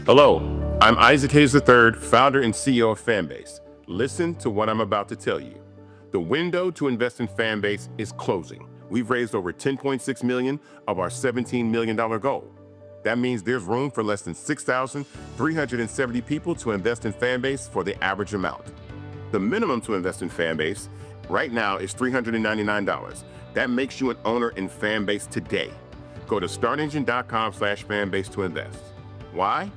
Hello, I'm Isaac Hayes III, founder and CEO of Fanbase. Listen to what I'm about to tell you. The window to invest in Fanbase is closing. We've raised over $10.6 million of our $17 million goal. That means there's room for less than 6,370 people to invest in Fanbase for the average amount. The minimum to invest in Fanbase right now is $399. That makes you an owner in Fanbase today. Go to startengine.com/fanbase to invest. Why?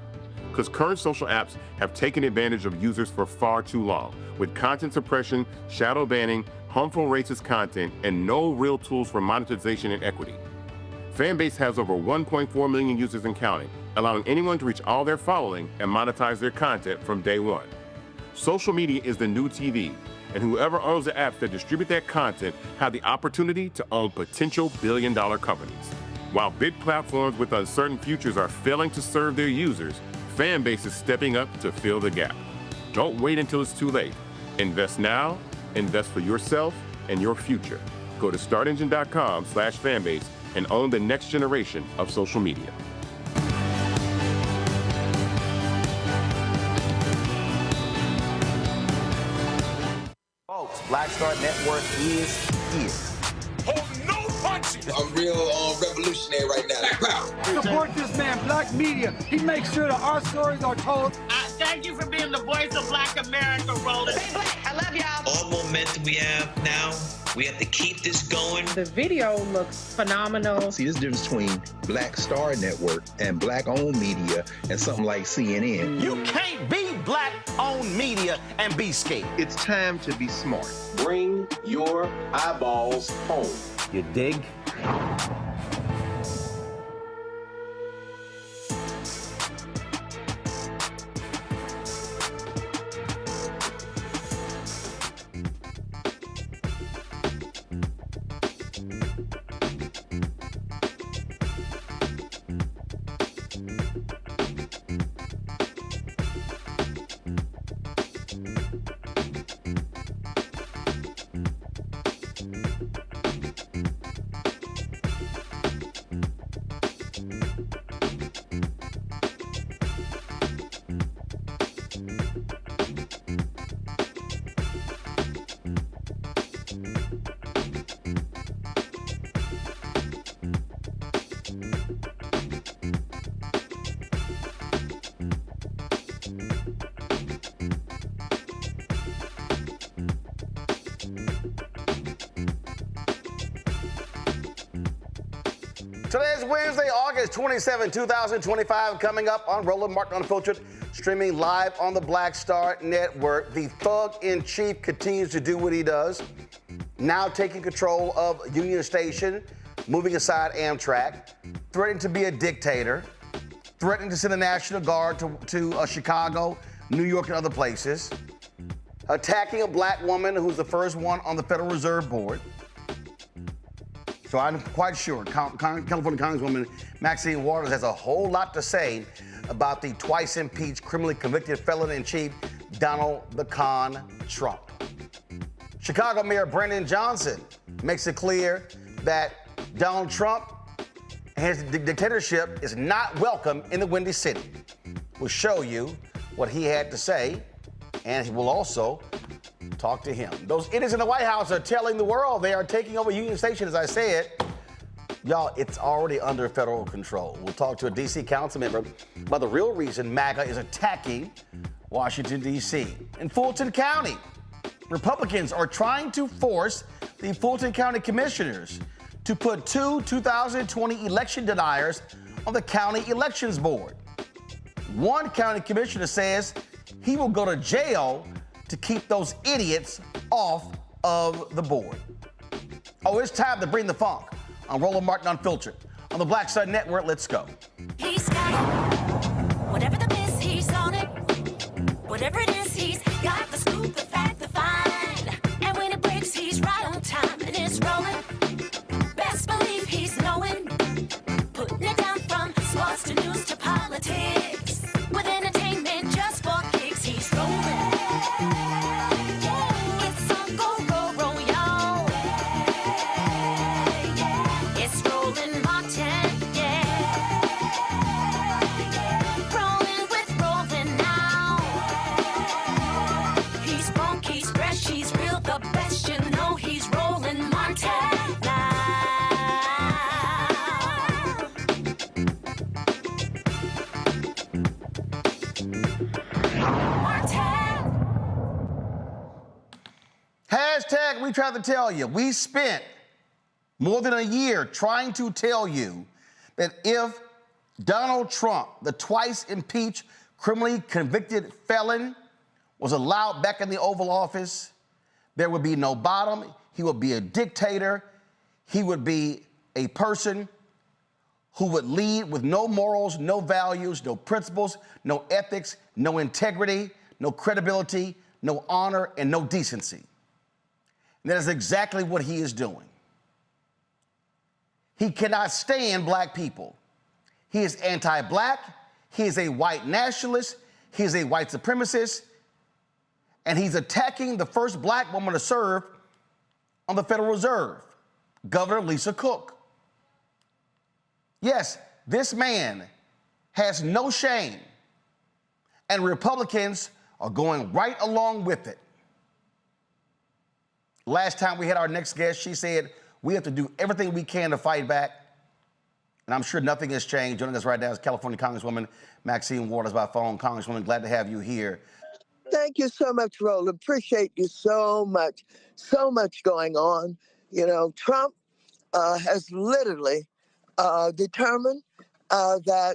Because current social apps have taken advantage of users for far too long, with content suppression, shadow banning, harmful racist content, and no real tools for monetization and equity. Fanbase has over 1.4 million users and counting, allowing anyone to reach all their following and monetize their content from day one. Social media is the new TV, and whoever owns the apps that distribute that content have the opportunity to own potential billion-dollar companies. While big platforms with uncertain futures are failing to serve their users, Fanbase is stepping up to fill the gap. Don't wait until it's too late. Invest now, invest for yourself and your future. Go to startengine.com/fanbase and own the next generation of social media. Folks, Black Star Network is here. Hold no punches. I'm real revolutionary right now. Black power. Support this man, Black media. He makes sure that our stories are told. Thank you for being the voice of Black America, Roland. Stay black. I love y'all. All momentum we have now, we have to keep this going. The video looks phenomenal. See, this difference between Black Star Network and Black-owned media and something like CNN. You can't be Black-owned media and be scared. It's time to be smart. Bring your eyeballs home. You dig? Today is Wednesday, August 27, 2025, coming up on Roland Martin Unfiltered, streaming live on the Black Star Network. The thug-in-chief continues to do what he does, now taking control of Union Station, moving aside Amtrak, threatening to be a dictator, threatening to send the National Guard to Chicago, New York, and other places, attacking a black woman who's the first one on the Federal Reserve Board. So I'm quite sure California Congresswoman Maxine Waters has a whole lot to say about the twice-impeached, criminally convicted felon-in-chief Donald the Con Trump. Chicago Mayor Brandon Johnson makes it clear that Donald Trump and his dictatorship is not welcome in the Windy City. We'll show you what he had to say, and we'll also talk to him. Those idiots in the White House are telling the world they are taking over Union Station, as I said. Y'all, it's already under federal control. We'll talk to a D.C. council member about the real reason MAGA is attacking Washington, D.C. In Fulton County, Republicans are trying to force the Fulton County commissioners to put 2020 election deniers on the county elections board. One county commissioner says he will go to jail to keep those idiots off of the board. Oh, it's time to bring the funk on Roland Martin Unfiltered. On the Black Star Network, let's go. He's got it. Whatever the miss, he's on it. Whatever it is, he's got the scoop, the fact, the find. And when it breaks, he's right on time, and it's rolling. Best believe he's knowing. Putting it down from sports to news to politics. With entertainment just for kicks, he's rolling. Hashtag we tried to tell you. We spent more than a year trying to tell you that if Donald Trump, the twice impeached, criminally convicted felon, was allowed back in the Oval Office, there would be no bottom. He would be a dictator. He would be a person who would lead with no morals, no values, no principles, no ethics, no integrity, no credibility, no honor, and no decency. And that is exactly what he is doing. He cannot stand black people. He is anti-black. He is a white nationalist. He is a white supremacist. And he's attacking the first black woman to serve on the Federal Reserve, Governor Lisa Cook. Yes, this man has no shame, and Republicans are going right along with it. Last time we had our next guest, she said, we have to do everything we can to fight back. And I'm sure nothing has changed. Joining us right now is California Congresswoman Maxine Waters by phone. Congresswoman, glad to have you here. Thank you so much, Roland. Appreciate you so much. So much going on. You know, Trump has literally determined that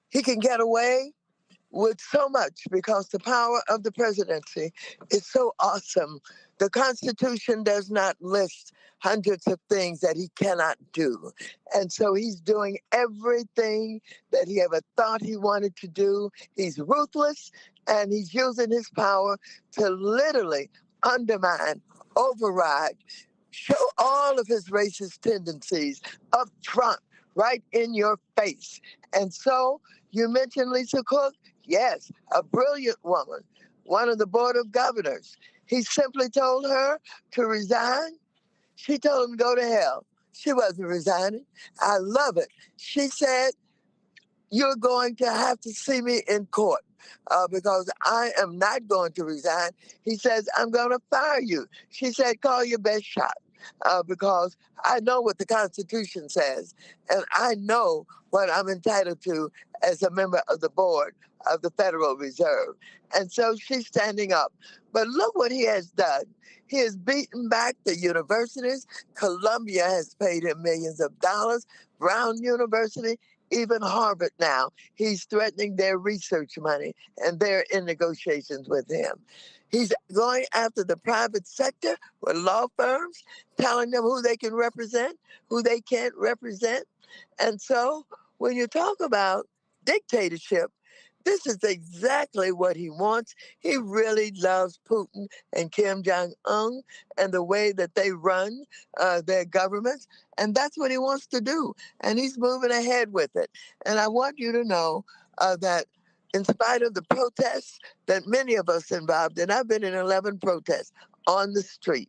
he can get away with so much because the power of the presidency is so awesome. The Constitution does not list hundreds of things that he cannot do. And so he's doing everything that he ever thought he wanted to do. He's ruthless, and he's using his power to literally undermine, override, show all of his racist tendencies up front, right in your face. And so you mentioned Lisa Cook. Yes, a brilliant woman, one of the board of governors. He simply told her to resign. She told him to go to hell. She wasn't resigning. I love it. She said, you're going to have to see me in court because I am not going to resign. He says, I'm going to fire you. She said, call your best shot because I know what the Constitution says, and I know what I'm entitled to as a member of the board of the Federal Reserve. And so she's standing up. But look what he has done. He has beaten back the universities. Columbia has paid him millions of dollars. Brown University, even Harvard now. He's threatening their research money, and they're in negotiations with him. He's going after the private sector with law firms, telling them who they can represent, who they can't represent. And so when you talk about dictatorship, this is exactly what he wants. He really loves Putin and Kim Jong-un and the way that they run their governments. And that's what he wants to do. And he's moving ahead with it. And I want you to know that in spite of the protests that many of us involved in, I've been in 11 protests on the street.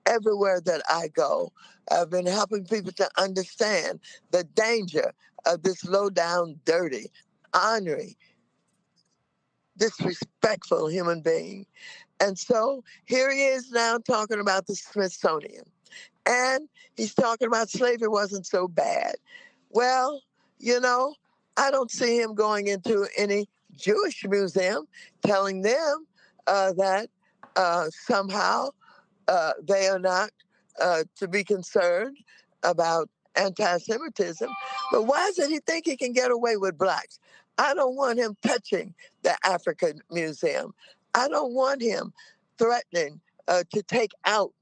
Everywhere that I go, I've been helping people to understand the danger of this low-down, dirty, ornery, disrespectful human being. And so here he is now talking about the Smithsonian. And he's talking about slavery wasn't so bad. Well, you know, I don't see him going into any Jewish museum telling them that somehow they are not to be concerned about anti-Semitism. But why is it he think he can get away with blacks? I don't want him touching the African Museum. I don't want him threatening to take out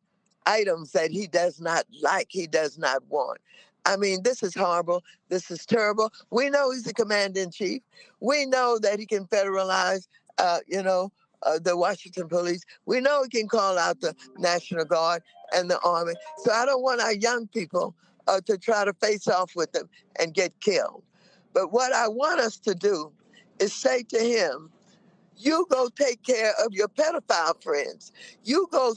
items that he does not like, he does not want. I mean, this is horrible. This is terrible. We know he's the commander-in-chief. We know that he can federalize, the Washington police. We know he can call out the National Guard and the Army. So I don't want our young people to try to face off with them and get killed. But what I want us to do is say to him, you go take care of your pedophile friends. You go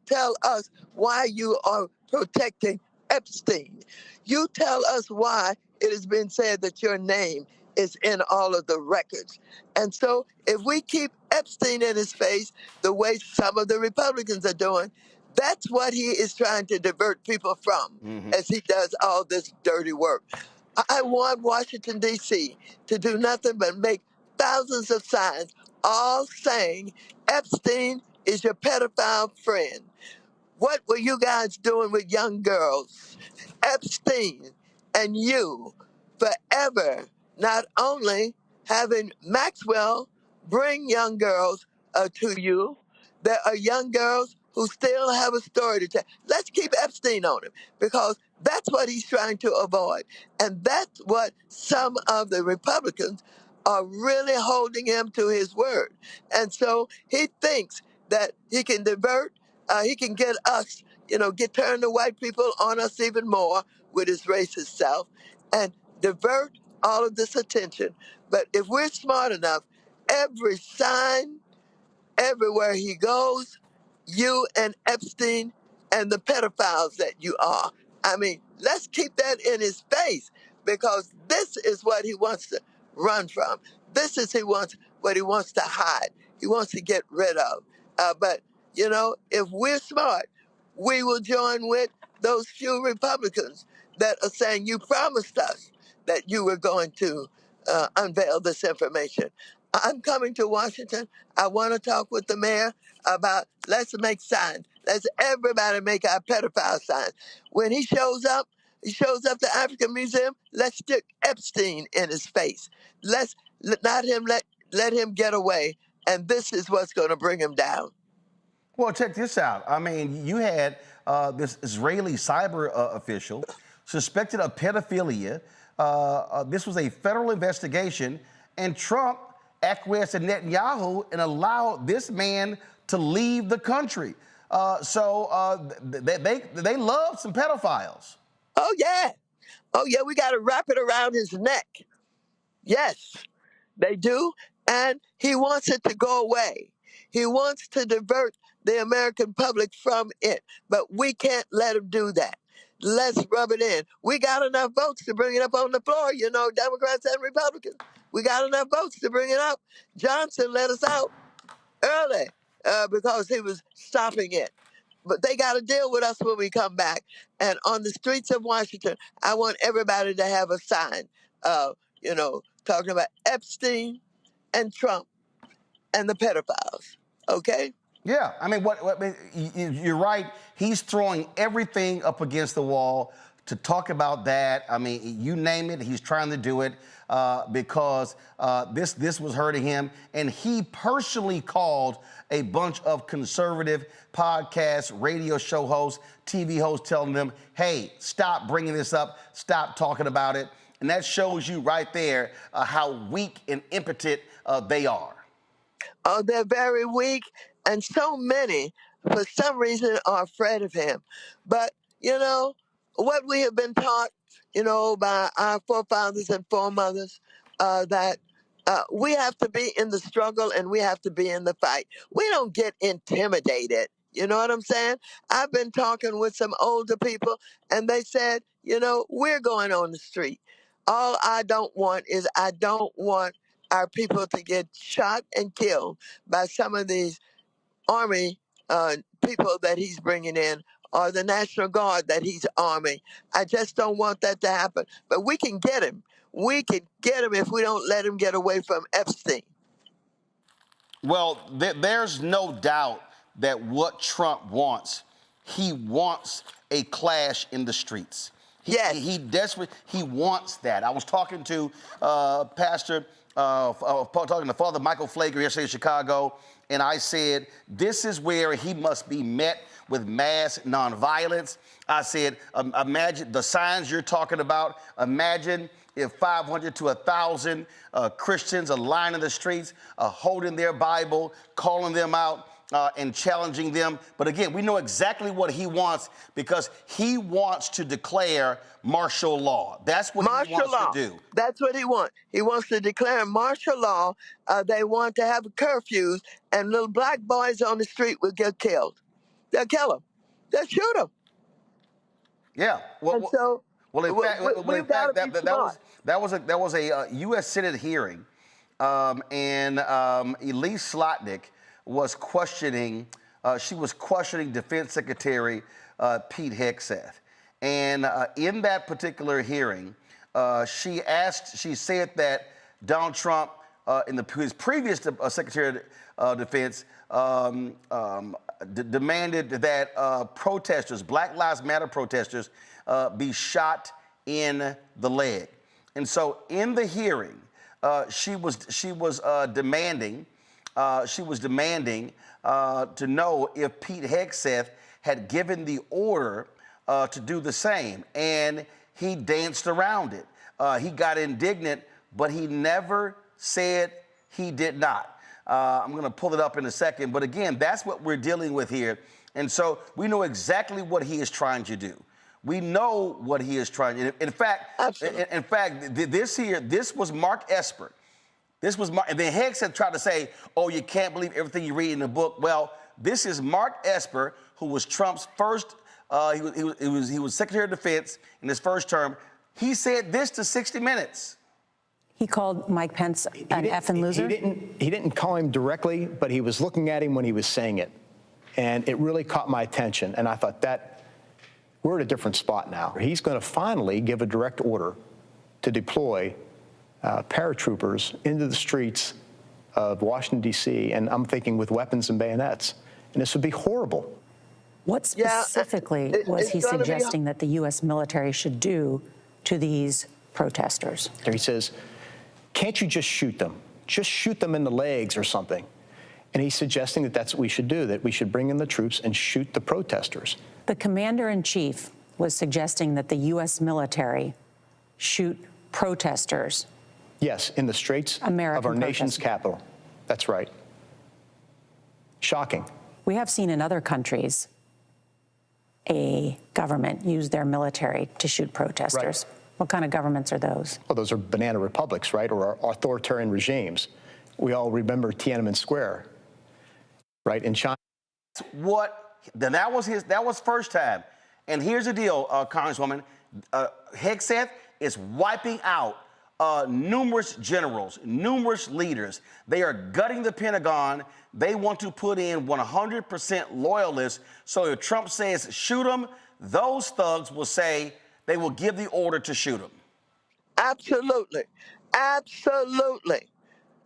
tell us why you are protecting Epstein. You tell us why it has been said that your name is in all of the records. And so if we keep Epstein in his face the way some of the Republicans are doing, that's what he is trying to divert people from as he does all this dirty work. I want Washington, D.C. to do nothing but make thousands of signs all saying Epstein is your pedophile friend. What were you guys doing with young girls? Epstein and you forever not only having Maxwell bring young girls to you, there are young girls who still have a story to tell. Let's keep Epstein on him because that's what he's trying to avoid. And that's what some of the Republicans are really holding him to his word. And so he thinks that he can divert, he can get us, turn the white people on us even more with his racist self and divert all of this attention. But if we're smart enough, every sign, everywhere he goes, you and Epstein and the pedophiles that you are. I mean, let's keep that in his face because this is what he wants to run from. This is what he wants to hide. He wants to get rid of. But if we're smart, we will join with those few Republicans that are saying you promised us that you were going to unveil this information. I'm coming to Washington. I want to talk with the mayor about let's make signs. Let's everybody make our pedophile signs. When he shows up to African Museum, let's stick Epstein in his face. Let's not him let him get away. And this is what's going to bring him down. Well, check this out. I mean, you had this Israeli cyber official suspected of pedophilia. This was a federal investigation, and Trump acquiesced to Netanyahu and allowed this man to leave the country. They love some pedophiles. Oh, yeah. Oh, yeah, we got to wrap it around his neck. Yes, they do. And he wants it to go away. He wants to divert the American public from it. But we can't let him do that. Let's rub it in. We got enough votes to bring it up on the floor, you know, Democrats and Republicans. We got enough votes to bring it up. Johnson let us out early because he was stopping it. But they got to deal with us when we come back. And on the streets of Washington, I want everybody to have a sign, talking about Epstein and Trump and the pedophiles. Okay? Yeah, I mean, you're right. He's throwing everything up against the wall to talk about that. I mean, you name it, he's trying to do it because this was hurting him. And he personally called a bunch of conservative podcasts, radio show hosts, TV hosts, telling them, hey, stop bringing this up, stop talking about it. And that shows you right there how weak and impotent they are. Oh, they're very weak. And so many, for some reason, are afraid of him. But, what we have been taught, by our forefathers and foremothers, that we have to be in the struggle and we have to be in the fight. We don't get intimidated. You know what I'm saying? I've been talking with some older people, and they said, we're going on the street. All I don't want is our people to get shot and killed by some of these Army people that he's bringing in or the National Guard that he's arming. I just don't want that to happen. But we can get him. We can get him if we don't let him get away from Epstein. Well, there's no doubt that what Trump wants, he wants a clash in the streets. He wants that. I was talking to talking to Father Michael Flager yesterday in Chicago, and I said, this is where he must be met with mass nonviolence. I said, imagine the signs you're talking about. Imagine if 500 to 1,000 Christians are lining the streets, holding their Bible, calling them out, and challenging them. But again, we know exactly what he wants because he wants to declare martial law. That's what he wants to do. That's what he wants. He wants to declare martial law. They want to have curfews, and little black boys on the street will get killed. They'll kill them. They'll shoot them. Yeah. That was a U.S. Senate hearing, and Elise Slotnick was questioning. She was questioning Defense Secretary Pete Hegseth, and in that particular hearing, she said that Donald Trump, his previous Secretary of Defense, demanded that protesters, Black Lives Matter protesters, be shot in the leg. And so in the hearing, she was demanding to know if Pete Hegseth had given the order to do the same, and he danced around it. He got indignant, but he never said he did not. I'm going to pull it up in a second, but again, that's what we're dealing with here. And so we know exactly what he is trying to do. We know what he is trying to do. In fact, this was Mark Esper. And then Hegseth tried to say, oh, you can't believe everything you read in the book. Well, this is Mark Esper, who was Trump's first, he was Secretary of Defense in his first term. He said this to 60 Minutes. He called Mike Pence an effing loser? He didn't call him directly, but he was looking at him when he was saying it. And it really caught my attention. And I thought that we're at a different spot now. He's going to finally give a direct order to deploy paratroopers into the streets of Washington, D.C., and I'm thinking with weapons and bayonets. And this would be horrible. What specifically was he suggesting that the U.S. military should do to these protesters? He says, can't you just shoot them? Just shoot them in the legs or something. And he's suggesting that that's what we should do, that we should bring in the troops and shoot the protesters. The commander-in-chief was suggesting that the U.S. military shoot protesters. Yes, in the streets of our nation's capital. That's right. Shocking. We have seen in other countries a government use their military to shoot protesters. Right. What kind of governments are those? Well, those are banana republics, right, or authoritarian regimes. We all remember Tiananmen Square, right, in China. Then that was first time. And here's the deal, Congresswoman. Hegseth is wiping out numerous generals, numerous leaders. They are gutting the Pentagon. They want to put in 100% loyalists. So if Trump says shoot them, those thugs will say they will give the order to shoot them. Absolutely. Absolutely.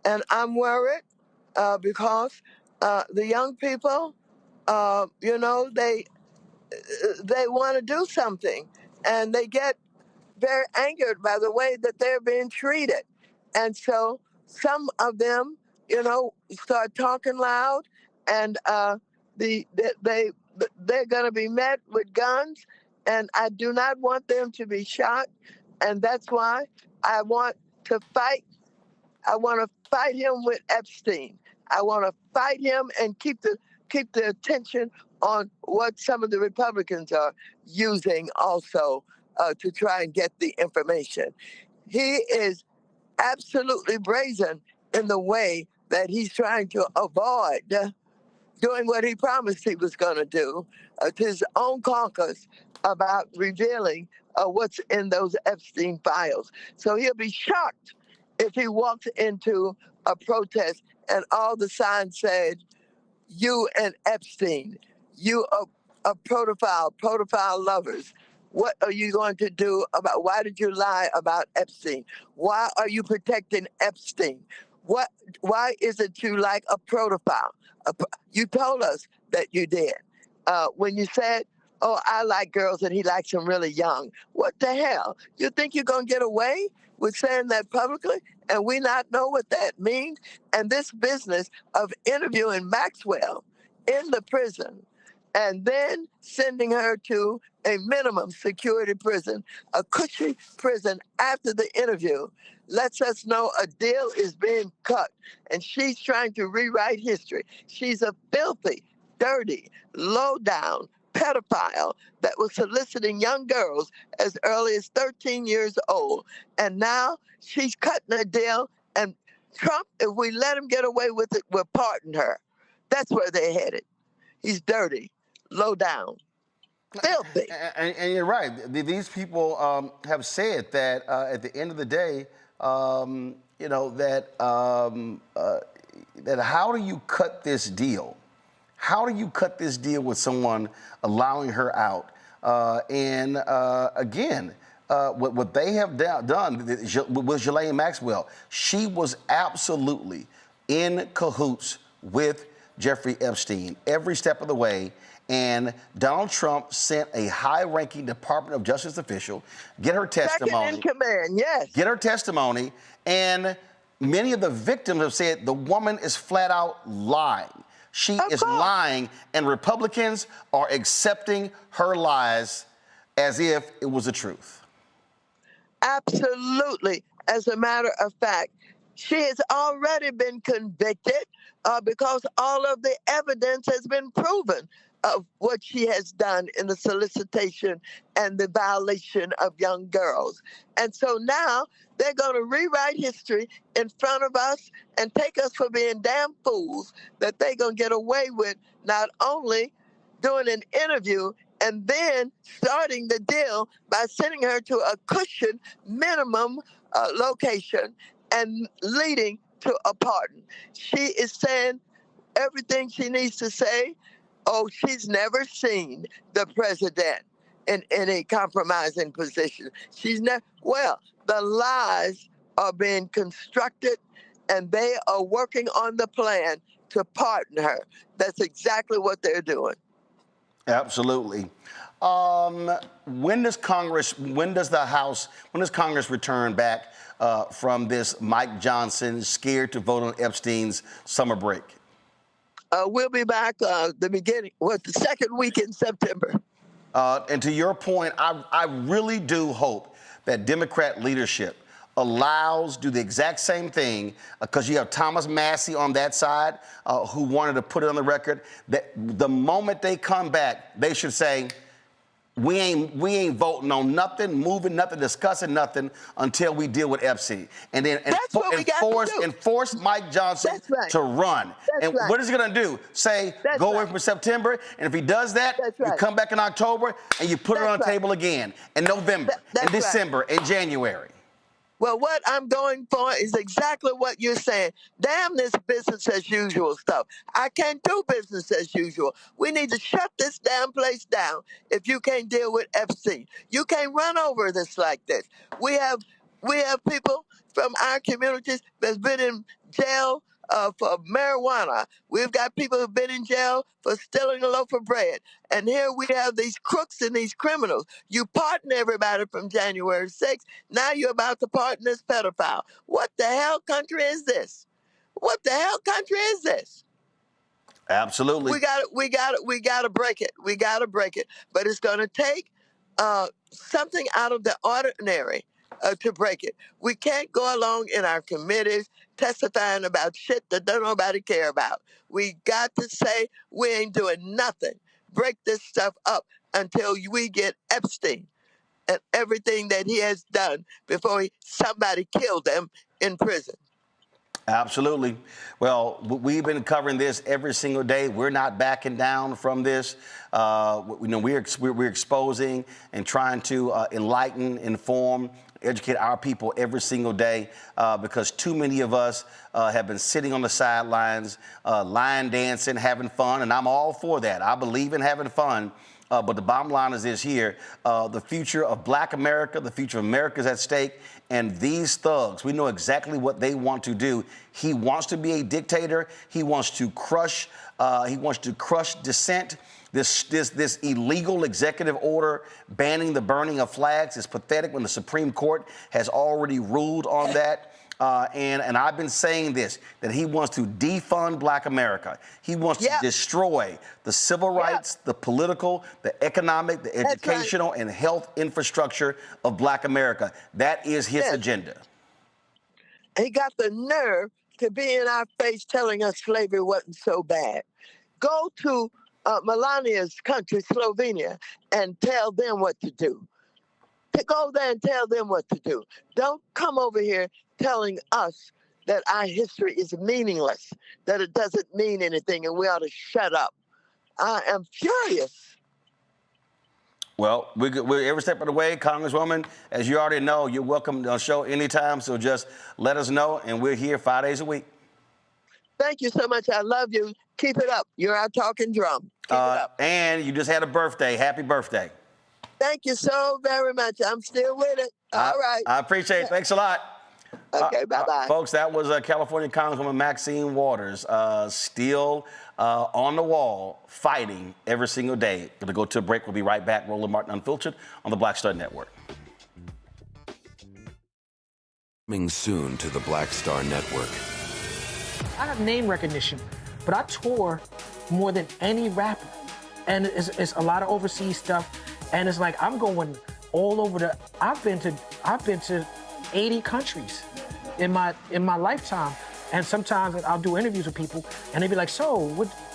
And I'm worried because the young people, you know, they want to do something, and they get very angered by the way that they're being treated. And so some of them, you know, start talking loud, and they're going to be met with guns, and I do not want them to be shot. And that's why I want to fight. I want to fight him with Epstein. I want to fight him and keep the attention on what some of the Republicans are using also to try and get the information. He is absolutely brazen in the way that he's trying to avoid doing what he promised he was going to do to his own caucus about revealing what's in those Epstein files. So he'll be shocked if he walks into a protest and all the signs said, "You and Epstein, you are pedophile lovers. What are you going to do about, why did you lie about Epstein? Why are you protecting Epstein? Why is it you like a pedophile? You told us that you did. When you said, oh, I like girls and he likes them really young. What the hell? You think you're going to get away with saying that publicly and we not know what that means? And this business of interviewing Maxwell in the prison and then sending her to a minimum security prison, a cushy prison after the interview, lets us know a deal is being cut. And she's trying to rewrite history. She's a filthy, dirty, low-down pedophile that was soliciting young girls as early as 13 years old. And now she's cutting a deal. And Trump, if we let him get away with it, we'll pardon her. That's where they're headed. He's dirty, low down, filthy. And you're right. These people have said that at the end of the day, you know, that how do you cut this deal? How do you cut this deal with someone allowing her out? And again, what they have done with Ghislaine Maxwell, she was absolutely in cahoots with Jeffrey Epstein every step of the way. And Donald Trump sent a high-ranking Department of Justice official, get her testimony. Second in command, yes. Get her testimony. And many of the victims have said the woman is flat out lying. She is lying, and Republicans are accepting her lies as if it was the truth. Absolutely. As a matter of fact, she has already been convicted because all of the evidence has been proven of what she has done in the solicitation and the violation of young girls. And so now they're going to rewrite history in front of us and take us for being damn fools that they're going to get away with not only doing an interview and then starting the deal by sending her to a cushion minimum location and leading to a pardon. She is saying everything she needs to say. Oh, she's never seen the president in any compromising position. She's never, well, the lies are being constructed and they are working on the plan to pardon her. That's exactly what they're doing. Absolutely. When does Congress return back from this Mike Johnson scared to vote on Epstein's summer break? We'll be back the second week in September. And to your point, I really do hope that Democrat leadership do the exact same thing, because you have Thomas Massey on that side who wanted to put it on the record that the moment they come back, they should say, we ain't voting on nothing, moving nothing, discussing nothing until we deal with Epstein. And then enforce Mike Johnson to run. What is he going to do? Go away from September, and if he does that, you come back in October and you put it on the table again in November, in December, in January. Well, what I'm going for is exactly what you're saying. Damn this business as usual stuff. I can't do business as usual. We need to shut this damn place down if you can't deal with Epstein. You can't run over this like this. We have people from our communities that's been in jail for marijuana. We've got people who've been in jail for stealing a loaf of bread. And here we have these crooks and these criminals. You pardon everybody from January 6th. Now you're about to pardon this pedophile. What the hell country is this? What the hell country is this? Absolutely. We got to break it. We got to break it. But it's going to take something out of the ordinary to break it. We can't go along in our committees testifying about shit that don't nobody care about. We got to say we ain't doing nothing. Break this stuff up until we get Epstein and everything that he has done before somebody killed him in prison. Absolutely. Well, we've been covering this every single day. We're not backing down from this. We're exposing and trying to enlighten, inform, educate our people every single day because too many of us have been sitting on the sidelines, line dancing, having fun, and I'm all for that. I believe in having fun. But the bottom line is this here, the future of Black America, the future of America is at stake, and these thugs, we know exactly what they want to do. He wants to be a dictator. He wants to crush dissent. This illegal executive order banning the burning of flags is pathetic when the Supreme Court has already ruled on that. And I've been saying this, that he wants to defund Black America. He wants to destroy the civil rights, the political, the economic, the educational, and health infrastructure of Black America. That is his agenda. He got the nerve to be in our face telling us slavery wasn't so bad. Go to Melania's country, Slovenia, and tell them what to do. Go there and tell them what to do. Don't come over here telling us that our history is meaningless, that it doesn't mean anything, and we ought to shut up. I am furious. Well, we're every step of the way, Congresswoman. As you already know, you're welcome to the show anytime, so just let us know, and we're here 5 days a week. Thank you so much. I love you. Keep it up. You're our talking drum. Keep it up. And you just had a birthday. Happy birthday. Thank you so very much. I'm still with it. All right. I appreciate it. Thanks a lot. Okay, bye-bye. Folks, that was California Congresswoman Maxine Waters, still on the wall, fighting every single day. Going to go to a break. We'll be right back. Roland Martin Unfiltered on the Black Star Network. Coming soon to the Black Star Network. I have name recognition, but I tour more than any rapper. And it's a lot of overseas stuff. And it's like I'm going all over I've been to 80 countries in my lifetime. And sometimes I'll do interviews with people and they be like, so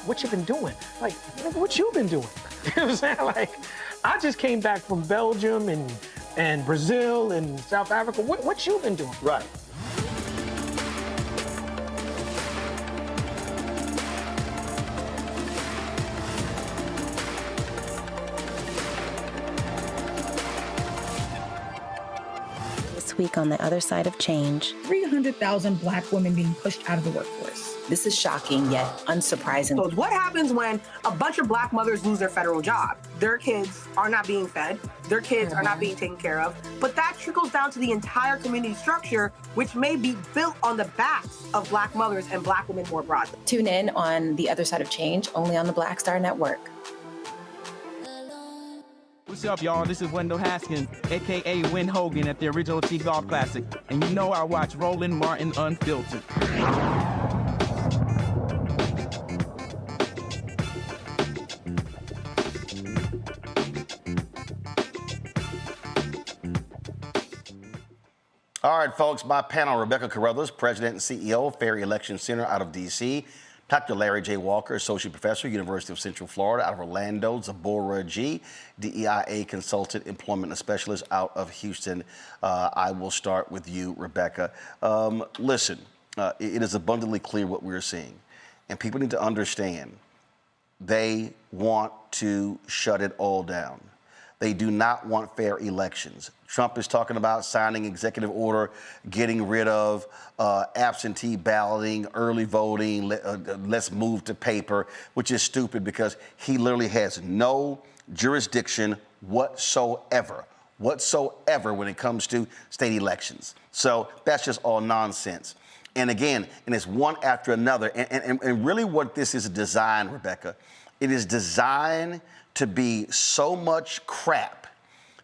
what you been doing? Like, what you been doing? You know what I'm saying? Like, I just came back from Belgium and Brazil and South Africa. What you been doing? Right. Week on the other side of change. 300,000 Black women being pushed out of the workforce. This is shocking yet unsurprising. So what happens when a bunch of black mothers lose their federal job? Their kids are not being fed. Their kids are not being taken care of. But that trickles down to the entire community structure, which may be built on the backs of black mothers and black women more broadly. Tune in on The Other Side of Change, only on the Black Star Network. What's up, y'all? This is Wendell Haskins, a.k.a. Win Hogan at the original T-Golf Classic. And you know I watch Roland Martin Unfiltered. All right, folks, my panel, Rebecca Carruthers, President and CEO of Fair Election Center out of D.C., Dr. Larry J. Walker, Associate Professor, University of Central Florida out of Orlando, Zabora G., DEIA Consultant, Employment Specialist out of Houston. I will start with you, Rebecca. Listen, it is abundantly clear what we're seeing, and people need to understand they want to shut it all down. They do not want fair elections. Trump is talking about signing executive order, getting rid of absentee balloting, early voting, let's move to paper, which is stupid because he literally has no jurisdiction whatsoever when it comes to state elections. So that's just all nonsense. And again, and it's one after another. And really what this is designed, Rebecca, it is designed to be so much crap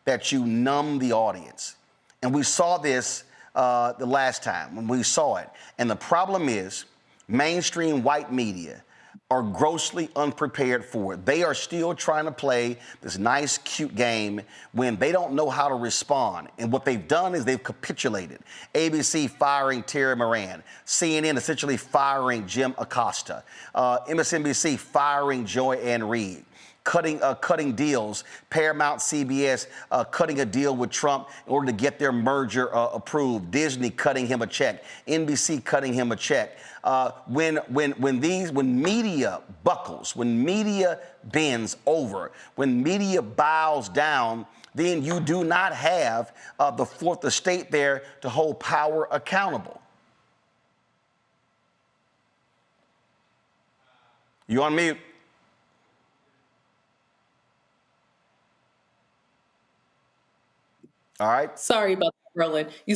that you numb the audience. And we saw this the last time when we saw it. And the problem is mainstream white media are grossly unprepared for it. They are still trying to play this nice, cute game when they don't know how to respond. And what they've done is they've capitulated. ABC firing Terry Moran, CNN essentially firing Jim Acosta, MSNBC firing Joy Ann Reid. Cutting deals, Paramount, CBS cutting a deal with Trump in order to get their merger approved. Disney cutting him a check. NBC cutting him a check. When media buckles, when media bends over, when media bows down, then you do not have the fourth estate there to hold power accountable. You on mute? All right. Sorry about that, Roland. You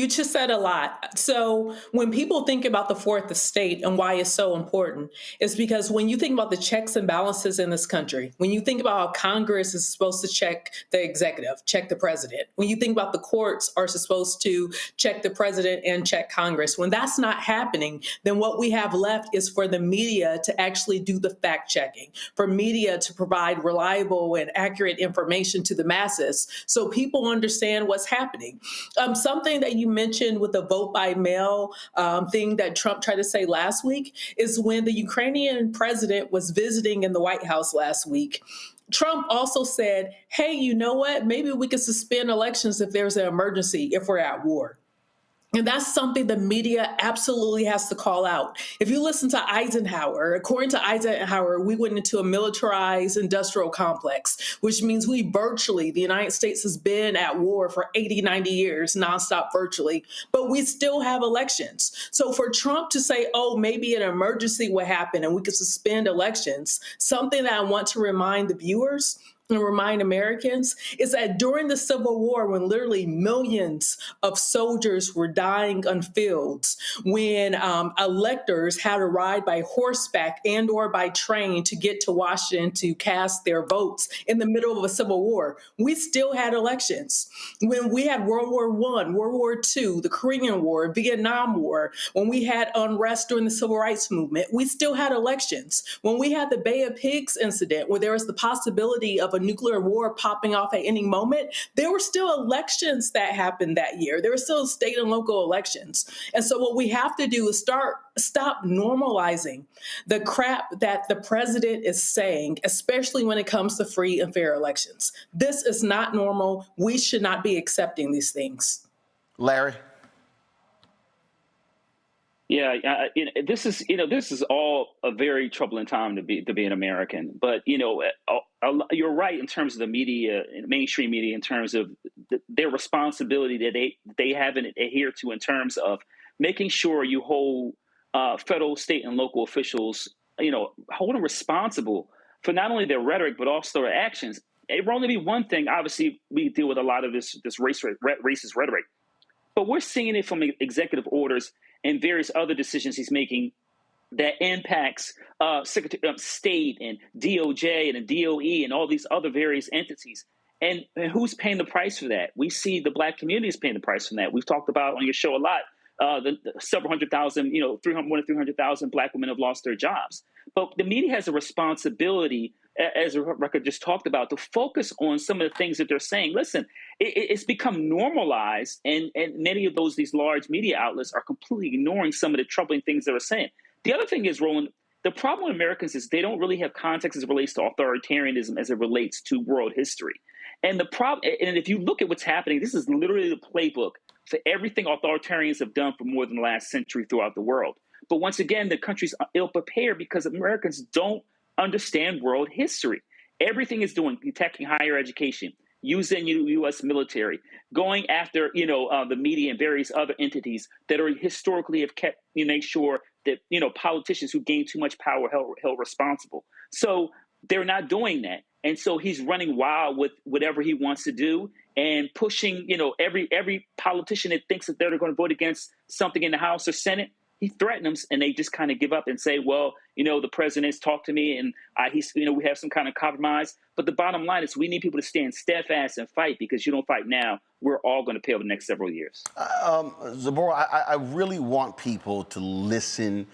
just said a lot. So when people think about the fourth estate and why it's so important, it's because when you think about the checks and balances in this country, when you think about how Congress is supposed to check the executive, check the president, when you think about the courts are supposed to check the president and check Congress, when that's not happening, then what we have left is for the media to actually do the fact checking, for media to provide reliable and accurate information to the masses so people understand what's happening. Something that you mentioned with the vote by mail thing that Trump tried to say last week is when the Ukrainian president was visiting in the White House last week. Trump also said, hey, you know what? Maybe we could suspend elections if there's an emergency, if we're at war. And that's something the media absolutely has to call out. If you listen to Eisenhower, according to Eisenhower, we went into a militarized industrial complex, which means the United States has been at war for 80, 90 years, nonstop virtually, but we still have elections. So for Trump to say, oh, maybe an emergency will happen and we could suspend elections, something that I want to remind the viewers and remind Americans is that during the Civil War, when literally millions of soldiers were dying on fields, when electors had to ride by horseback and or by train to get to Washington to cast their votes in the middle of a civil war, we still had elections. When we had World War I, World War II, the Korean War, Vietnam War, when we had unrest during the Civil Rights Movement, we still had elections. When we had the Bay of Pigs incident, where there was the possibility of a nuclear war popping off at any moment, there were still elections that happened that year. There were still state and local elections. And so what we have to do is stop normalizing the crap that the president is saying, especially when it comes to free and fair elections. This is not normal. We should not be accepting these things. Larry? Yeah, this is all a very troubling time to be an American. But you're right in terms of the media, mainstream media, in terms of their responsibility that they haven't adhered to in terms of making sure you hold federal, state, and local officials, hold them responsible for not only their rhetoric but also their actions. It will only be one thing. Obviously, we deal with a lot of this racist rhetoric, but we're seeing it from executive orders and various other decisions he's making that impacts Secretary of State and DOJ and the DOE and all these other various entities. And who's paying the price for that? We see the Black community is paying the price for that. We've talked about on your show a lot. The several hundred thousand, more than 300,000 Black women have lost their jobs. But the media has a responsibility, as Rebecca just talked about, to focus on some of the things that they're saying. Listen, it's become normalized, and many of these large media outlets are completely ignoring some of the troubling things they're saying. The other thing is, Roland, the problem with Americans is they don't really have context as it relates to authoritarianism as it relates to world history. And the problem, and if you look at what's happening, this is literally the playbook for everything authoritarians have done for more than the last century throughout the world. But once again, the country's ill-prepared because Americans don't understand world history. Everything is doing, attacking higher education, using U.S. military, going after, the media and various other entities that are historically have kept, make sure that, politicians who gain too much power held responsible. So they're not doing that. And so he's running wild with whatever he wants to do and pushing, every politician that thinks that they're going to vote against something in the House or Senate, he threatens them, and they just kind of give up and say, well, the president's talked to me and we have some kind of compromise. But the bottom line is we need people to stand steadfast and fight, because you don't fight now, we're all going to pay over the next several years. Zabora, I really want people to listen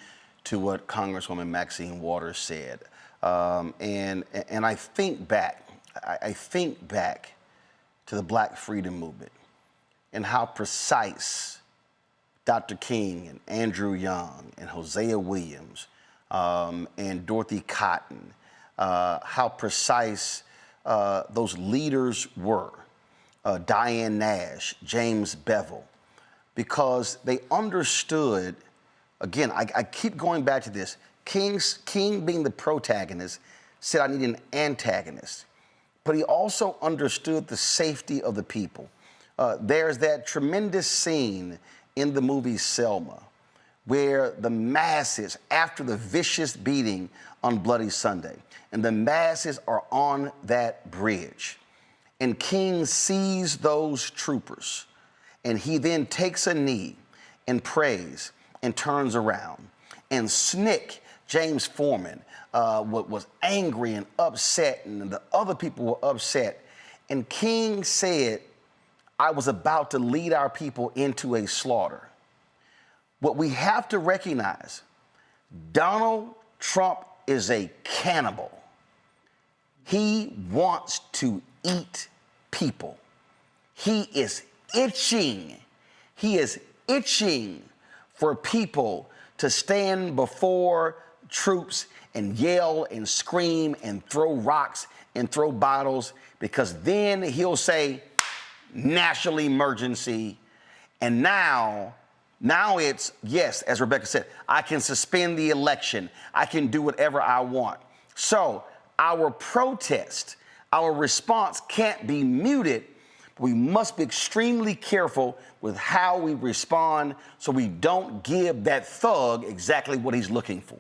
to what Congresswoman Maxine Waters said. And I think back to the Black Freedom Movement and how precise Dr. King and Andrew Young and Hosea Williams and Dorothy Cotton, how precise those leaders were, Diane Nash, James Bevel, because they understood, again, I keep going back to this, King being the protagonist said, I need an antagonist. But he also understood the safety of the people. There's that tremendous scene in the movie Selma where the masses, after the vicious beating on Bloody Sunday, and the masses are on that bridge, and King sees those troopers, and he then takes a knee and prays and turns around. And Snick, James Foreman, was angry and upset, and the other people were upset. And King said, I was about to lead our people into a slaughter. What we have to recognize, Donald Trump is a cannibal. He wants to eat people. He is itching. He is itching for people to stand before troops and yell and scream and throw rocks and throw bottles, because then he'll say, national emergency. And now it's, yes, as Rebecca said, I can suspend the election. I can do whatever I want. So our protest, our response can't be muted. We must be extremely careful with how we respond so we don't give that thug exactly what he's looking for.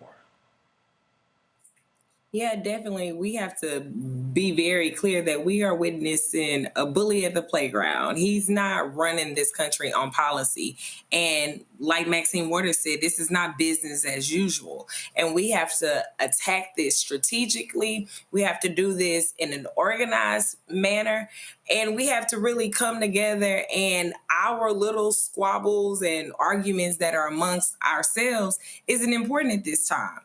Yeah, definitely. We have to be very clear that we are witnessing a bully at the playground. He's not running this country on policy. And like Maxine Waters said, this is not business as usual. And we have to attack this strategically. We have to do this in an organized manner. And we have to really come together, and our little squabbles and arguments that are amongst ourselves isn't important at this time.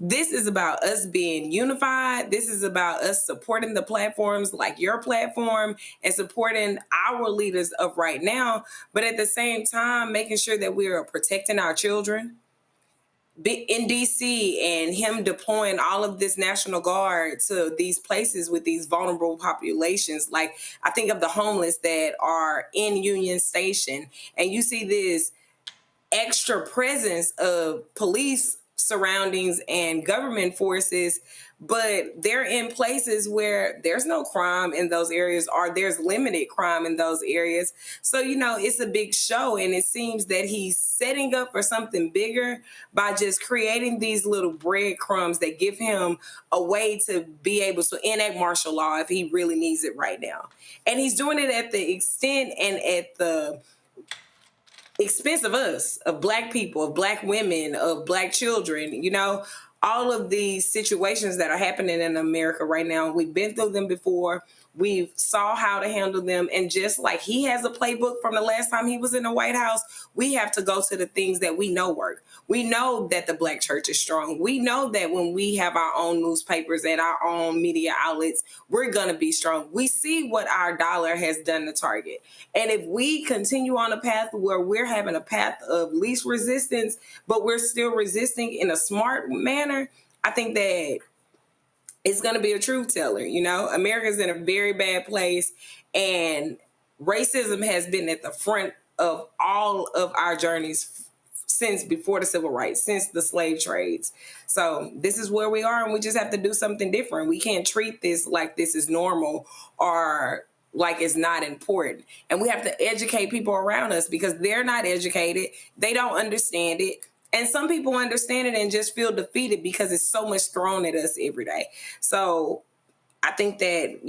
This is about us being unified. This is about us supporting the platforms like your platform and supporting our leaders of right now. But at the same time, making sure that we are protecting our children. In DC, and him deploying all of this National Guard to these places with these vulnerable populations. Like, I think of the homeless that are in Union Station, and you see this extra presence of police surroundings and government forces, but they're in places where there's no crime in those areas, or there's limited crime in those areas. So, it's a big show, and it seems that he's setting up for something bigger by just creating these little breadcrumbs that give him a way to be able to enact martial law if he really needs it right now. And he's doing it at the extent and at the expense of us, of Black people, of Black women, of Black children. All of these situations that are happening in America right now, we've been through them before. We saw how to handle them. And just like he has a playbook from the last time he was in the White House, we have to go to the things that we know work. We know that the Black church is strong. We know that when we have our own newspapers and our own media outlets, we're going to be strong. We see what our dollar has done to Target. And if we continue on a path where we're having a path of least resistance, but we're still resisting in a smart manner, I think that it's going to be a truth teller. America's in a very bad place, and racism has been at the front of all of our journeys since before the civil rights, since the slave trades. So this is where we are, and we just have to do something different. We can't treat this like this is normal or like it's not important. And we have to educate people around us because they're not educated. They don't understand it. And some people understand it and just feel defeated because it's so much thrown at us every day. So I think that,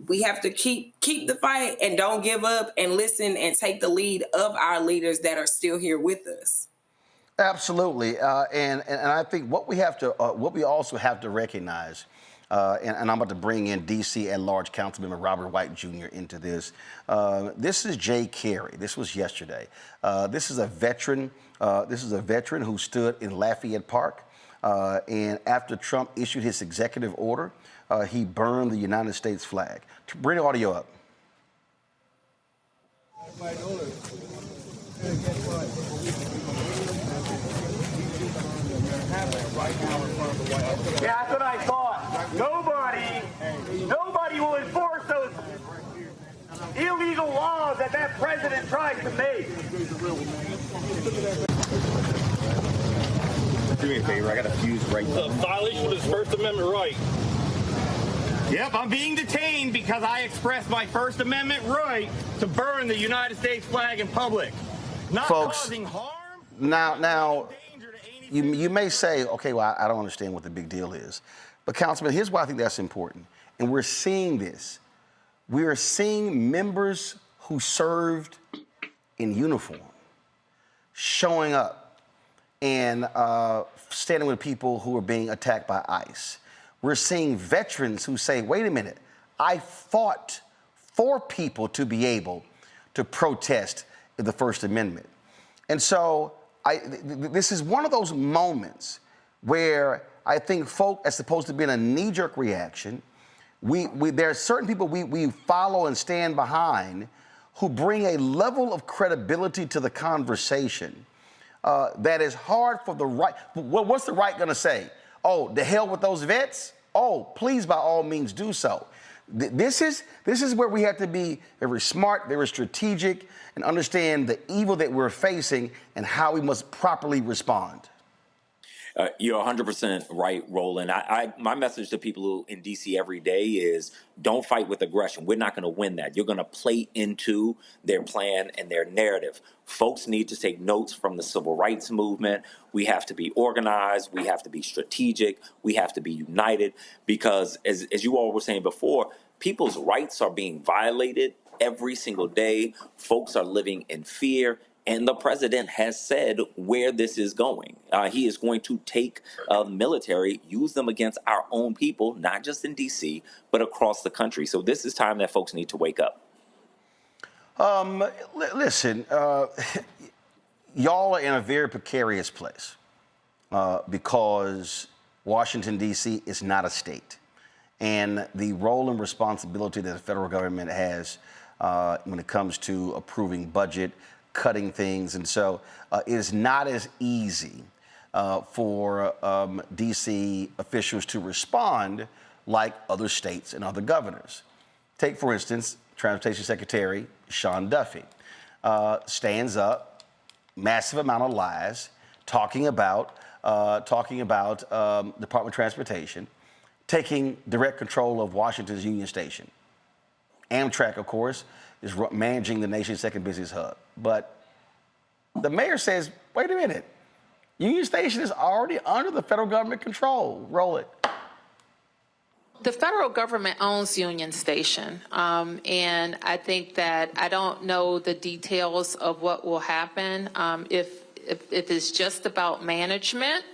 we have to keep the fight and don't give up and listen and take the lead of our leaders that are still here with us. Absolutely. And I think what we also have to recognize, and I'm about to bring in D.C. at-large Councilmember Robert White Jr. into this. This is Jay Carey. This was yesterday. This is a veteran. Who stood in Lafayette Park, and after Trump issued his executive order, he burned the United States flag. Bring the audio up. Yeah, that's what I thought. Nobody will enforce those illegal laws that president tries to make. Do me a favor, I got a fuse right now. A violation of his First Amendment right. Yep, I'm being detained because I expressed my First Amendment right to burn the United States flag in public. Not Folks, causing harm. Now, you may say, okay, well, I don't understand what the big deal is. But Councilman, here's why I think that's important. And we're seeing this. We are seeing members who served in uniform showing up and standing with people who are being attacked by ICE. We're seeing veterans who say, wait a minute, I fought for people to be able to protest the First Amendment. And so this is one of those moments where I think folk, as opposed to being a knee-jerk reaction, there are certain people we follow and stand behind who bring a level of credibility to the conversation that is hard for the right. What's the right going to say? Oh, the hell with those vets? Oh, please, by all means, do so. This is where we have to be very smart, very strategic, and understand the evil that we're facing and how we must properly respond. You're 100% right, Roland. My message to people who in D.C. every day is don't fight with aggression. We're not going to win that. You're going to play into their plan and their narrative. Folks need to take notes from the civil rights movement. We have to be organized. We have to be strategic. We have to be united because, as you all were saying before, people's rights are being violated every single day. Folks are living in fear. And the president has said where this is going. He is going to take the military, use them against our own people, not just in D.C., but across the country. So this is time that folks need to wake up. Listen, y'all are in a very precarious place because Washington, D.C. is not a state. And the role and responsibility that the federal government has when it comes to approving budget, cutting things. And so it is not as easy for D.C. officials to respond like other states and other governors. Take, for instance, Transportation Secretary Sean Duffy stands up, massive amount of lies, talking about talking about Department of Transportation taking direct control of Washington's Union Station. Amtrak, of course, is managing the nation's second busiest hub. But the mayor says, wait a minute, Union Station is already under the federal government control. Roll it. The federal government owns Union Station, and I think that I don't know the details of what will happen if it's just about management.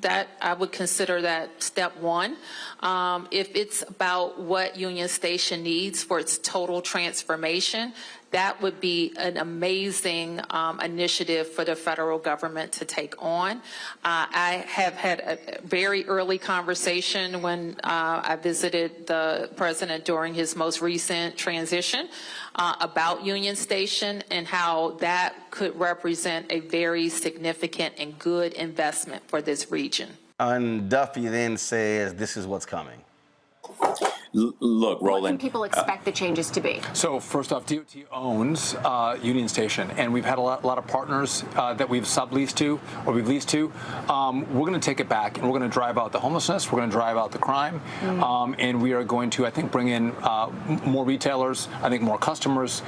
That I would consider that step one. If it's about what Union Station needs for its total transformation, that would be an amazing initiative for the federal government to take on. I have had a very early conversation when I visited the president during his most recent transition about Union Station and how that could represent a very significant and good investment for this region. And Duffy then says, this is what's coming. Look, Roland. What can people expect the changes to be? So first off, DOT owns Union Station, and we've had a lot of partners that we've subleased to or we've leased to. We're going to take it back, and we're going to drive out the homelessness. We're going to drive out the crime, and we are going to, I think, bring in more retailers. I think more customers.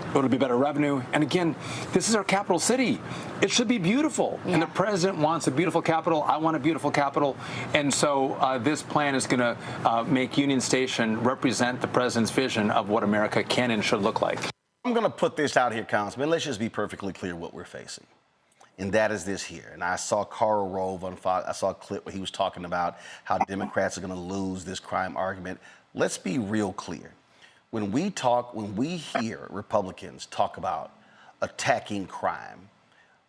It'll be better revenue. And again, this is our capital city. It should be beautiful. Yeah. And the president wants a beautiful capital. I want a beautiful capital. And so this plan is going to make Union Station represent the president's vision of what America can and should look like. I'm going to put this out here, Councilman. Let's just be perfectly clear what we're facing. And that is this here. And I saw Karl Rove on Fox. I saw a clip where he was talking about how Democrats are going to lose this crime argument. Let's be real clear. When we hear Republicans talk about attacking crime,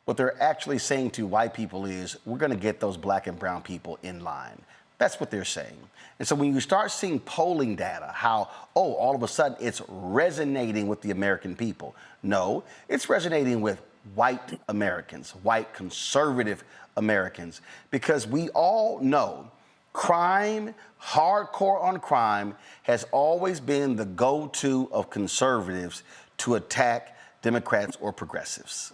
what they're actually saying to white people is, we're going to get those black and brown people in line. That's what they're saying. And so when you start seeing polling data, how, all of a sudden it's resonating with the American people. No, it's resonating with white Americans, white conservative Americans, because we all know crime, hardcore on crime, has always been the go-to of conservatives to attack Democrats or progressives.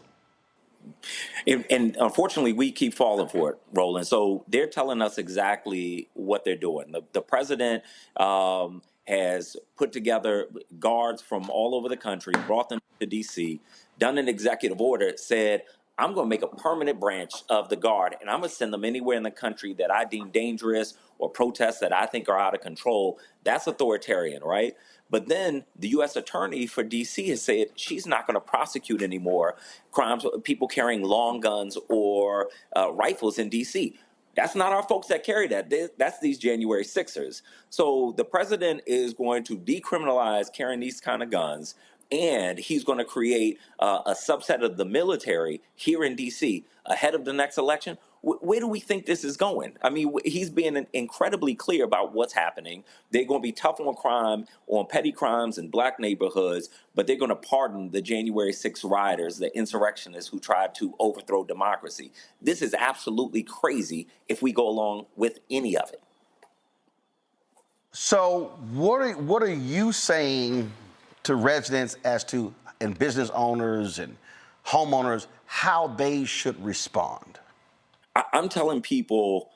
And unfortunately, we keep falling for it, Roland. So they're telling us exactly what they're doing. The president has put together guards from all over the country, brought them to D.C., done an executive order, said, I'm going to make a permanent branch of the Guard, and I'm going to send them anywhere in the country that I deem dangerous or protests that I think are out of control. That's authoritarian, right? But then the U.S. attorney for D.C. has said she's not going to prosecute anymore crimes, people carrying long guns or rifles in D.C. That's not our folks that carry that. That's these January 6ers. So the president is going to decriminalize carrying these kind of guns, and he's going to create a subset of the military here in D.C. ahead of the next election. Where do we think this is going? I mean, he's being incredibly clear about what's happening. They're going to be tough on crime, on petty crimes in black neighborhoods, but they're going to pardon the January 6 rioters, the insurrectionists who tried to overthrow democracy. This is absolutely crazy if we go along with any of it. So what are you saying to residents as to, and business owners and homeowners, how they should respond? I'm telling people,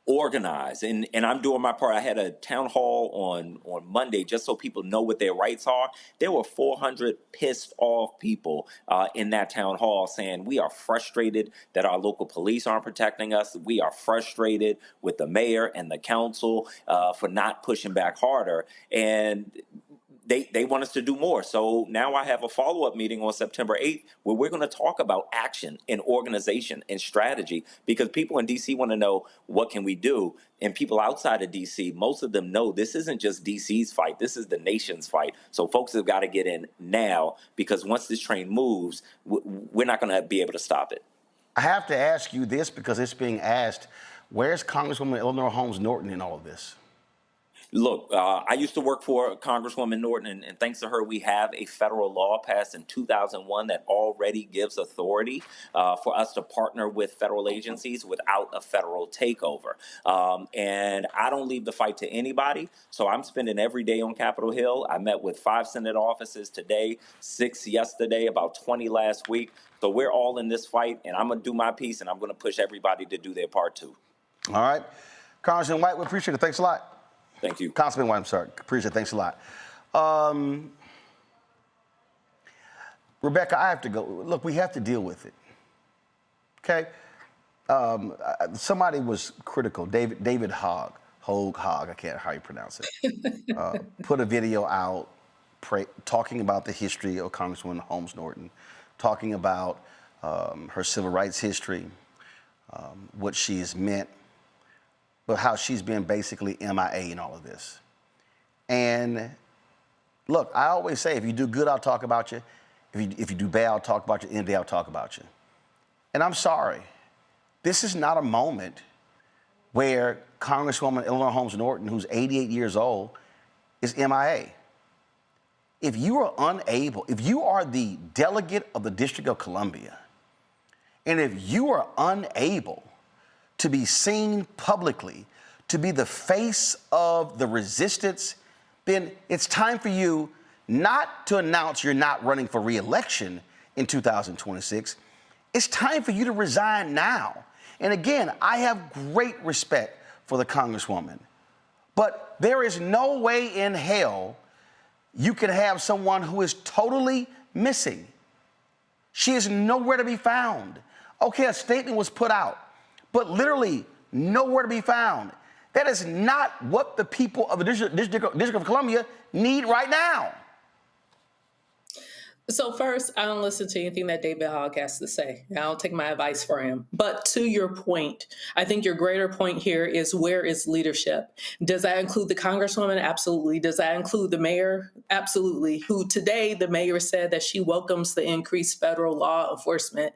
organize, and I'm doing my part. I had a town hall on Monday just so people know what their rights are. There were 400 pissed off people in that town hall saying, we are frustrated that our local police aren't protecting us. We are frustrated with the mayor and the council for not pushing back harder. And they want us to do more. So now I have a follow-up meeting on September 8th where we're going to talk about action and organization and strategy, because people in D.C. want to know, what can we do? And people outside of D.C., most of them know this isn't just D.C.'s fight. This is the nation's fight. So folks have got to get in now, because once this train moves, we're not going to be able to stop it. I have to ask you this because it's being asked, where's Congresswoman Eleanor Holmes Norton in all of this? Look, I used to work for Congresswoman Norton, and thanks to her, we have a federal law passed in 2001 that already gives authority for us to partner with federal agencies without a federal takeover. And I don't leave the fight to anybody, so I'm spending every day on Capitol Hill. I met with 5 Senate offices today, 6 yesterday, about 20 last week. So we're all in this fight, and I'm going to do my piece, and I'm going to push everybody to do their part too. All right. Congressman White, we appreciate it. Thanks a lot. Thank you. Councilman White, I'm sorry. Appreciate it. Thanks a lot. Rebecca, I have to go. Look, we have to deal with it. Okay? Somebody was critical. David Hogg, I can't how you pronounce it, put a video out talking about the history of Congresswoman Holmes Norton, talking about her civil rights history, what she has meant, but how she's been basically MIA in all of this. And look, I always say, if you do good, I'll talk about you. If you do bad, I'll talk about you. Any day, I'll talk about you. And I'm sorry. This is not a moment where Congresswoman Eleanor Holmes Norton, who's 88 years old, is MIA. If you are unable, if you are the delegate of the District of Columbia, and if you are unable to be seen publicly, to be the face of the resistance, then it's time for you not to announce you're not running for re-election in 2026. It's time for you to resign now. And again, I have great respect for the Congresswoman, but there is no way in hell you can have someone who is totally missing. She is nowhere to be found. Okay, a statement was put out, but literally nowhere to be found. That is not what the people of the District of Columbia need right now. So first, I don't listen to anything that David Hogg has to say. I don't take my advice for him. But to your point, I think your greater point here is, where is leadership? Does that include the Congresswoman? Absolutely. Does that include the mayor? Absolutely. Who today, the mayor said that she welcomes the increased federal law enforcement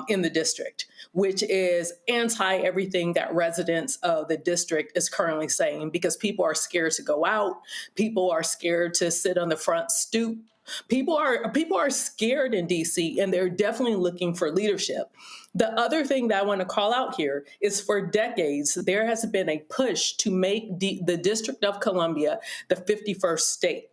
in the district, which is anti-everything that residents of the district is currently saying, because people are scared to go out. People are scared to sit on the front stoop. People are scared in DC, and they're definitely looking for leadership. The other thing that I want to call out here is, for decades, there has been a push to make the District of Columbia the 51st state.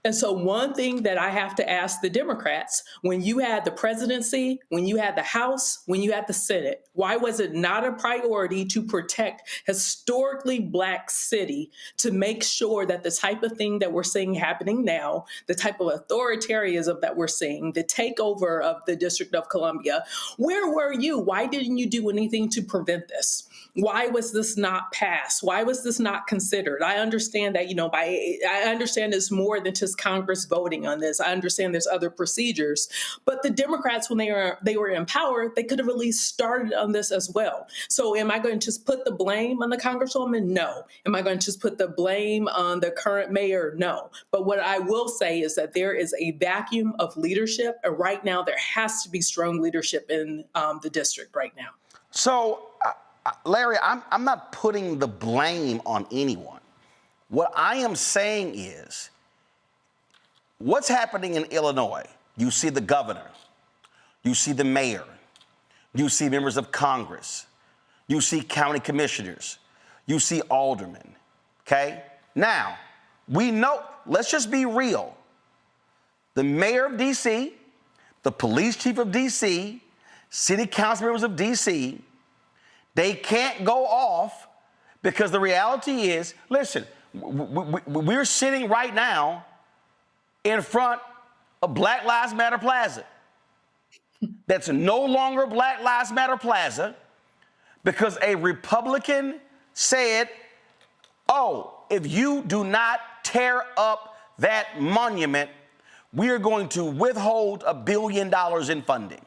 And so one thing that I have to ask the Democrats, when you had the presidency, when you had the House, when you had the Senate, why was it not a priority to protect historically Black city, to make sure that the type of thing that we're seeing happening now, the type of authoritarianism that we're seeing, the takeover of the District of Columbia, where were you? Why didn't you do anything to prevent this? Why was this not passed? Why was this not considered? I understand that, I understand it's more than just Congress voting on this. I understand there's other procedures, but the Democrats, when they were in power, they could have at least started on this as well. So am I going to just put the blame on the Congresswoman? No. Am I going to just put the blame on the current mayor? No. But what I will say is that there is a vacuum of leadership, and right now there has to be strong leadership in the district right now. So, Larry, I'm not putting the blame on anyone. What I am saying is, what's happening in Illinois? You see the governor, you see the mayor, you see members of Congress, you see county commissioners, you see aldermen, okay? Now, we know, let's just be real. The mayor of D.C., the police chief of D.C., city council members of D.C., they can't go off, because the reality is, listen, we're sitting right now in front of Black Lives Matter Plaza. That's no longer Black Lives Matter Plaza, because a Republican said, oh, if you do not tear up that monument, we are going to withhold $1 billion in funding.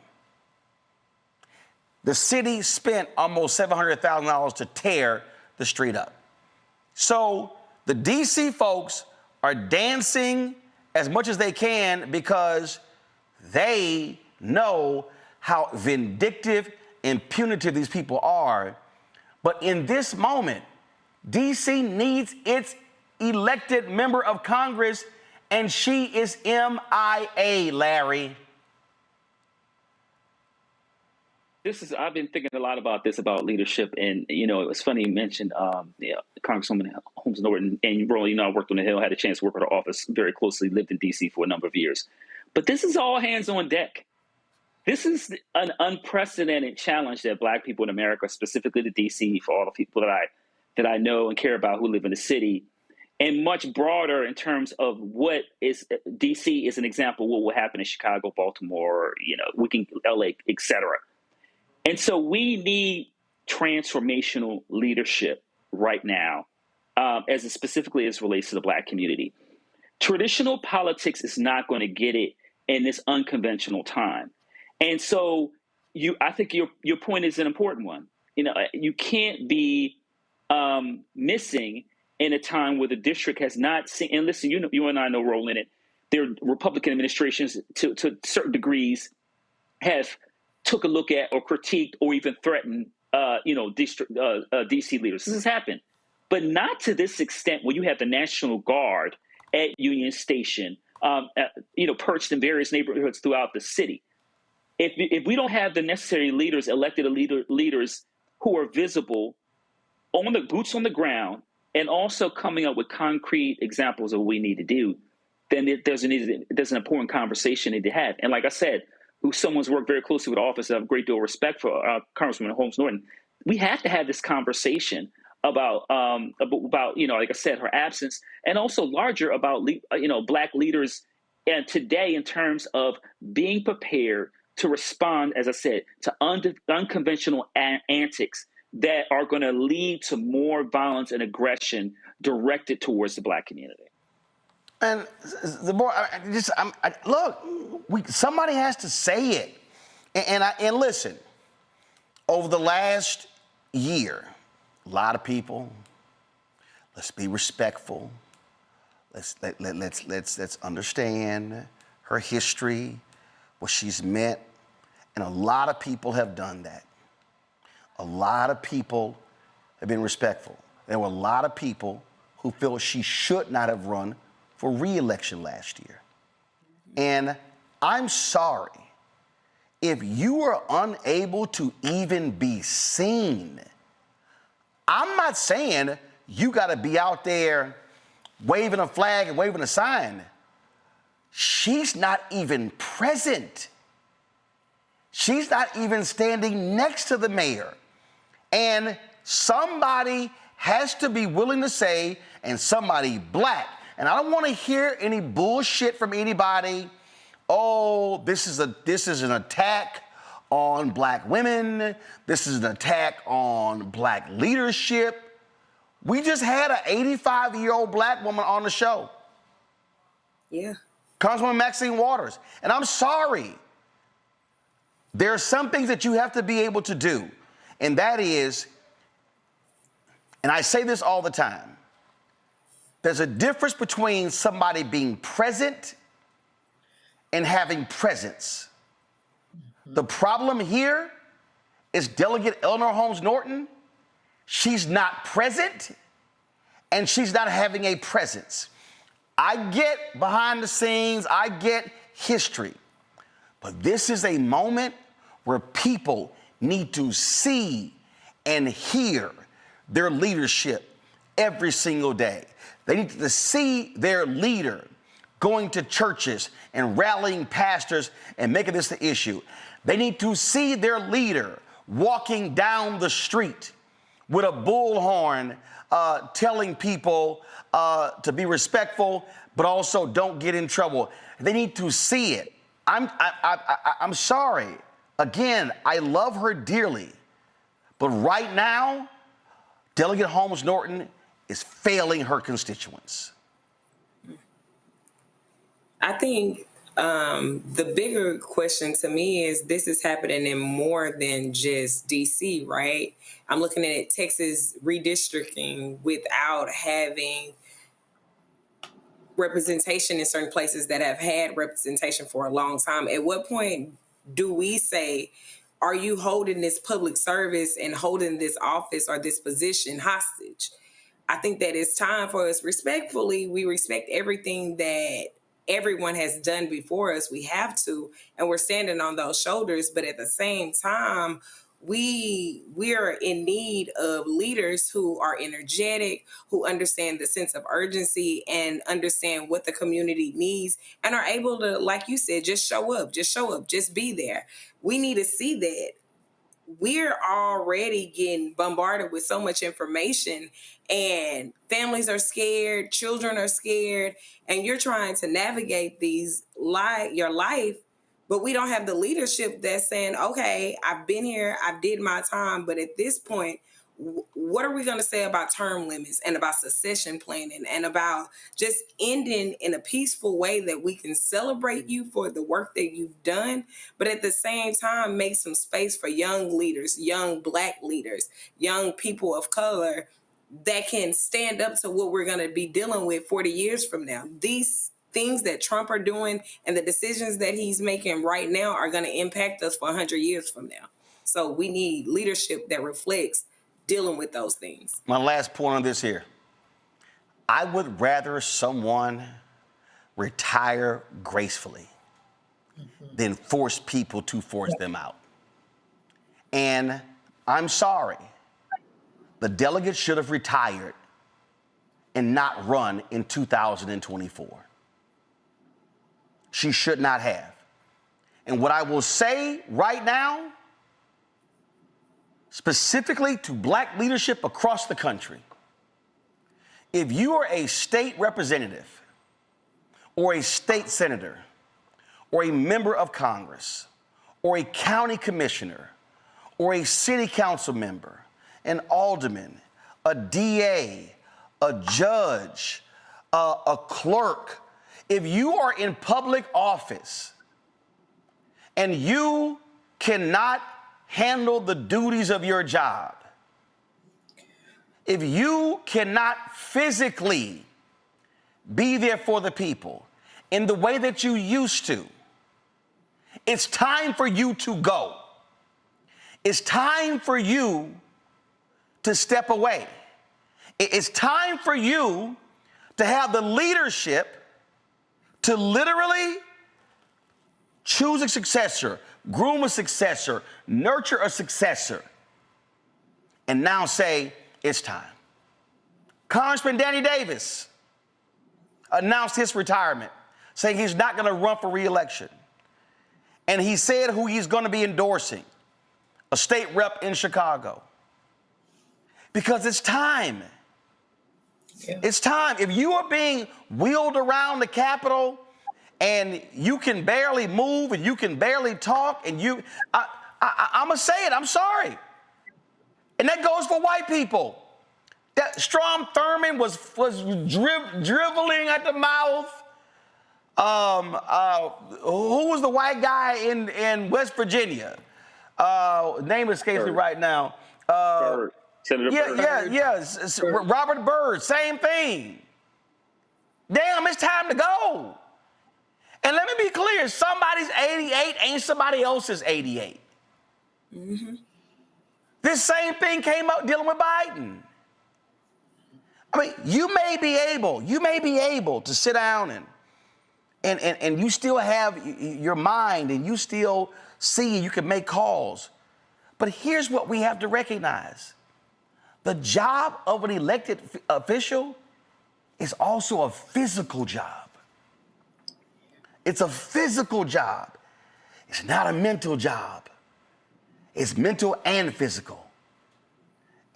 The city spent almost $700,000 to tear the street up. So the DC folks are dancing as much as they can, because they know how vindictive and punitive these people are. But in this moment, D.C. needs its elected member of Congress, and she is MIA, Larry. I've been thinking a lot about this, about leadership. And, it was funny you mentioned Congresswoman Holmes Norton and Roland. I worked on the Hill, had a chance to work with her office very closely, lived in D.C. for a number of years. But this is all hands on deck. This is an unprecedented challenge that Black people in America, specifically the D.C., for all the people that I know and care about who live in the city, and much broader in terms of what is D.C. is an example of what will happen in Chicago, Baltimore, we can L.A., et cetera. And so we need transformational leadership right now, as it specifically as relates to the Black community. Traditional politics is not going to get it in this unconventional time. And so I think your point is an important one. You can't be missing in a time where the district has not seen, and listen, you and I know, Roland, their Republican administrations to certain degrees have took a look at or critiqued or even threatened, D.C. leaders. This has happened, but not to this extent where you have the National Guard at Union Station, perched in various neighborhoods throughout the city. If we don't have the necessary leaders, elected leaders who are visible on the boots on the ground and also coming up with concrete examples of what we need to do, then there's an important conversation need to have. And like I said, someone's worked very closely with the office. I have a great deal of respect for Congresswoman Holmes Norton. We have to have this conversation about like I said, her absence, and also larger about Black leaders and today in terms of being prepared to respond, as I said, to unconventional antics that are going to lead to more violence and aggression directed towards the Black community. And the more, somebody has to say it. And listen, over the last year, a lot of people, let's be respectful. Let's understand her history, what she's meant. And a lot of people have done that. A lot of people have been respectful. There were a lot of people who feel she should not have run for re-election last year. And I'm sorry if you are unable to even be seen. I'm not saying you got to be out there waving a flag and waving a sign. She's not even present. She's not even standing next to the mayor. And somebody has to be willing to say, and somebody Black, and I don't want to hear any bullshit from anybody. Oh, this is an attack on Black women. This is an attack on Black leadership. We just had an 85-year-old Black woman on the show. Yeah. Congresswoman Maxine Waters. And I'm sorry. There are some things that you have to be able to do. And that is, and I say this all the time, there's a difference between somebody being present and having presence. The problem here is Delegate Eleanor Holmes Norton. She's not present and she's not having a presence. I get behind the scenes, I get history, but this is a moment where people need to see and hear their leadership every single day. They need to see their leader going to churches and rallying pastors and making this the issue. They need to see their leader walking down the street with a bullhorn telling people to be respectful, but also don't get in trouble. They need to see it. I'm sorry. Again, I love her dearly, but right now, Delegate Holmes Norton is failing her constituents. I think the bigger question to me is this is happening in more than just D.C., right? I'm looking at Texas redistricting without having representation in certain places that have had representation for a long time. At what point do we say, are you holding this public service and holding this office or this position hostage? I think that it's time for us, respectfully, we respect everything that everyone has done before us. We have to, and we're standing on those shoulders. But at the same time, we are in need of leaders who are energetic, who understand the sense of urgency and understand what the community needs and are able to, like you said, just show up, just be there. We need to see that. We're already getting bombarded with so much information, and families are scared, children are scared, and you're trying to navigate your life, but we don't have the leadership that's saying, okay, I've been here, I did my time, but at this point, what are we going to say about term limits and about succession planning and about just ending in a peaceful way that we can celebrate you for the work that you've done, but at the same time, make some space for young leaders, young Black leaders, young people of color that can stand up to what we're going to be dealing with 40 years from now. These things that Trump are doing and the decisions that he's making right now are going to impact us for 100 years from now. So we need leadership that reflects dealing with those things. My last point on this here. I would rather someone retire gracefully than force people to force them out. And I'm sorry, the delegate should have retired and not run in 2024. She should not have. And what I will say right now, specifically to Black leadership across the country, if you are a state representative or a state senator or a member of Congress or a county commissioner or a city council member, an alderman, a DA, a judge, a clerk, if you are in public office and you cannot handle the duties of your job, if you cannot physically be there for the people in the way that you used to, it's time for you to go. It's time for you to step away. It's time for you to have the leadership to literally choose a successor, groom a successor, nurture a successor, and now say, it's time. Congressman Danny Davis announced his retirement, saying he's not going to run for re-election. And he said who he's going to be endorsing, a state rep in Chicago. Because it's time. Yeah. It's time. If you are being wheeled around the Capitol and you can barely move and you can barely talk and I'm going to say it, I'm sorry. And that goes for white people. That Strom Thurmond was driveling at the mouth. Who was the white guy in West Virginia? Name escapes me right now. Byrd. Senator Byrd. Byrd. Robert Byrd, same thing. Damn, it's time to go. And let me be clear, somebody's 88 ain't somebody else's 88. Mm-hmm. This same thing came up dealing with Biden. I mean, you may be able to sit down and you still have your mind and you still see you can make calls. But here's what we have to recognize. The job of an elected official is also a physical job. It's a physical job. It's not a mental job. It's mental and physical.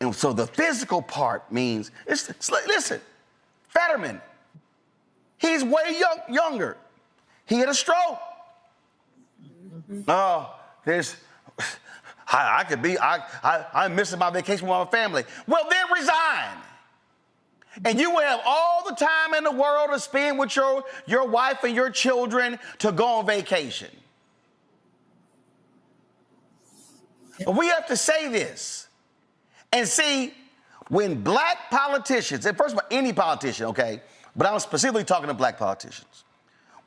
And so the physical part means, listen, Fetterman, he's way younger. He had a stroke. I'm missing my vacation with my family. Well, then resign. And you will have all the time in the world to spend with your wife and your children to go on vacation. We have to say this and see when Black politicians, and first of all, any politician, okay, but I'm specifically talking to Black politicians.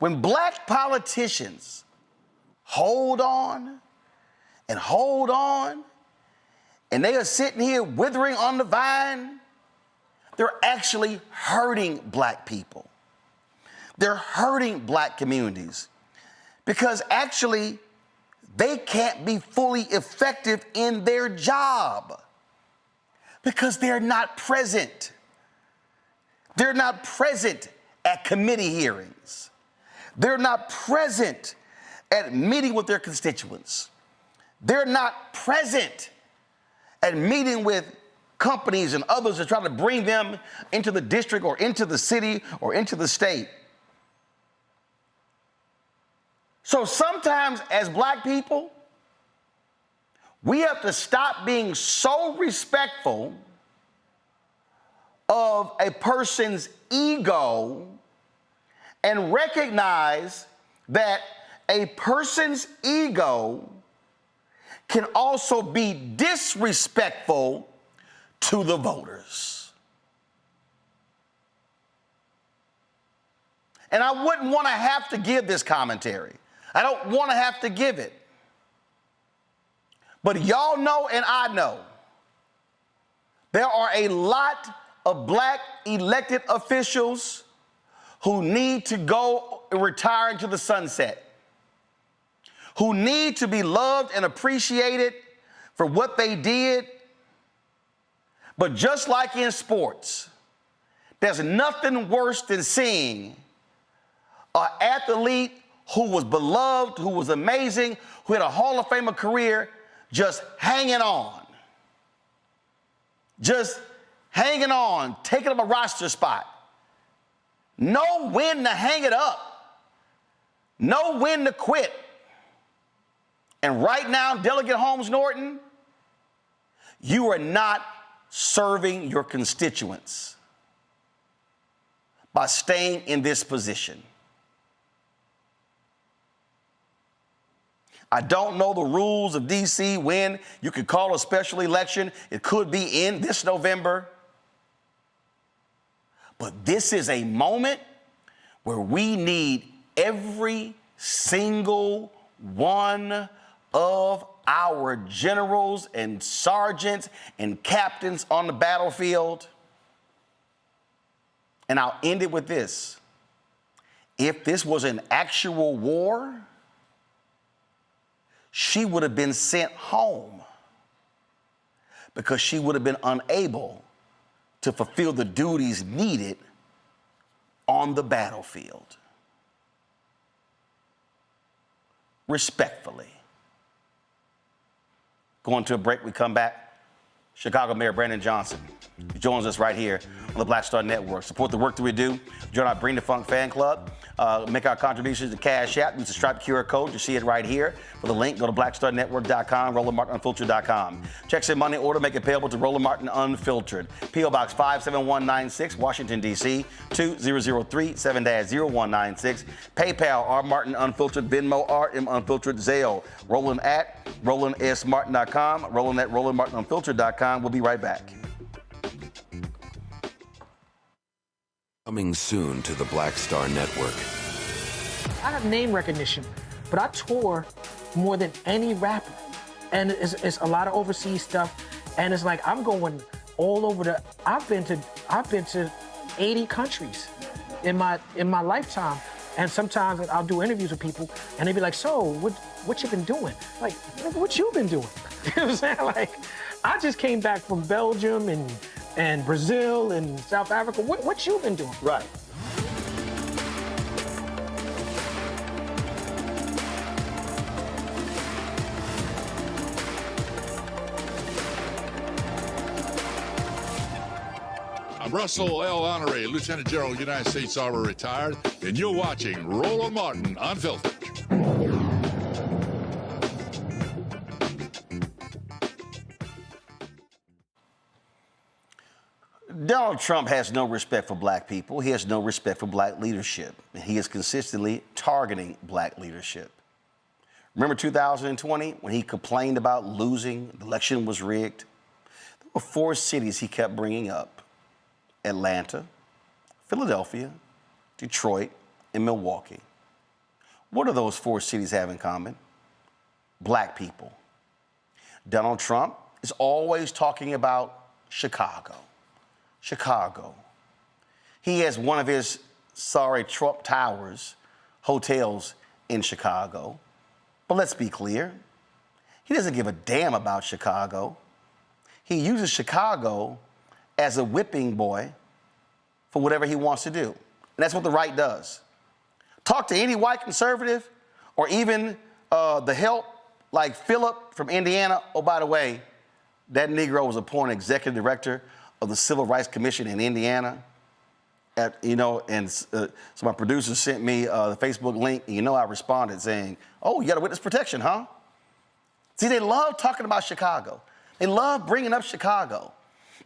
When Black politicians hold on, and they are sitting here withering on the vine, they're actually hurting black people. They're hurting black communities because actually they can't be fully effective in their job because they're not present. They're not present at committee hearings. They're not present at meeting with their constituents. They're not present at meeting with companies and others that try to bring them into the district or into the city or into the state. So sometimes as black people, we have to stop being so respectful of a person's ego and recognize that a person's ego can also be disrespectful to the voters. And I wouldn't want to have to give this commentary. I don't want to have to give it. But y'all know and I know there are a lot of black elected officials who need to go and retire into the sunset, who need to be loved and appreciated for what they did. But just like in sports, there's nothing worse than seeing an athlete who was beloved, who was amazing, who had a Hall of Famer career, just hanging on. Just hanging on, taking up a roster spot. Know when to hang it up. Know when to quit. And right now, Delegate Holmes Norton, you are not serving your constituents by staying in this position. I don't know the rules of D.C. when you could call a special election. It could be in this November. But this is a moment where we need every single one of our generals and sergeants and captains on the battlefield. And I'll end it with this. If this was an actual war, she would have been sent home because she would have been unable to fulfill the duties needed on the battlefield. Respectfully. Going to a break, we come back. Chicago Mayor Brandon Johnson joins us right here on the Black Star Network. Support the work that we do. Join our Bring the Funk fan club. Make our contributions to Cash App. Use the Stripe QR code. You see it right here. For the link, go to blackstarnetwork.com, RolandMartinUnfiltered.com. Checks in money order, make it payable to Roland Martin Unfiltered. P.O. Box 57196, Washington, D.C. 2003 7-0196. PayPal, R. Martin Unfiltered. Venmo, RM Unfiltered. Zelle, Roland at RolandSMartin.com. Roland at RolandMartinUnfiltered.com. We'll be right back. Coming soon to the Black Star Network. I have name recognition, but I tour more than any rapper. And it's a lot of overseas stuff. And it's like I'm going all over I've been to 80 countries in my lifetime. And sometimes I'll do interviews with people and they be like, so what you been doing? Like, what you been doing? You know what I'm saying? Like, I just came back from Belgium and Brazil and South Africa. What you been doing? Right. I'm Russell L. Honoré, Lieutenant General, United States Army, retired, and you're watching Roland Martin Unfiltered. Donald Trump has no respect for black people. He has no respect for black leadership. And he is consistently targeting black leadership. Remember 2020 when he complained about losing, the election was rigged? There were 4 cities he kept bringing up: Atlanta, Philadelphia, Detroit, and Milwaukee. What do those 4 cities have in common? Black people. Donald Trump is always talking about Chicago. Chicago. He has one of his, Trump Towers hotels in Chicago. But let's be clear, he doesn't give a damn about Chicago. He uses Chicago as a whipping boy for whatever he wants to do. And that's what the right does. Talk to any white conservative or even the help like Philip from Indiana. Oh, by the way, that Negro was appointed executive director of the Civil Rights Commission in Indiana. So my producer sent me the Facebook link, and I responded saying, oh, you got a witness protection, huh? See, they love talking about Chicago. They love bringing up Chicago.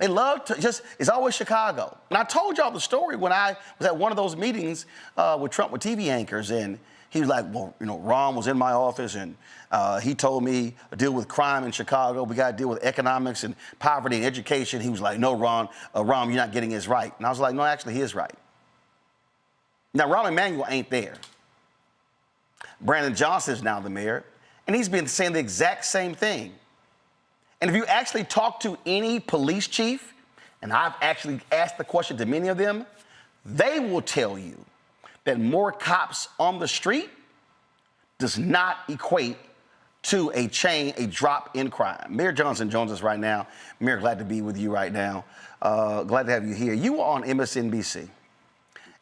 They love to it's always Chicago. And I told y'all the story when I was at one of those meetings with Trump with TV anchors, and he was like, well, Ron was in my office, and he told me to deal with crime in Chicago. We got to deal with economics and poverty and education. He was like, no, Ron, you're not getting this right. And I was like, no, actually, he is right. Now, Rahm Emanuel ain't there. Brandon Johnson is now the mayor, and he's been saying the exact same thing. And if you actually talk to any police chief, and I've actually asked the question to many of them, they will tell you that more cops on the street does not equate to a drop in crime. Mayor Johnson joins us right now. Mayor, glad to be with you right now. Glad to have you here. You were on MSNBC,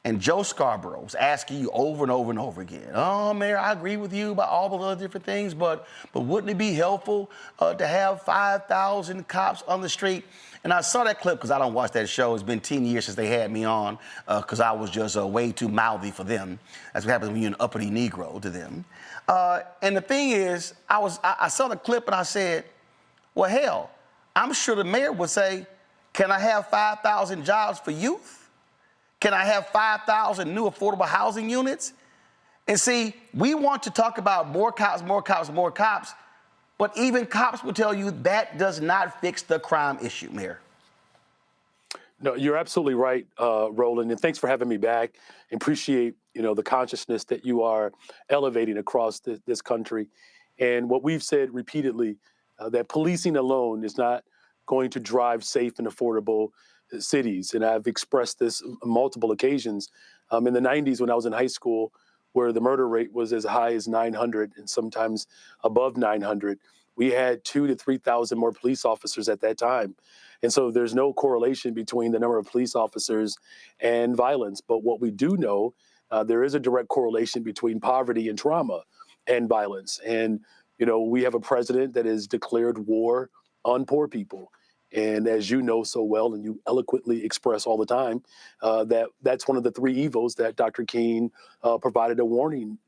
and Joe Scarborough was asking you over and over and over again, oh, Mayor, I agree with you about all those other different things, but wouldn't it be helpful to have 5,000 cops on the street? And I saw that clip because I don't watch that show. It's been 10 years since they had me on because I was just way too mouthy for them. That's what happens when you're an uppity Negro to them. And the thing is, I saw the clip and I said, well, hell, I'm sure the mayor would say, can I have 5,000 jobs for youth? Can I have 5,000 new affordable housing units? And see, we want to talk about more cops, more cops, more cops, but even cops will tell you that does not fix the crime issue, Mayor. No, you're absolutely right, Roland, and thanks for having me back. Appreciate, the consciousness that you are elevating across this country. And what we've said repeatedly, that policing alone is not going to drive safe and affordable cities. And I've expressed this on multiple occasions. In the 90s, when I was in high school, where the murder rate was as high as 900 and sometimes above 900, we had 2,000 to 3,000 more police officers at that time. And so there's no correlation between the number of police officers and violence. But what we do know, there is a direct correlation between poverty and trauma and violence. And, we have a president that has declared war on poor people. And as you know so well, and you eloquently express all the time, that's one of the three evils that Dr. King provided a warning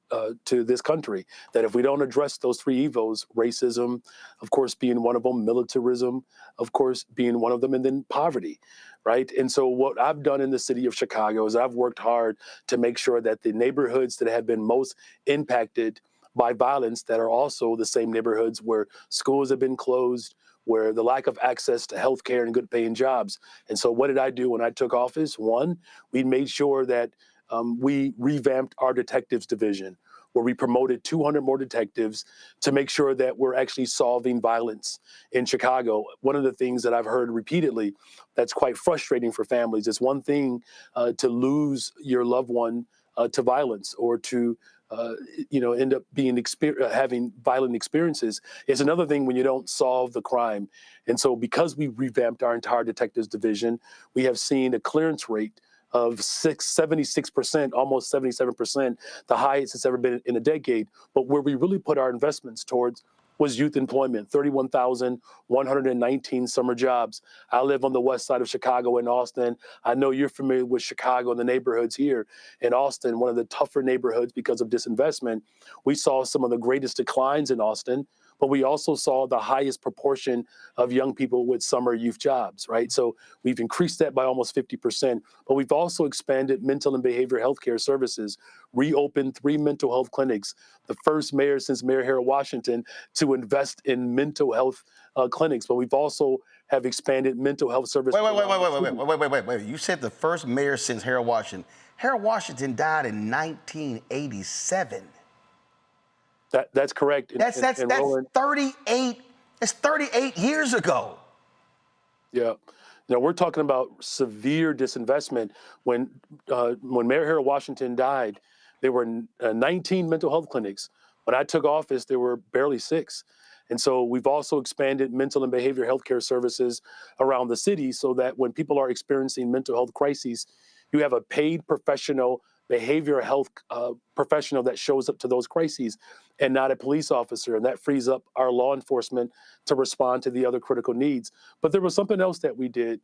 to this country, that if we don't address those three evils, racism, of course, being one of them, militarism, of course, being one of them, and then poverty, right? And so what I've done in the city of Chicago is I've worked hard to make sure that the neighborhoods that have been most impacted by violence, that are also the same neighborhoods where schools have been closed, where the lack of access to health care and good paying jobs. And so what did I do when I took office? One, we made sure that we revamped our detectives division, where we promoted 200 more detectives to make sure that we're actually solving violence in Chicago. One of the things that I've heard repeatedly that's quite frustrating for families, it's one thing to lose your loved one to violence or to end up having violent experiences. It's another thing when you don't solve the crime. And so because we revamped our entire detectives division, we have seen a clearance rate of 76%, almost 77%, the highest it's ever been in a decade. But where we really put our investments towards was youth employment, 31,119 summer jobs. I live on the west side of Chicago in Austin. I know you're familiar with Chicago and the neighborhoods here. In Austin, one of the tougher neighborhoods because of disinvestment, we saw some of the greatest declines in Austin, but we also saw the highest proportion of young people with summer youth jobs, right? So we've increased that by almost 50%, but we've also expanded mental and behavioral health care services, reopened 3 mental health clinics, the first mayor since Mayor Harold Washington to invest in mental health clinics, but we've also have expanded mental health services. Wait. You said the first mayor since Harold Washington. Harold Washington died in 1987. That's correct. That's 38. That's 38 years ago. Yeah. We're talking about severe disinvestment. When Mayor Harold Washington died, there were 19 mental health clinics. When I took office, there were barely 6. And so we've also expanded mental and behavioral health care services around the city so that when people are experiencing mental health crises, you have a paid professional, behavioral health professional that shows up to those crises and not a police officer. And that frees up our law enforcement to respond to the other critical needs. But there was something else that we did.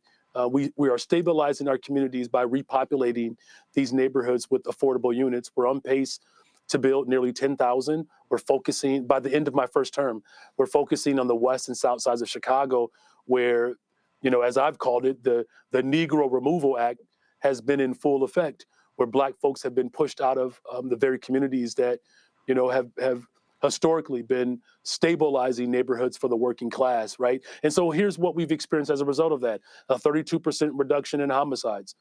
We are stabilizing our communities by repopulating these neighborhoods with affordable units. We're on pace to build nearly 10,000. We're focusing, by the end of my first term, we're focusing on the west and south sides of Chicago, where, as I've called it, the Negro Removal Act has been in full effect, where Black folks have been pushed out of the very communities that, have historically been stabilizing neighborhoods for the working class, right? And so here's what we've experienced as a result of that: a 32% reduction in homicides,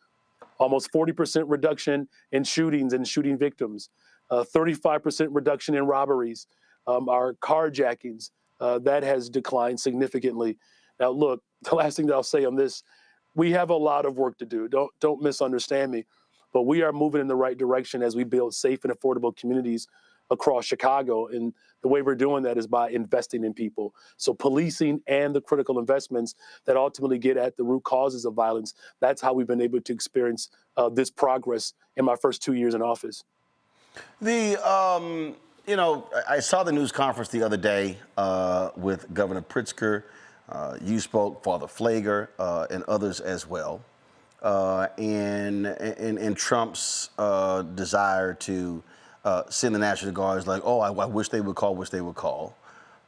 almost 40% reduction in shootings and shooting victims, 35% reduction in robberies, our carjackings, that has declined significantly. Now, look, the last thing that I'll say on this, we have a lot of work to do. Don't misunderstand me, but we are moving in the right direction as we build safe and affordable communities across Chicago. And the way we're doing that is by investing in people. So policing and the critical investments that ultimately get at the root causes of violence, that's how we've been able to experience this progress in my first 2 years in office. I saw the news conference the other day with Governor Pritzker. You spoke, Father Flager, and others as well. And Trump's desire to send the National Guard is like, oh, I wish they would call,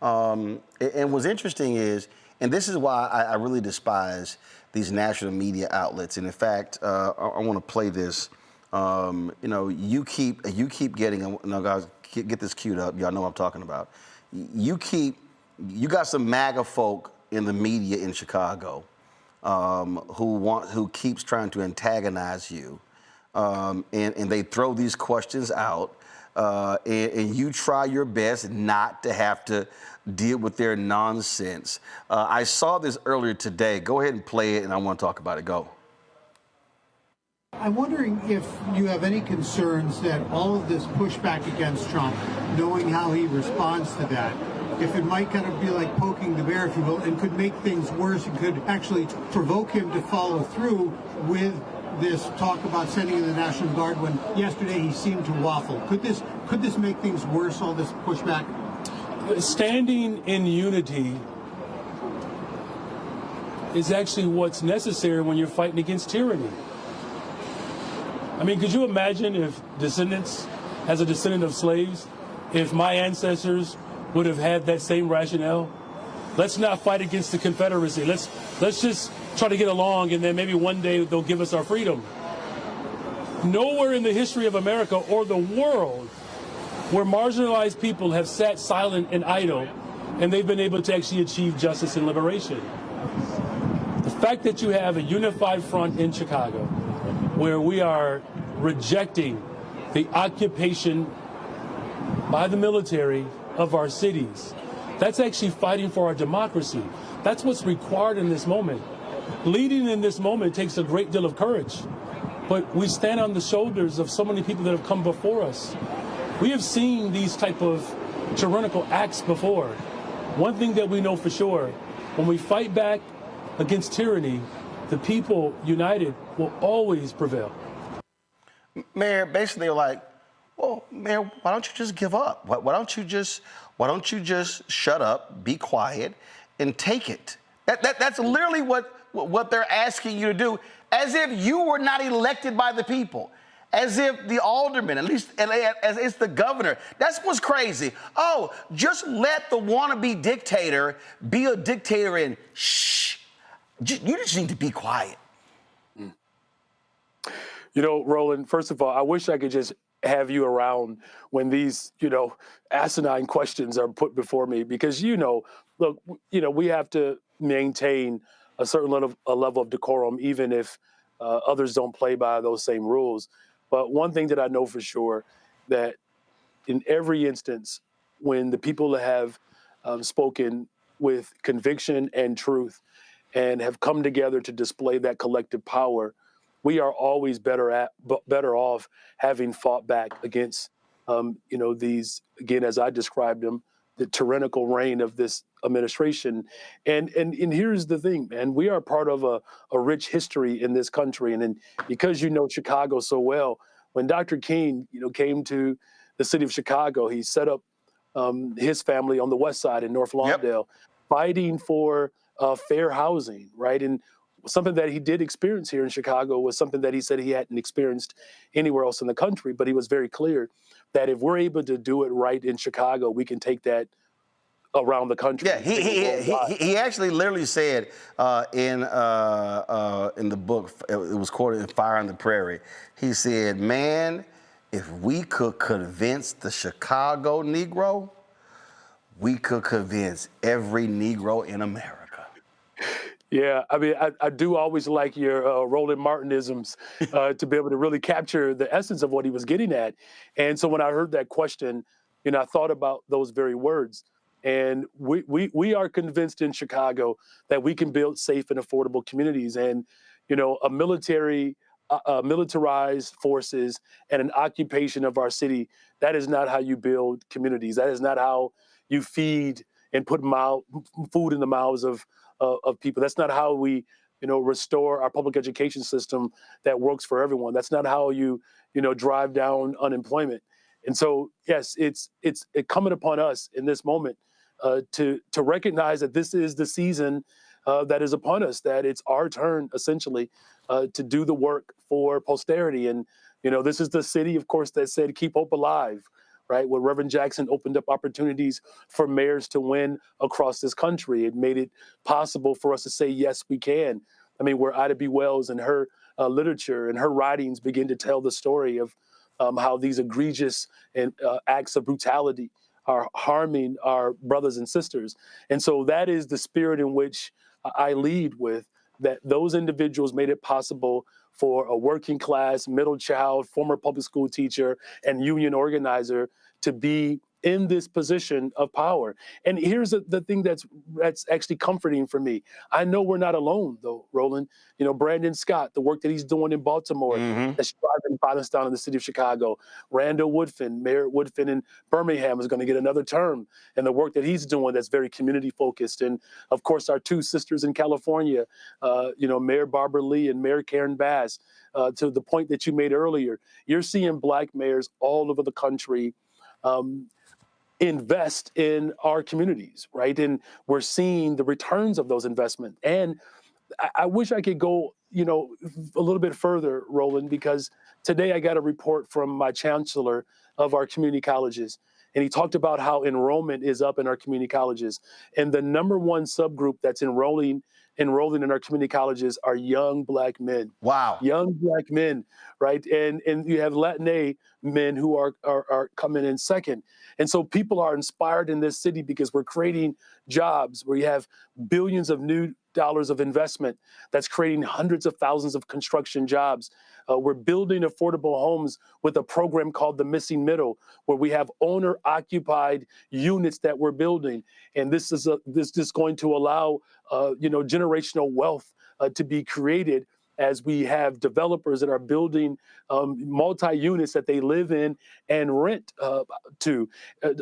And what's interesting is, and this is why I really despise these national media outlets. And in fact, I want to play this. You keep getting, guys, get this queued up. Y'all know what I'm talking about. You got some MAGA folk in the media in Chicago who keeps trying to antagonize you, and they throw these questions out, and you try your best not to have to deal with their nonsense. I saw this earlier today. Go ahead and play it, and I want to talk about it. Go. I'm wondering if you have any concerns that all of this pushback against Trump, knowing how he responds to that, if it might kind of be like poking the bear, if you will, and could make things worse and could actually provoke him to follow through with this talk about sending in the National Guard when yesterday he seemed to waffle. Could this make things worse, all this pushback? Standing in unity is actually what's necessary when you're fighting against tyranny. I mean, could you imagine if as a descendant of slaves, if my ancestors would have had that same rationale? Let's not fight against the Confederacy. Let's just try to get along, and then maybe one day they'll give us our freedom. Nowhere in the history of America or the world where marginalized people have sat silent and idle, and they've been able to actually achieve justice and liberation. The fact that you have a unified front in Chicago, where we are rejecting the occupation by the military of our cities, that's actually fighting for our democracy. That's what's required in this moment. Leading in this moment takes a great deal of courage, but we stand on the shoulders of so many people that have come before us. We have seen these type of tyrannical acts before. One thing that we know for sure, when we fight back against tyranny, the people united will always prevail. Mayor, basically they're like, well, Mayor, why don't you just give up? Why don't you just shut up, be quiet, and take it? That's literally what they're asking you to do, as if you were not elected by the people, as if the alderman, at least as it's the governor. That's what's crazy. Oh, just let the wannabe dictator be a dictator and shh. You just need to be quiet. Roland, first of all, I wish I could just have you around when these, asinine questions are put before me, because, look, we have to maintain a certain level of decorum, even if others don't play by those same rules. But one thing that I know for sure, that in every instance, when the people have spoken with conviction and truth, and have come together to display that collective power, we are always better off having fought back against, these, again, as I described them, the tyrannical reign of this administration. And here's the thing, man, we are part of a rich history in this country. And then because you know Chicago so well, when Dr. King, came to the city of Chicago, he set up his family on the west side in North Lawndale, fighting for fair housing, right? And something that he did experience here in Chicago was something that he said he hadn't experienced anywhere else in the country. But he was very clear that if we're able to do it right in Chicago, we can take that around the country. Yeah, he actually literally said in the book, it was quoted in Fire on the Prairie, he said, man, if we could convince the Chicago Negro, we could convince every Negro in America. Yeah, I mean, I do always like your Roland Martinisms to be able to really capture the essence of what he was getting at. And so when I heard that question, I thought about those very words. And we are convinced in Chicago that we can build safe and affordable communities. And, a militarized forces and an occupation of our city, that is not how you build communities. That is not how you feed and put food in the mouths of people. That's not how we, restore our public education system that works for everyone. That's not how you, drive down unemployment. And so, yes, it's incumbent upon us in this moment to recognize that this is the season that is upon us, that it's our turn, essentially, to do the work for posterity. And, this is the city, of course, that said, keep hope alive, right? Where Reverend Jackson opened up opportunities for mayors to win across this country. It made it possible for us to say, yes, we can. I mean, where Ida B. Wells and her literature and her writings begin to tell the story of how these egregious acts of brutality are harming our brothers and sisters. And so that is the spirit in which I lead with, that those individuals made it possible for a working class, middle child, former public school teacher, and union organizer to be in this position of power. And here's the thing that's actually comforting for me. I know we're not alone, though, Roland. Brandon Scott, the work that he's doing in Baltimore, that's driving violence down in the city of Chicago. Randall Woodfin, Mayor Woodfin in Birmingham, is going to get another term. And the work that he's doing that's very community-focused. And, of course, our two sisters in California, Mayor Barbara Lee and Mayor Karen Bass, to the point that you made earlier. You're seeing Black mayors all over the country invest in our communities, right? And we're seeing the returns of those investments. And I wish I could go, a little bit further, Roland, because today I got a report from my chancellor of our community colleges. And he talked about how enrollment is up in our community colleges. And the number one subgroup that's enrolling in our community colleges are young Black men. Wow. Young Black men, right? And you have Latina men who are coming in second. And so people are inspired in this city because we're creating jobs where you have billions of new dollars of investment that's creating hundreds of thousands of construction jobs. We're building affordable homes with a program called the Missing Middle, where we have owner-occupied units that we're building. And this is going to allow generational wealth to be created as we have developers that are building multi-units that they live in and rent to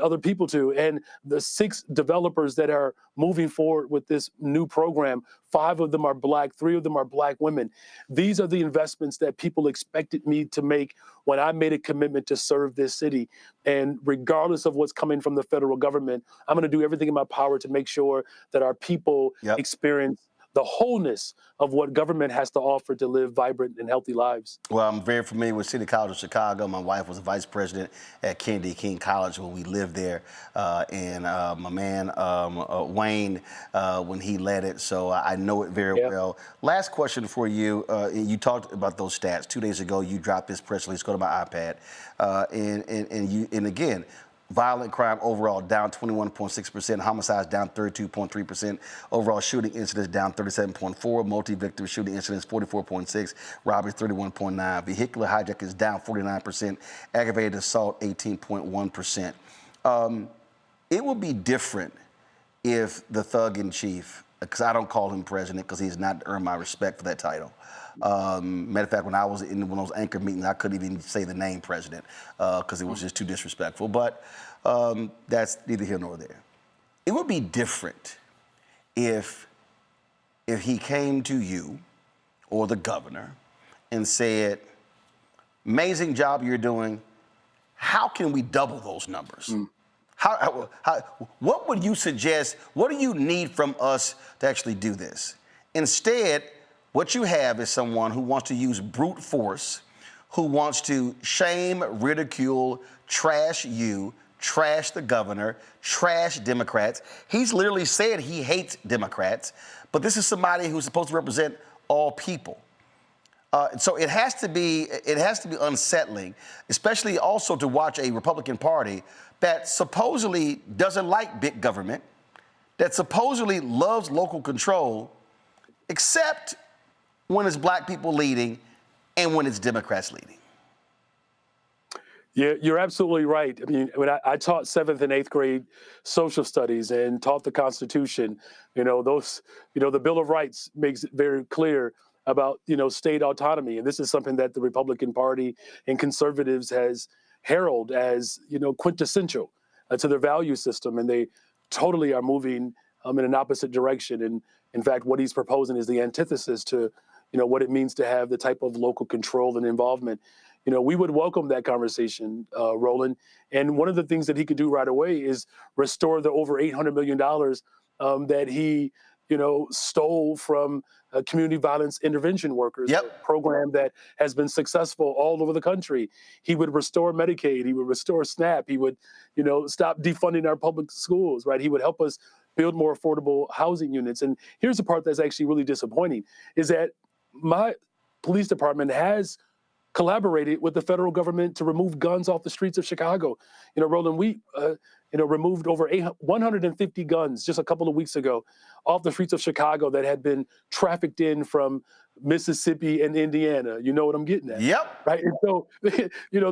other people to. And the 6 developers that are moving forward with this new program, 5 of them are Black, 3 of them are Black women. These are the investments that people expected me to make when I made a commitment to serve this city. And regardless of what's coming from the federal government, I'm going to do everything in my power to make sure that our people experience the wholeness of what government has to offer to live vibrant and healthy lives. Well, I'm very familiar with City College of Chicago. My wife was a vice president at Kennedy King College when we lived there, and my man Wayne, when he led it, so I know it very well. Last question for you. You talked about those stats. 2 days ago, you dropped this press release. Go to my iPad, and again, violent crime overall down 21.6%, homicides down 32.3%, overall shooting incidents down 37.4%, multi-victim shooting incidents 44.6%, robberies 31.9%, vehicular hijack is down 49%, aggravated assault 18.1%. It would be different if the thug in chief because I don't call him president because he's not earned my respect for that title. Matter of fact, when I was in one of those anchor meetings, I couldn't even say the name president because it was just too disrespectful. But that's neither here nor there. It would be different if he came to you or the governor and said, amazing job you're doing. How can we double those numbers? What would you suggest? What do you need from us to actually do this? Instead, what you have is someone who wants to use brute force, who wants to shame, ridicule, trash you, trash the governor, trash Democrats. He's literally said he hates Democrats, but this is somebody who's supposed to represent all people. So it has to be unsettling, especially also to watch a Republican Party that supposedly doesn't like big government, that supposedly loves local control, except when it's black people leading and when it's Democrats leading. Yeah, you're absolutely right. I mean, when I taught 7th and 8th grade social studies and taught the Constitution, the Bill of Rights makes it very clear about, state autonomy. And this is something that the Republican Party and conservatives has heralded as, quintessential to their value system. And they totally are moving in an opposite direction. And in fact, what he's proposing is the antithesis to, what it means to have the type of local control and involvement. We would welcome that conversation, Roland. And one of the things that he could do right away is restore the over $800 million that he, stole from community violence intervention workers, a program that has been successful all over the country. He would restore Medicaid. He would restore SNAP. He would, stop defunding our public schools, right? He would help us build more affordable housing units. And here's the part that's actually really disappointing, is that my police department has collaborated with the federal government to remove guns off the streets of Chicago. Roland, we removed over 150 guns just a couple of weeks ago off the streets of Chicago that had been trafficked in from Mississippi and Indiana. You know what I'm getting at? Yep. Right. And so,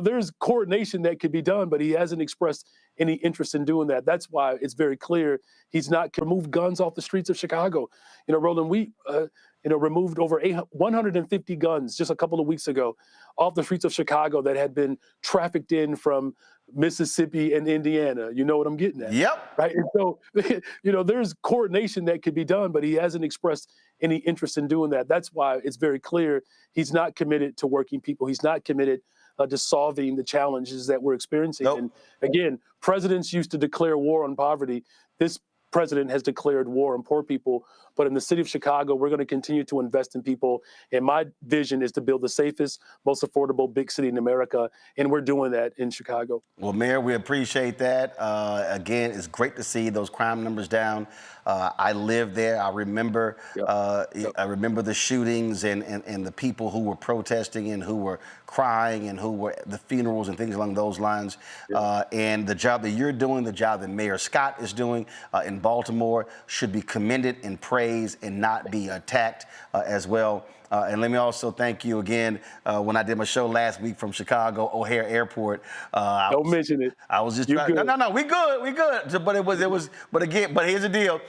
there's coordination that could be done, but he hasn't expressed any interest in doing that. That's why it's very clear he's not removed guns off the streets of Chicago. Roland, we removed over 150 guns just a couple of weeks ago off the streets of Chicago that had been trafficked in from Mississippi and Indiana. You know what I'm getting at? Yep. Right. And so, there's coordination that could be done, but he hasn't expressed any interest in doing that. That's why it's very clear he's not committed to working people. He's not committed to solving the challenges that we're experiencing. Nope. And again, presidents used to declare war on poverty. This president has declared war on poor people. But in the city of Chicago, we're going to continue to invest in people. And my vision is to build the safest, most affordable big city in America. And we're doing that in Chicago. Well, Mayor, we appreciate that. Again, it's great to see those crime numbers down. I lived there. I remember the shootings and the people who were protesting and who were crying and who were the funerals and things along those lines. And the job that you're doing, the job that Mayor Scott is doing in Baltimore should be commended and praised and not be attacked as well. And let me also thank you again. When I did my show last week from Chicago O'Hare Airport, don't mention it. I was just trying. No, we good. But but here's the deal.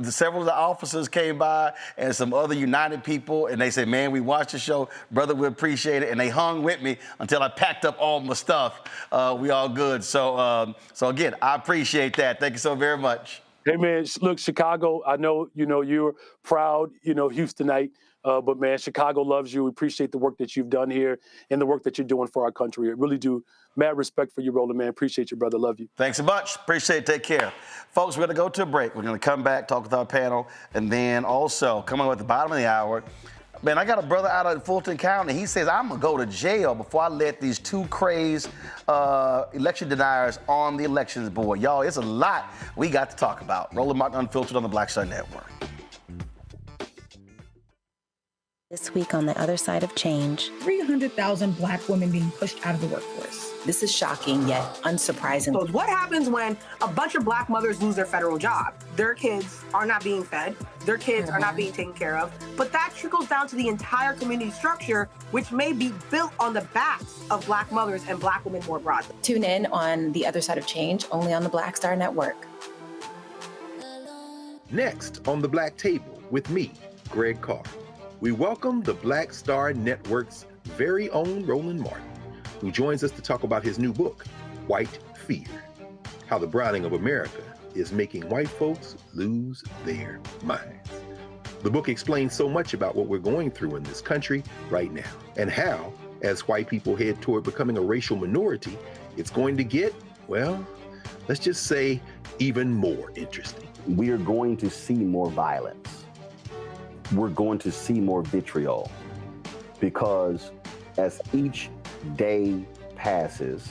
Several of the officers came by and some other United people, and they said, "Man, we watched the show, brother. We appreciate it." And they hung with me until I packed up all my stuff. We all good. So again, I appreciate that. Thank you so very much. Hey man, look, Chicago. I know you're proud, Houstonite. But man, Chicago loves you. We appreciate the work that you've done here and the work that you're doing for our country. I really do. Mad respect for you, Roland, man. Appreciate you, brother. Love you. Thanks so much. Appreciate it. Take care. Folks, we're going to go to a break. We're going to come back, talk with our panel, and then also coming up at the bottom of the hour, man, I got a brother out of Fulton County. He says, I'm going to go to jail before I let these two crazed election deniers on the elections board. Y'all, it's a lot we got to talk about. Roland Martin Unfiltered on the Black Star Network. This week on The Other Side of Change, 300,000 Black women being pushed out of the workforce. This is shocking yet unsurprising. So what happens when a bunch of Black mothers lose their federal job? Their kids are not being fed. Their kids are not being taken care of. But that trickles down to the entire community structure, which may be built on the backs of Black mothers and Black women more broadly. Tune in on The Other Side of Change, only on the Black Star Network. Next on The Black Table with me, Greg Carr, we welcome the Black Star Network's very own Roland Martin, who joins us to talk about his new book, White Fear, how the browning of America is making white folks lose their minds. The book explains so much about what we're going through in this country right now, and how, as white people head toward becoming a racial minority, it's going to get, well, let's just say, even more interesting. We are going to see more violence. We're going to see more vitriol, because as each day passes,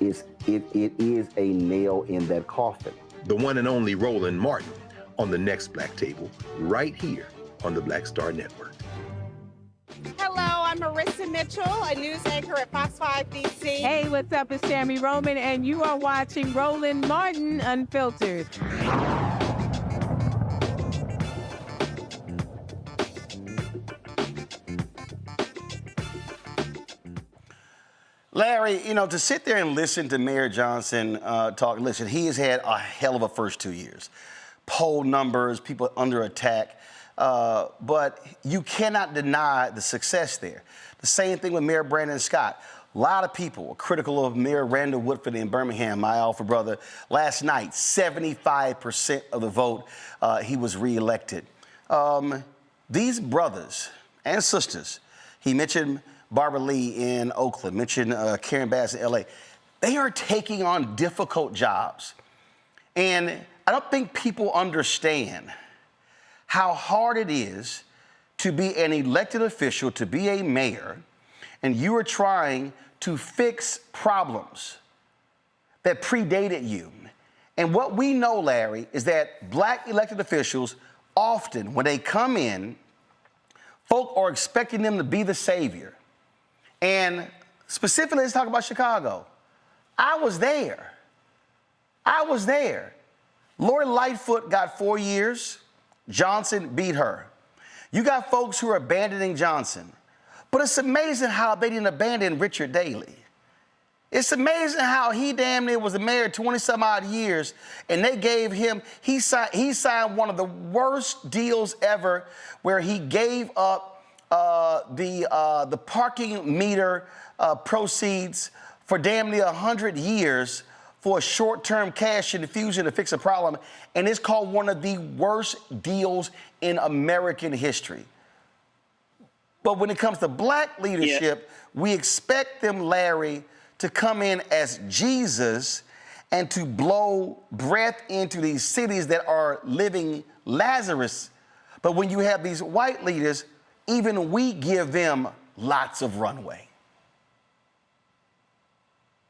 it is a nail in that coffin. The one and only Roland Martin on the next Black Table, right here on the Black Star Network. Hello, I'm Marissa Mitchell, a news anchor at Fox 5 DC. Hey, what's up? It's Tammy Roman, and you are watching Roland Martin Unfiltered. Larry, to sit there and listen to Mayor Johnson talk, listen, he has had a hell of a first 2 years. Poll numbers, people under attack, but you cannot deny the success there. The same thing with Mayor Brandon Scott. A lot of people were critical of Mayor Randall Woodford in Birmingham, my alpha brother. Last night, 75% of the vote, he was reelected. These brothers and sisters, he mentioned Barbara Lee in Oakland, mentioned Karen Bass in LA. They are taking on difficult jobs. And I don't think people understand how hard it is to be an elected official, to be a mayor, and you are trying to fix problems that predated you. And what we know, Larry, is that black elected officials, often when they come in, folk are expecting them to be the savior. And specifically, let's talk about Chicago. I was there. Lori Lightfoot got 4 years. Johnson beat her. You got folks who are abandoning Johnson. But it's amazing how they didn't abandon Richard Daley. It's amazing how he damn near was the mayor 20-some odd years, and they gave him, he signed one of the worst deals ever, where he gave up the parking meter proceeds for damn near 100 years for a short-term cash infusion to fix a problem, and it's called one of the worst deals in American history. But when it comes to black leadership, we expect them, Larry, to come in as Jesus and to blow breath into these cities that are living Lazarus. But when you have these white leaders, even we give them lots of runway.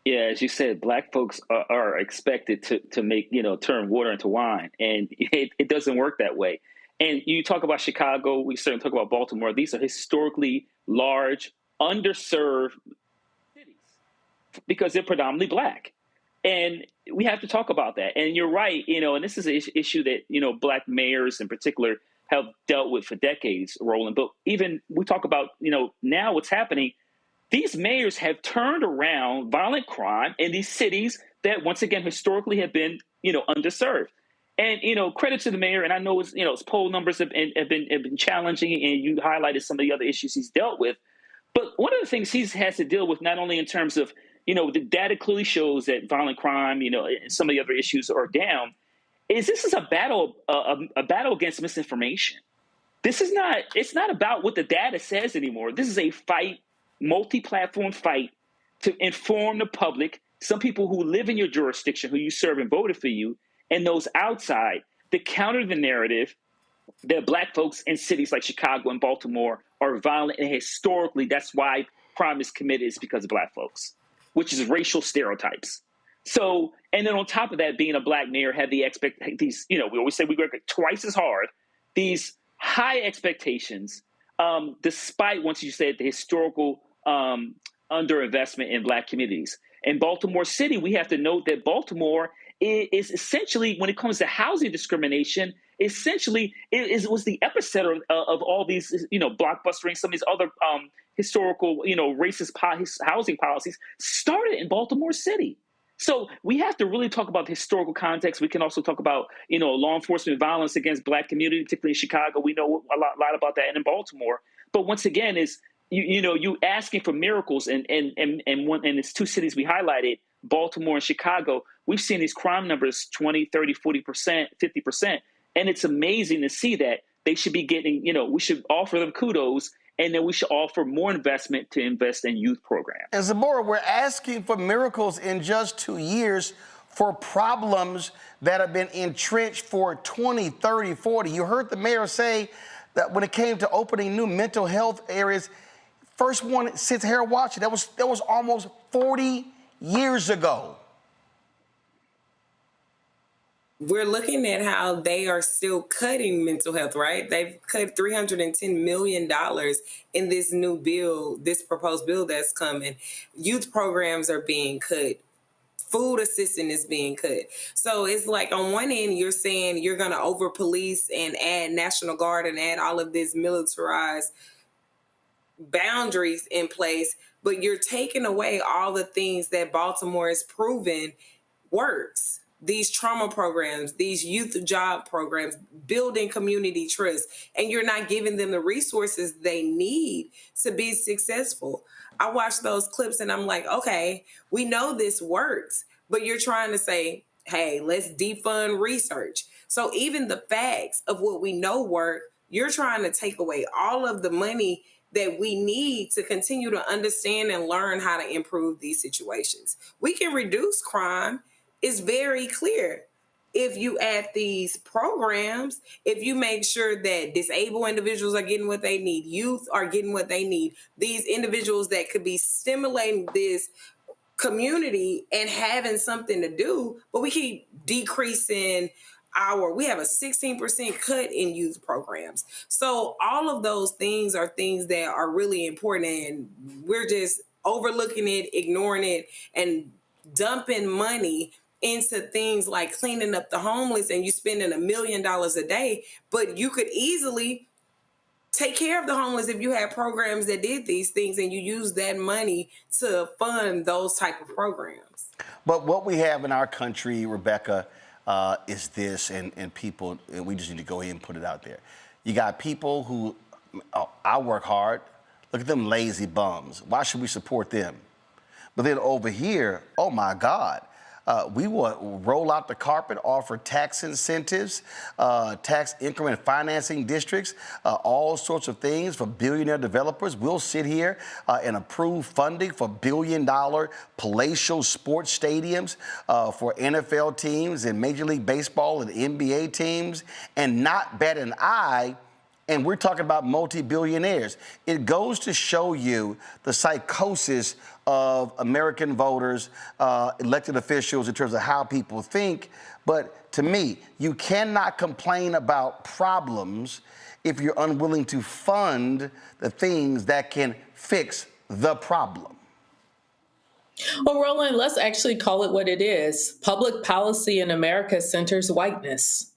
Yeah, as you said, black folks are expected to make, turn water into wine. And it doesn't work that way. And you talk about Chicago, we certainly talk about Baltimore. These are historically large, underserved cities because they're predominantly black. And we have to talk about that. And you're right, and this is an issue that, black mayors in particular have dealt with for decades, Roland. But even we talk about, now what's happening. These mayors have turned around violent crime in these cities that, once again, historically have been, underserved. And, credit to the mayor. And I know his poll numbers have been challenging, and you highlighted some of the other issues he's dealt with. But one of the things he has to deal with, not only in terms of, the data clearly shows that violent crime, and some of the other issues are down, is this is a battle against misinformation. It's not about what the data says anymore. This is a fight, multi-platform fight to inform the public, some people who live in your jurisdiction, who you serve and voted for you, and those outside, to counter the narrative that black folks in cities like Chicago and Baltimore are violent, and historically that's why crime is committed, is because of black folks, which is racial stereotypes. So, and then on top of that, being a black mayor had we always say we work twice as hard, these high expectations, despite, once you said, the historical underinvestment in black communities. In Baltimore City, we have to note that Baltimore is essentially, when it comes to housing discrimination, essentially it was the epicenter of all these, blockbustering, some of these other historical, racist housing policies started in Baltimore City. So we have to really talk about the historical context. We can also talk about, law enforcement violence against Black community, particularly in Chicago. We know a lot about that, and in Baltimore. But once again, is you asking for miracles, and it's two cities we highlighted, Baltimore and Chicago. We've seen these crime numbers 20, 30, 40%, 50%, and it's amazing to see that. They should be getting, we should offer them kudos, and then we should offer more investment to invest in youth programs. And Zabora, we're asking for miracles in just 2 years for problems that have been entrenched for 20, 30, 40. You heard the mayor say that when it came to opening new mental health areas, first one since Harold Washington, that was almost 40 years ago. We're looking at how they are still cutting mental health, right? They've cut $310 million in this new bill, this proposed bill that's coming. Youth programs are being cut. Food assistance is being cut. So it's like on one end, you're saying you're going to over police and add National Guard and add all of this militarized boundaries in place, but you're taking away all the things that Baltimore has proven works. These trauma programs, these youth job programs, building community trust, and you're not giving them the resources they need to be successful. I watch those clips and I'm like, okay, we know this works, but you're trying to say, hey, let's defund research. So even the facts of what we know work, you're trying to take away all of the money that we need to continue to understand and learn how to improve these situations. We can reduce crime. It's very clear. If you add these programs, if you make sure that disabled individuals are getting what they need, youth are getting what they need, these individuals that could be stimulating this community and having something to do, but we keep decreasing we have a 16% cut in youth programs. So all of those things are things that are really important, and we're just overlooking it, ignoring it, and dumping money into things like cleaning up the homeless, and you spending $1 million a day, but you could easily take care of the homeless if you had programs that did these things and you use that money to fund those type of programs. But what we have in our country, Rebecca, is this, and people, and we just need to go ahead and put it out there. You got people who, I work hard. Look at them lazy bums. Why should we support them? But then over here, oh my God, we will roll out the carpet, offer tax incentives, tax increment financing districts, all sorts of things for billionaire developers. We'll sit here and approve funding for billion-dollar palatial sports stadiums for NFL teams and Major League Baseball and NBA teams, and not bat an eye. And we're talking about multi-billionaires. It goes to show you the psychosis of American voters, elected officials in terms of how people think. But to me, you cannot complain about problems if you're unwilling to fund the things that can fix the problem. Well, Roland, let's actually call it what it is. Public policy in America centers whiteness.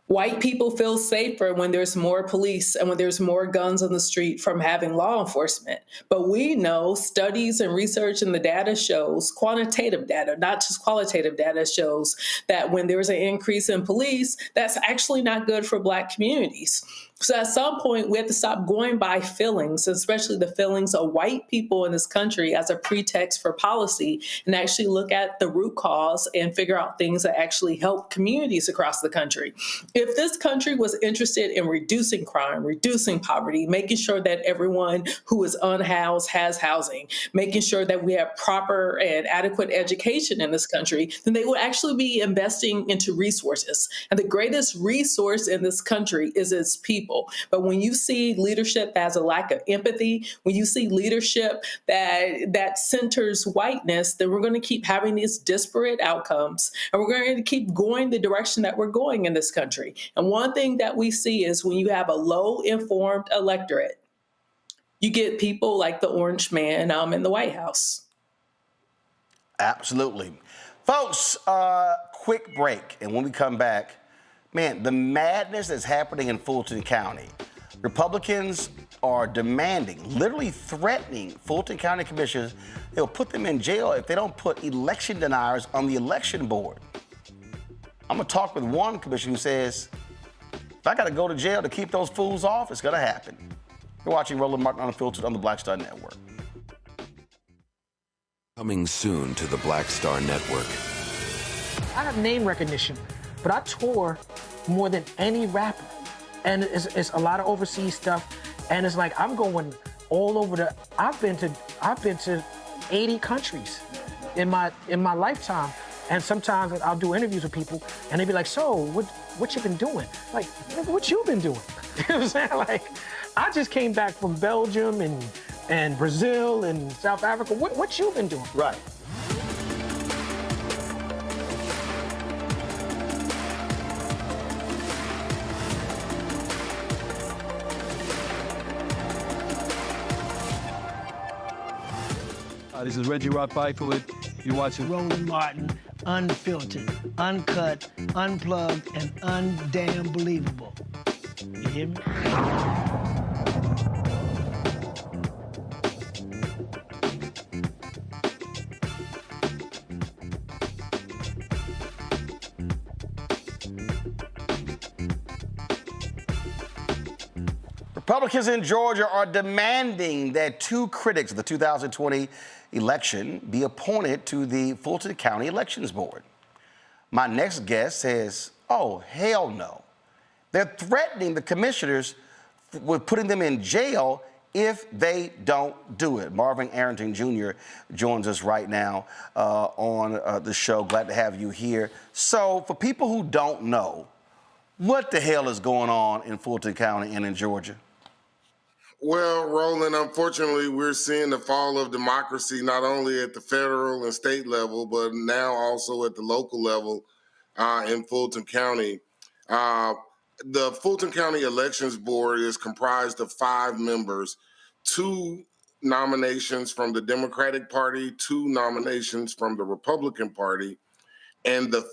White people feel safer when there's more police and when there's more guns on the street from having law enforcement. But we know studies and research and the data shows, quantitative data, not just qualitative data, shows that when there's an increase in police, that's actually not good for Black communities. So at some point, we have to stop going by feelings, especially the feelings of white people in this country, as a pretext for policy, and actually look at the root cause and figure out things that actually help communities across the country. If this country was interested in reducing crime, reducing poverty, making sure that everyone who is unhoused has housing, making sure that we have proper and adequate education in this country, then they would actually be investing into resources. And the greatest resource in this country is its people. But when you see leadership that has a lack of empathy, when you see leadership that centers whiteness, then we're going to keep having these disparate outcomes, and we're going to keep going the direction that we're going in this country. And one thing that we see is when you have a low-informed electorate, you get people like the orange man in the White House. Absolutely. Folks, quick break, and when we come back, man, the madness that's happening in Fulton County. Republicans are demanding, literally threatening Fulton County commissioners. They'll put them in jail if they don't put election deniers on the election board. I'm gonna talk with one commissioner who says, if I gotta go to jail to keep those fools off, it's gonna happen. You're watching Roland Martin Unfiltered on the Black Star Network. Coming soon to the Black Star Network. I have name recognition, but I tour more than any rapper. And it's a lot of overseas stuff. And it's like, I'm going all over I've been to 80 countries in my lifetime. And sometimes I'll do interviews with people and they be like, so what you been doing? Like, what you been doing? You know what I'm saying? Like, I just came back from Belgium and Brazil and South Africa. What you been doing? Right. This is Reggie Rock Byford. You're watching Roland Martin, unfiltered, uncut, unplugged, and undamn believable. You hear me? Republicans in Georgia are demanding that two critics of the 2020 election be appointed to the Fulton County Elections Board. My next guest says, oh, hell no. They're threatening the commissioners with putting them in jail if they don't do it. Marvin Arrington Jr. joins us right now on the show. Glad to have you here. So for people who don't know, what the hell is going on in Fulton County and in Georgia? Well, Roland, unfortunately, we're seeing the fall of democracy not only at the federal and state level, but now also at the local level in Fulton County. The Fulton County Elections Board is comprised of 5 members, 2 nominations from the Democratic Party, 2 nominations from the Republican Party, and the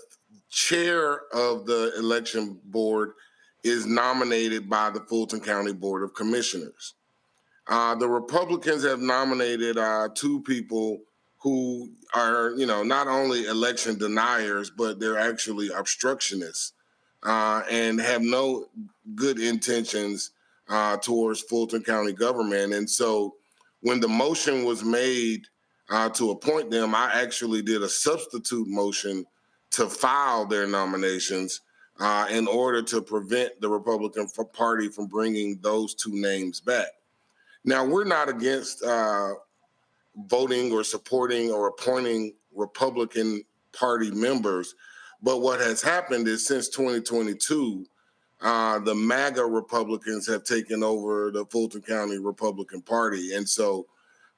chair of the election board is nominated by the Fulton County Board of Commissioners. The Republicans have nominated 2 people who are, not only election deniers, but they're actually obstructionists and have no good intentions towards Fulton County government. And so when the motion was made to appoint them, I actually did a substitute motion to file their nominations in order to prevent the Republican Party from bringing those 2 names back. Now, we're not against voting or supporting or appointing Republican Party members, but what has happened is since 2022, the MAGA Republicans have taken over the Fulton County Republican Party. And so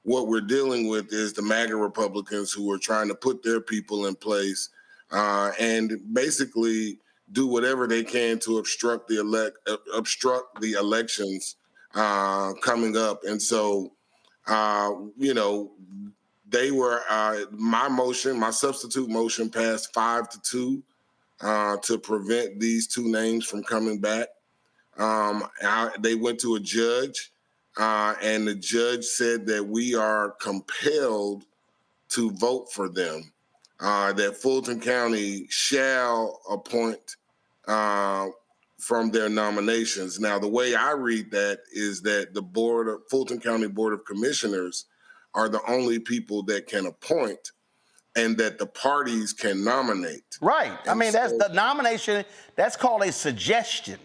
what we're dealing with is the MAGA Republicans who are trying to put their people in place and basically do whatever they can to obstruct the elections coming up. And so, they were, my substitute motion passed 5-2 to prevent these 2 names from coming back. They went to a judge and the judge said that we are compelled to vote for them, that Fulton County shall appoint from their nominations. Now, the way I read that is that the Fulton County Board of Commissioners are the only people that can appoint and that the parties can nominate. Right. I mean, that's the nomination. That's called a suggestion.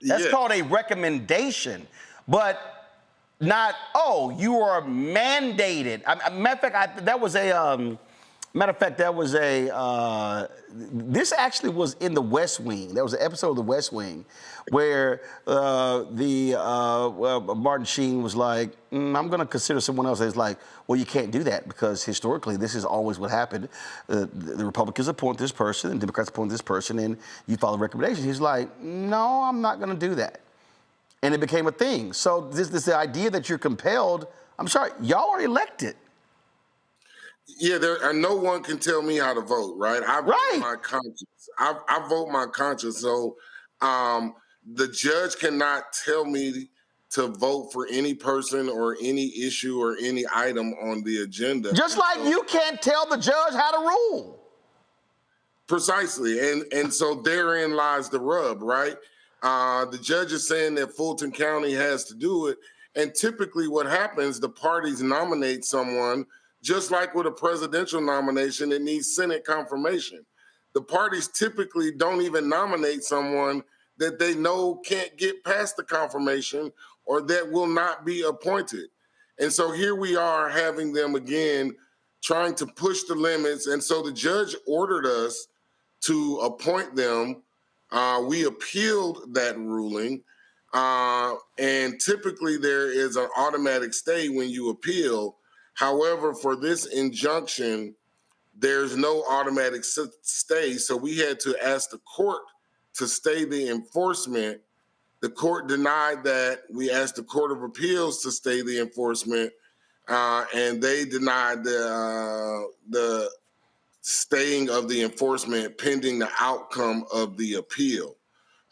That's called a recommendation, but not, oh, you are mandated. Matter of fact, that was a, this actually was in the West Wing. There was an episode of the West Wing where Martin Sheen was like, I'm going to consider someone else. And it's like, well, you can't do that because historically this is always what happened. The Republicans appoint this person and Democrats appoint this person and you follow recommendations. He's like, no, I'm not going to do that. And it became a thing. So this idea that you're compelled, I'm sorry, y'all are elected. Yeah, no one can tell me how to vote, right? I vote my conscience. I vote my conscience. So the judge cannot tell me to vote for any person or any issue or any item on the agenda. Just like you can't tell the judge how to rule. Precisely. And so therein lies the rub, right? The judge is saying that Fulton County has to do it. And typically what happens, the parties nominate someone, just like with a presidential nomination, it needs Senate confirmation. The parties typically don't even nominate someone that they know can't get past the confirmation or that will not be appointed. And so here we are having them again trying to push the limits. And so the judge ordered us to appoint them. We appealed that ruling. And typically there is an automatic stay when you appeal. However, for this injunction, there's no automatic stay. So we had to ask the court to stay the enforcement. The court denied that. We asked the Court of Appeals to stay the enforcement, and they denied the staying of the enforcement pending the outcome of the appeal.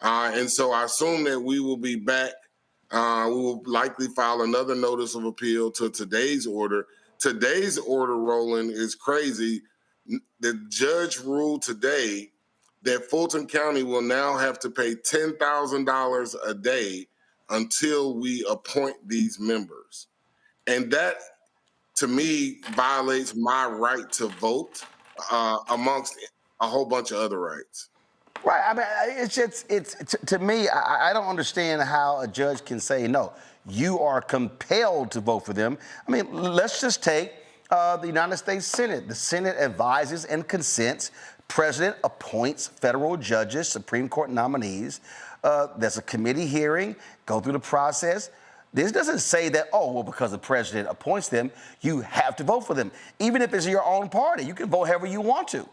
And so I assume that we will be back. We will likely file another notice of appeal to today's order. Today's order, Roland, is crazy. The judge ruled today that Fulton County will now have to pay $10,000 a day until we appoint these members. And that, to me, violates my right to vote amongst a whole bunch of other rights. Right. I mean, it's to me, I don't understand how a judge can say, no, you are compelled to vote for them. I mean, let's just take the United States Senate. The Senate advises and consents. President appoints federal judges, Supreme Court nominees. There's a committee hearing, go through the process. This doesn't say that, oh, well, because the president appoints them, you have to vote for them. Even if it's your own party, you can vote however you want to.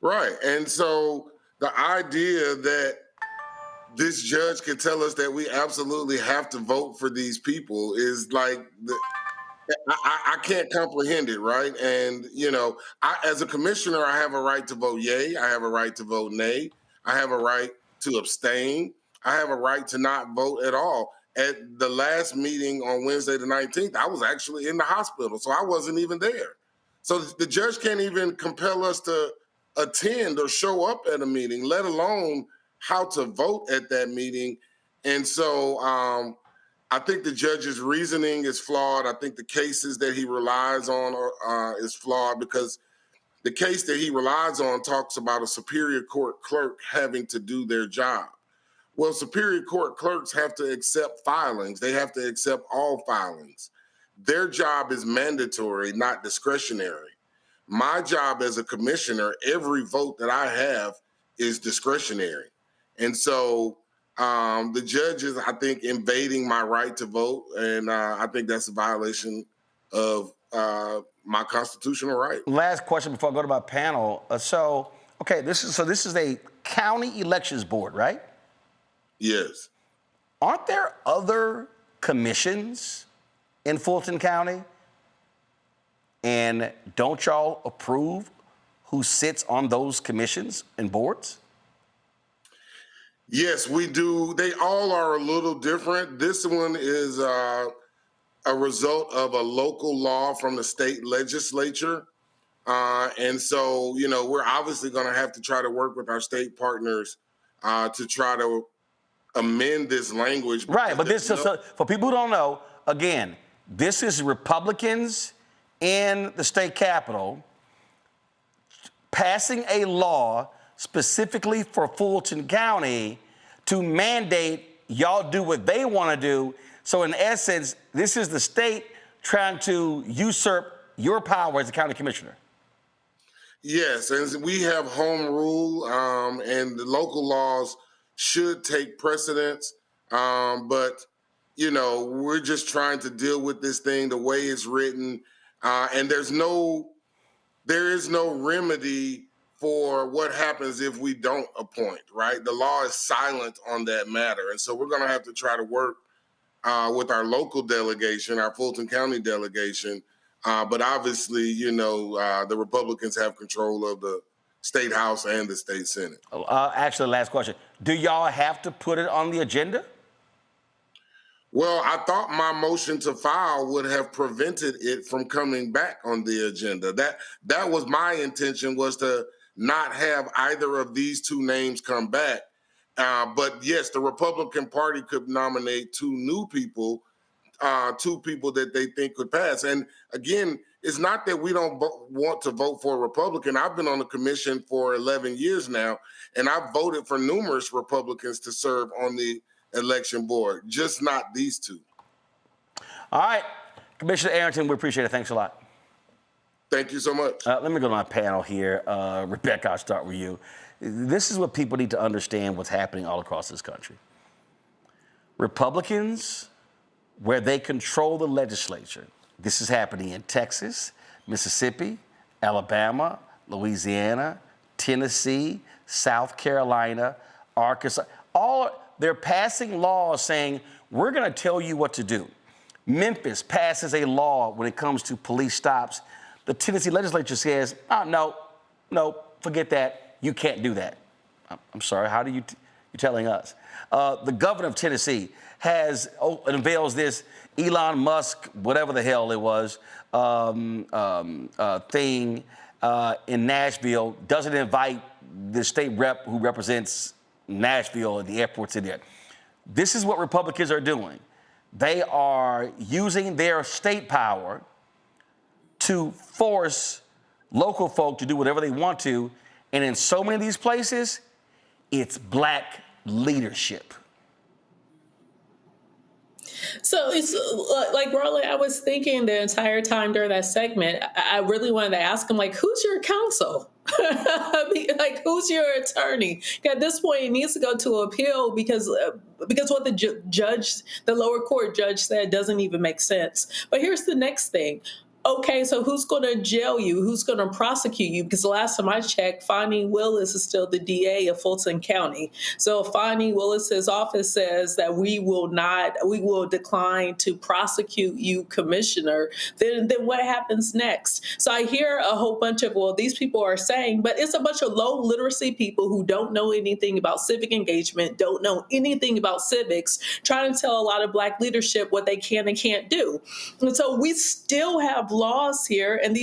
Right. And so the idea that this judge can tell us that we absolutely have to vote for these people is like, I can't comprehend it, right? And, you know, as a commissioner, I have a right to vote yay. I have a right to vote nay. I have a right to abstain. I have a right to not vote at all. At the last meeting on Wednesday the 19th, I was actually in the hospital, so I wasn't even there. So the judge can't even compel us to attend or show up at a meeting, let alone how to vote at that meeting. And so I think the judge's reasoning is flawed. I think the cases that he relies on is flawed because the case that he relies on talks about a Superior Court clerk having to do their job. Well, Superior Court clerks have to accept filings. They have to accept all filings. Their job is mandatory, not discretionary. My job as a commissioner, every vote that I have is discretionary. And so the judge is, I think, invading my right to vote, and I think that's a violation of my constitutional right. Last question before I go to my panel. This is a county elections board, right? Yes. Aren't there other commissions in Fulton County? And don't y'all approve who sits on those commissions and boards? Yes, we do. They all are a little different. This one is a result of a local law from the state legislature. And so, you know, we're obviously going to have to try to work with our state partners to try to amend this language. Right, but this is, for people who don't know, again, this is Republicans in the state capitol passing a law specifically for Fulton County to mandate y'all do what they want to do. So in essence, this is the state trying to usurp your power as a county commissioner. Yes, and we have home rule, and the local laws should take precedence. But, you know, we're just trying to deal with this thing the way it's written. And there is no remedy for what happens if we don't appoint, right? The law is silent on that matter. And so we're going to have to try to work with our local delegation, our Fulton County delegation. But obviously, you know, the Republicans have control of the State House and the State Senate. Actually, last question. Do y'all have to put it on the agenda? Well, I thought my motion to file would have prevented it from coming back on the agenda. That was my intention, was to not have either of these two names come back. But yes, the Republican Party could nominate two people that they think could pass. And again, it's not that we don't want to vote for a Republican. I've been on the commission for 11 years now, and I've voted for numerous Republicans to serve on the election board, just not these two. All right, Commissioner Arrington, we appreciate it. Thanks a lot. Thank you so much. Let me go to my panel here. Rebecca, I'll start with you. This is what people need to understand what's happening all across this country. Republicans, where they control the legislature, this is happening in Texas, Mississippi, Alabama, Louisiana, Tennessee, South Carolina, Arkansas, they're passing laws saying, we're going to tell you what to do. Memphis passes a law when it comes to police stops. The Tennessee legislature says, no, forget that. You can't do that. I'm sorry, how do you're telling us? The governor of Tennessee unveils this Elon Musk, whatever the hell it was, thing in Nashville, doesn't invite the state rep who represents Nashville and the airports in there. This is what Republicans are doing. They are using their state power to force local folk to do whatever they want to. And in so many of these places, it's black leadership. So it's like, Roland, I was thinking the entire time during that segment, I really wanted to ask him, like, who's your counsel? Like, who's your attorney? At this point, it needs to go to appeal because what the lower court judge said doesn't even make sense. But here's the next thing. Okay, so who's going to jail you? Who's going to prosecute you? Because the last time I checked, Fani Willis is still the DA of Fulton County. So Fani Willis's office says that we will decline to prosecute you, Commissioner. Then what happens next? So I hear a whole bunch of, these people are saying, but it's a bunch of low literacy people who don't know anything about civic engagement, don't know anything about civics, trying to tell a lot of black leadership what they can and can't do. And so we still have laws here, and the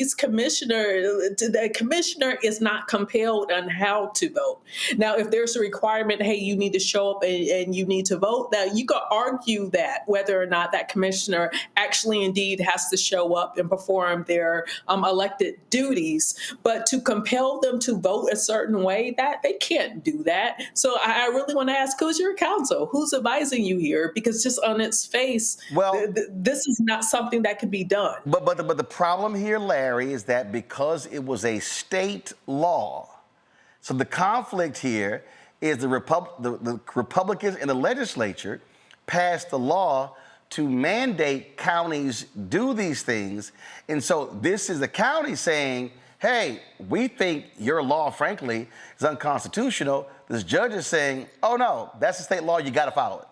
commissioner is not compelled on how to vote. Now, if there's a requirement, hey, you need to show up and you need to vote, that you could argue that whether or not that commissioner actually indeed has to show up and perform their elected duties. But to compel them to vote a certain way, that they can't do that. So I really want to ask, who's your counsel? Who's advising you here? Because just on its face, this is not something that could be done. But the problem here, Larry, is that because it was a state law, so the conflict here is the Republicans in the legislature passed the law to mandate counties do these things. And so this is the county saying, hey, we think your law, frankly, is unconstitutional. This judge is saying, oh, no, that's a state law. You got to follow it.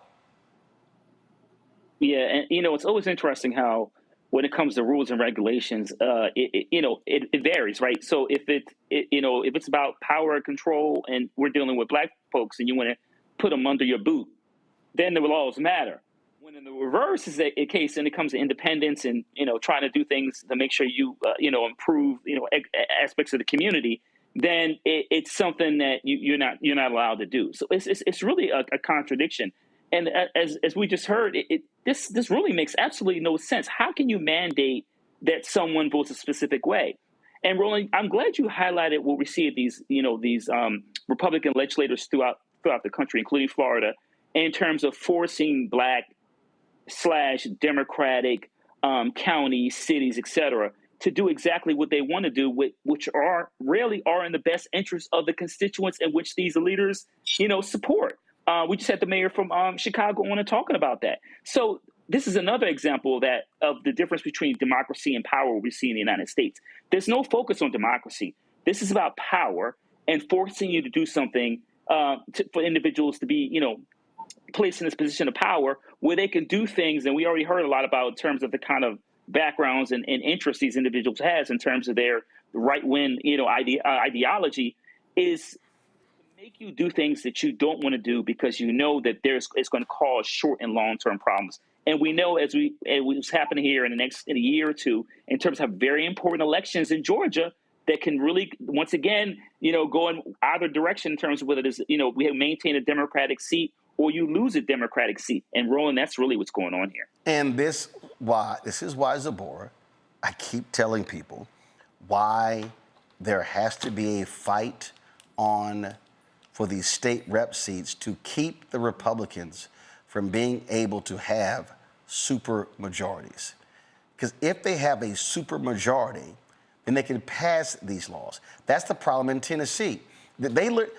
Yeah, and, it's always interesting how when it comes to rules and regulations, it varies, right? So if it's about power control and we're dealing with black folks and you want to put them under your boot, then the laws matter. When in the reverse is a case and it comes to independence and, trying to do things to make sure you, improve, aspects of the community, then it's something that you're not allowed to do. So it's really a contradiction. And as we just heard, this really makes absolutely no sense. How can you mandate that someone votes a specific way? And Roland, I'm glad you highlighted what we see at these Republican legislators throughout the country, including Florida, in terms of forcing Black/Democratic counties, cities, et cetera, to do exactly what they want to do, which rarely are in the best interest of the constituents in which these leaders, support. We just had the mayor from Chicago on and talking about that. So this is another example of the difference between democracy and power we see in the United States. There's no focus on democracy. This is about power and forcing you to do something for individuals to be, placed in this position of power where they can do things. And we already heard a lot about in terms of the kind of backgrounds and interests these individuals has in terms of their right-wing, ideology is make you do things that you don't want to do because you know that it's going to cause short and long-term problems And we know what's happening here in a year or two, in terms of very important elections in Georgia that can really, once again, go in either direction in terms of whether it is, we have maintained a Democratic seat or you lose a Democratic seat. And Roland, that's really what's going on here. And this is why, Zabora, I keep telling people why there has to be a fight for these state rep seats to keep the Republicans from being able to have super majorities. Because if they have a super majority, then they can pass these laws. That's the problem in Tennessee. The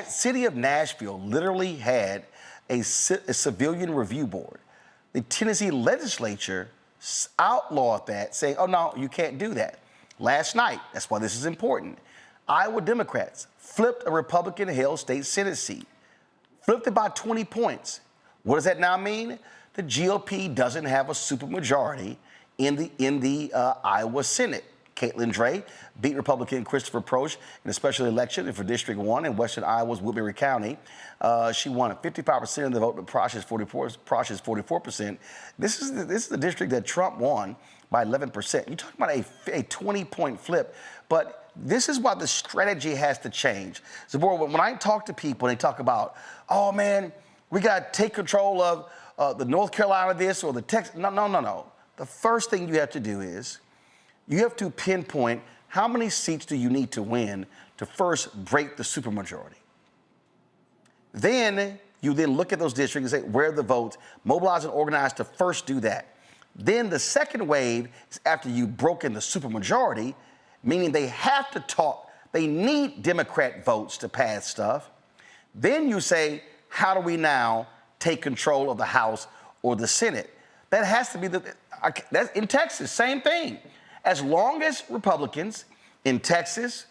city of Nashville literally had a civilian review board. The Tennessee legislature outlawed that, saying, oh, no, you can't do that. Last night, that's why this is important, Iowa Democrats flipped a Republican-held state Senate seat, flipped it by 20 points. What does that now mean? The GOP doesn't have a supermajority in the Iowa Senate. Caitlin Dray beat Republican Christopher Proch in a special election for District 1 in western Iowa's Woodbury County. She won 55% of the vote, but Proch is 44%. This is the district that Trump won by 11%. You're talking about a 20-point flip, but this is why the strategy has to change. Zabor, when I talk to people and they talk about, oh man, we got to take control of the North Carolina this or the Texas, no. The first thing you have to do is you have to pinpoint how many seats do you need to win to first break the supermajority. Then you look at those districts and say, where are the votes? Mobilize and organize to first do that. Then the second wave is after you've broken the supermajority, meaning they have to talk. They need Democrat votes to pass stuff. Then you say, how do we now take control of the House or the Senate? That has to be that's in Texas, same thing. As long as Republicans in Texas,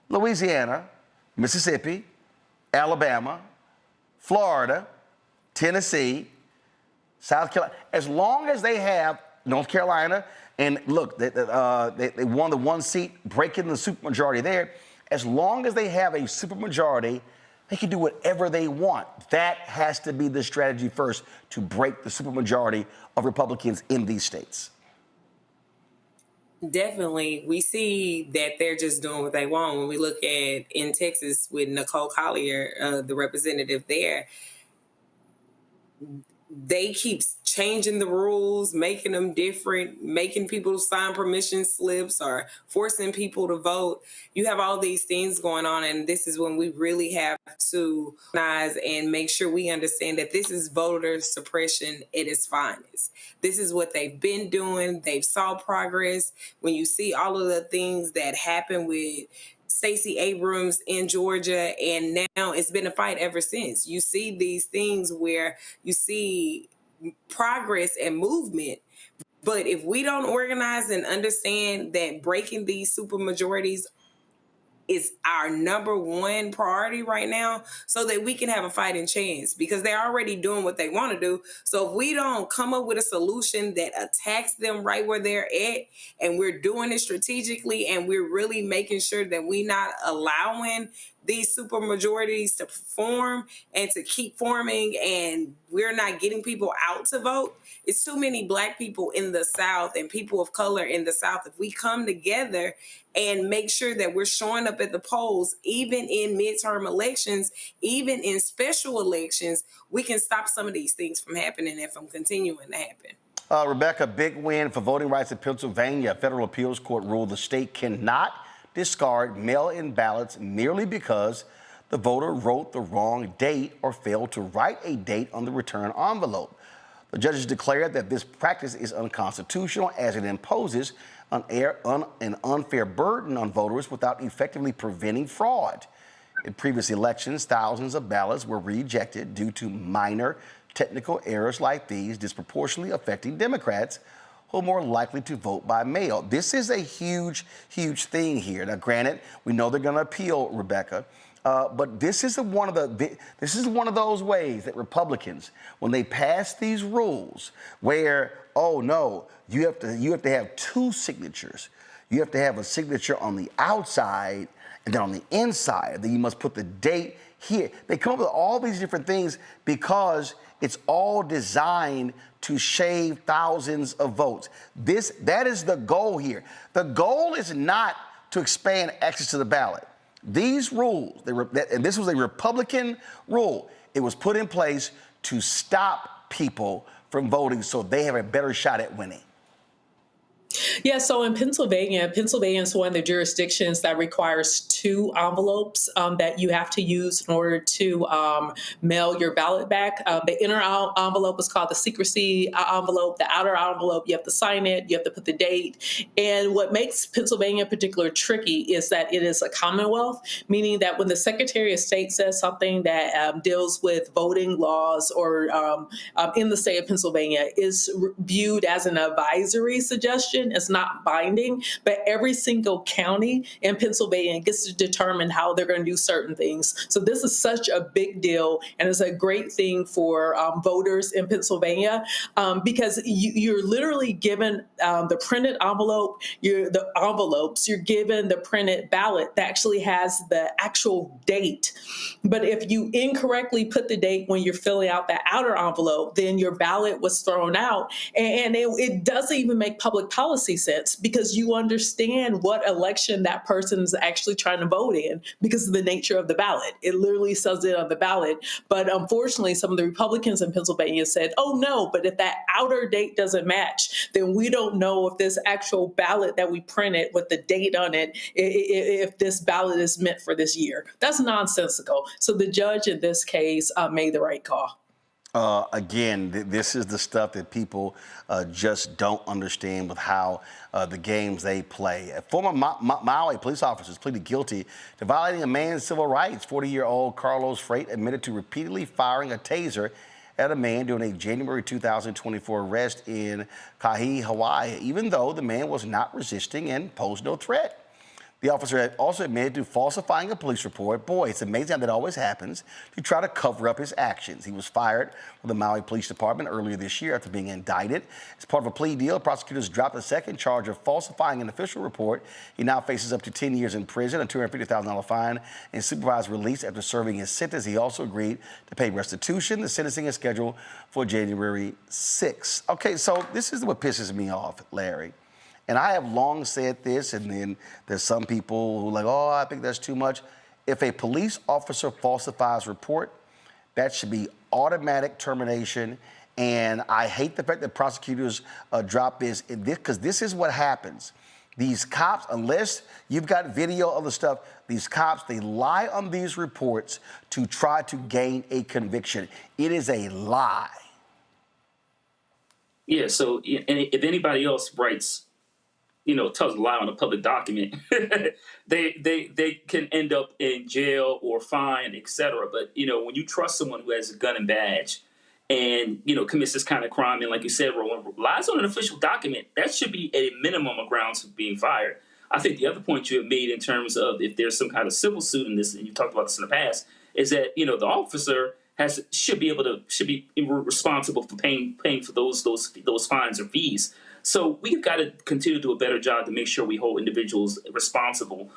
Louisiana, Mississippi, Alabama, Florida, Tennessee, South Carolina, as long as they have North Carolina, and look, they won the one seat, breaking the supermajority there, as long as they have a supermajority, they can do whatever they want. That has to be the strategy first, to break the supermajority of Republicans in these states. Definitely. We see that they're just doing what they want. When we look at in Texas with Nicole Collier, the representative there, they keep changing the rules, making them different, making people sign permission slips or forcing people to vote. You have all these things going on, and this is when we really have to recognize and make sure we understand that this is voter suppression at its finest. This is what they've been doing. They've saw progress. When you see all of the things that happen with Stacey Abrams in Georgia, and now it's been a fight ever since. You see these things where you see progress and movement, but if we don't organize and understand that breaking these supermajorities is our number one priority right now, so that we can have a fighting chance, because they're already doing what they want to do. So if we don't come up with a solution that attacks them right where they're at, and we're doing it strategically, and we're really making sure that we're not allowing these supermajorities to form and to keep forming, and we're not getting people out to vote. It's too many Black people in the South and people of color in the South. If we come together and make sure that we're showing up at the polls, even in midterm elections, even in special elections, we can stop some of these things from happening and from continuing to happen. Rebecca, big win for voting rights in Pennsylvania. A federal appeals court ruled the state cannot discard mail-in ballots merely because the voter wrote the wrong date or failed to write a date on the return envelope. The judges declared that this practice is unconstitutional, as it imposes an unfair burden on voters without effectively preventing fraud. In previous elections, thousands of ballots were rejected due to minor technical errors like these, disproportionately affecting Democrats who are more likely to vote by mail. This is a huge, huge thing here. Now, granted, we know they're going to appeal, Rebecca, but this is one of those ways that Republicans, when they pass these rules, where, oh no, you have to have two signatures. You have to have a signature on the outside and then on the inside. Then you must put the date here. They come up with all these different things because it's all designed to shave thousands of votes. That is the goal here. The goal is not to expand access to the ballot. These rules, and this was a Republican rule, it was put in place to stop people from voting so they have a better shot at winning. Yeah, so in Pennsylvania is one of the jurisdictions that requires 2 envelopes that you have to use in order to mail your ballot back. The inner envelope is called the secrecy envelope. The outer envelope, you have to sign it, you have to put the date. And what makes Pennsylvania particularly tricky is that it is a commonwealth, meaning that when the Secretary of State says something that deals with voting laws or in the state of Pennsylvania is viewed as an advisory suggestion. It's not binding, but every single county in Pennsylvania gets to determine how they're going to do certain things. So this is such a big deal, and it's a great thing for voters in Pennsylvania because you're literally given the printed envelope, you're given the printed ballot that actually has the actual date. But if you incorrectly put the date when you're filling out that outer envelope, then your ballot was thrown out, and it doesn't even make public policy sense because you understand what election that person's actually trying to vote in because of the nature of the ballot. It literally says it on the ballot. But unfortunately, some of the Republicans in Pennsylvania said, oh no, but if that outer date doesn't match, then we don't know if this actual ballot that we printed with the date on it, if this ballot is meant for this year. That's nonsensical. So the judge in this case made the right call. Again, this is the stuff that people just don't understand with how the games they play. Former Maui police officers pleaded guilty to violating a man's civil rights. 40-year-old Carlos Freight admitted to repeatedly firing a taser at a man during a January 2024 arrest in Kauai, Hawaii, even though the man was not resisting and posed no threat. The officer had also admitted to falsifying a police report. Boy, it's amazing how that always happens, to try to cover up his actions. He was fired from the Maui Police Department earlier this year after being indicted. As part of a plea deal, prosecutors dropped a second charge of falsifying an official report. He now faces up to 10 years in prison, a $250,000 fine, and supervised release after serving his sentence. He also agreed to pay restitution. The sentencing is scheduled for January 6th. Okay, so this is what pisses me off, Larry. And I have long said this, and then there's some people who are like, oh, I think that's too much. If a police officer falsifies a report, that should be automatic termination. And I hate the fact that prosecutors drop this, because this is what happens. These cops, unless you've got video of the stuff, these cops, they lie on these reports to try to gain a conviction. It is a lie. Yeah, so and if anybody else writes, tells a lie on a public document, they can end up in jail or fined, etc. But, when you trust someone who has a gun and badge and, commits this kind of crime, and like you said, Roland, lies on an official document, that should be a minimum of grounds for being fired. I think the other point you have made in terms of if there's some kind of civil suit in this, and you've talked about this in the past, is that, the officer should be responsible for paying for those fines or fees. So we've got to continue to do a better job to make sure we hold individuals responsible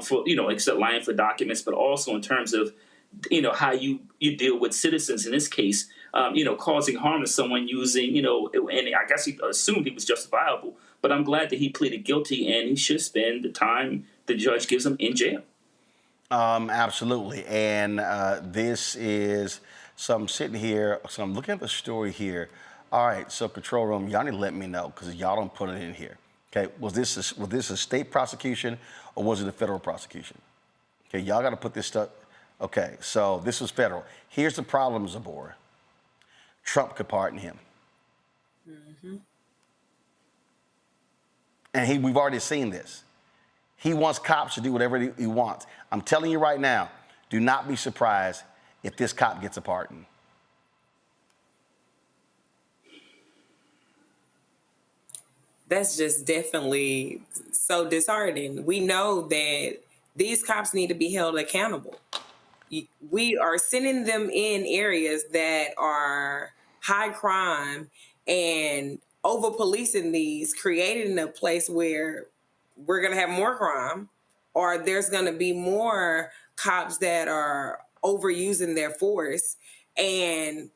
for, except lying for documents, but also in terms of, how you deal with citizens in this case, causing harm to someone using, and I guess he assumed he was justifiable, but I'm glad that he pleaded guilty and he should spend the time the judge gives him in jail. Absolutely. And this is, so I'm sitting here, so I'm looking at the story here. All right, so control room, y'all need to let me know because y'all don't put it in here. Okay, was this a state prosecution or was it a federal prosecution? Okay, y'all got to put this stuff. Okay, so this was federal. Here's the problem, Zabor. Trump could pardon him. Mm-hmm. And we've already seen this. He wants cops to do whatever he wants. I'm telling you right now, do not be surprised if this cop gets a pardon. That's just definitely so disheartening. We know that these cops need to be held accountable. We are sending them in areas that are high crime and over policing these, creating a place where we're going to have more crime, or there's going to be more cops that are overusing their force. And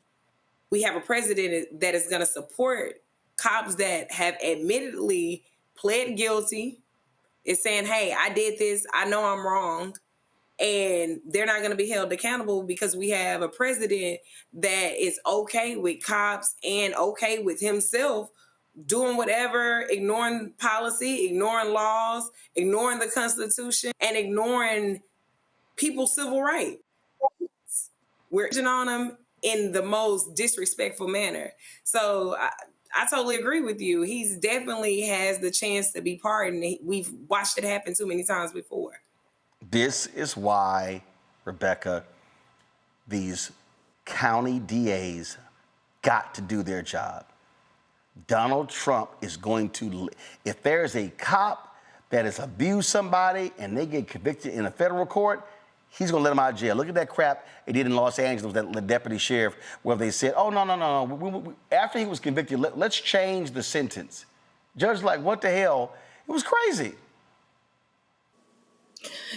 we have a president that is going to support cops that have admittedly pled guilty, is saying, hey, I did this, I know I'm wrong, and they're not going to be held accountable because we have a president that is okay with cops and okay with himself doing whatever, ignoring policy, ignoring laws, ignoring the Constitution, and ignoring people's civil rights. We're on them in the most disrespectful manner. So I totally agree with you. He's definitely has the chance to be pardoned. We've watched it happen too many times before. This is why, Rebecca, these county DAs got to do their job. Donald Trump is going to, if there's a cop that has abused somebody and they get convicted in a federal court, he's going to let them out of jail. Look at that crap they did in Los Angeles, that the deputy sheriff, where they said, oh, no. After he was convicted, let's change the sentence. Judge, like, what the hell? It was crazy.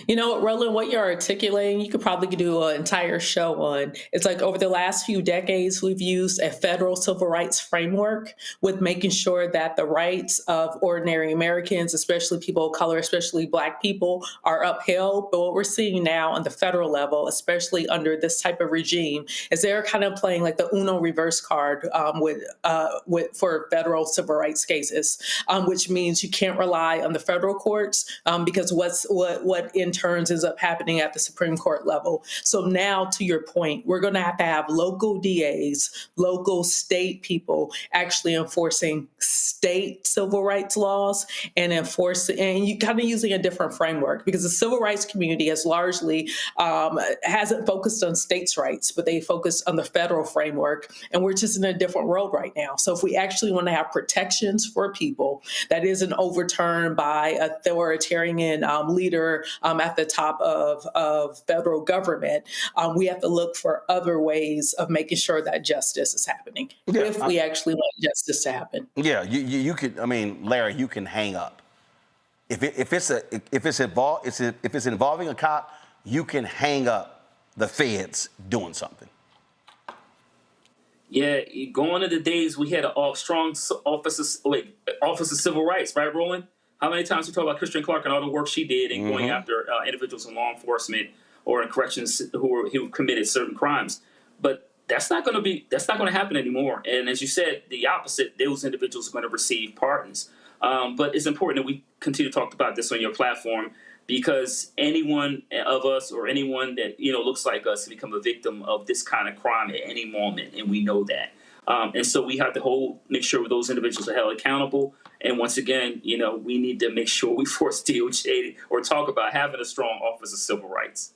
You know, Roland, what you're articulating, you could probably do an entire show on. It's like over the last few decades, we've used a federal civil rights framework with making sure that the rights of ordinary Americans, especially people of color, especially Black people, are upheld. But what we're seeing now on the federal level, especially under this type of regime, is they're kind of playing like the Uno reverse card for federal civil rights cases, which means you can't rely on the federal courts because what in turns ends up happening at the Supreme Court level. So now, to your point, we're going to have local DAs, local state people actually enforcing state civil rights laws and you kind of using a different framework, because the civil rights community has largely hasn't focused on states' rights, but they focused on the federal framework. And we're just in a different world right now. So if we actually want to have protections for people that isn't overturned by an authoritarian leader at the top of federal government, we have to look for other ways of making sure that justice is happening, if we actually want justice to happen. Yeah, you could. I mean, Larry, you can hang up. If it's involving a cop, you can hang up the feds doing something. Yeah, going to the days we had a strong office of civil rights, right, Roland? How many times we talk about Christian Clark and all the work she did in going after individuals in law enforcement or in corrections who committed certain crimes? But that's not going to happen anymore. And as you said, the opposite, those individuals are going to receive pardons. But it's important that we continue to talk about this on your platform, because anyone of us or anyone that looks like us can become a victim of this kind of crime at any moment, and we know that. And so we have to make sure those individuals are held accountable. And once again, we need to make sure we force DOJ or talk about having a strong Office of Civil Rights.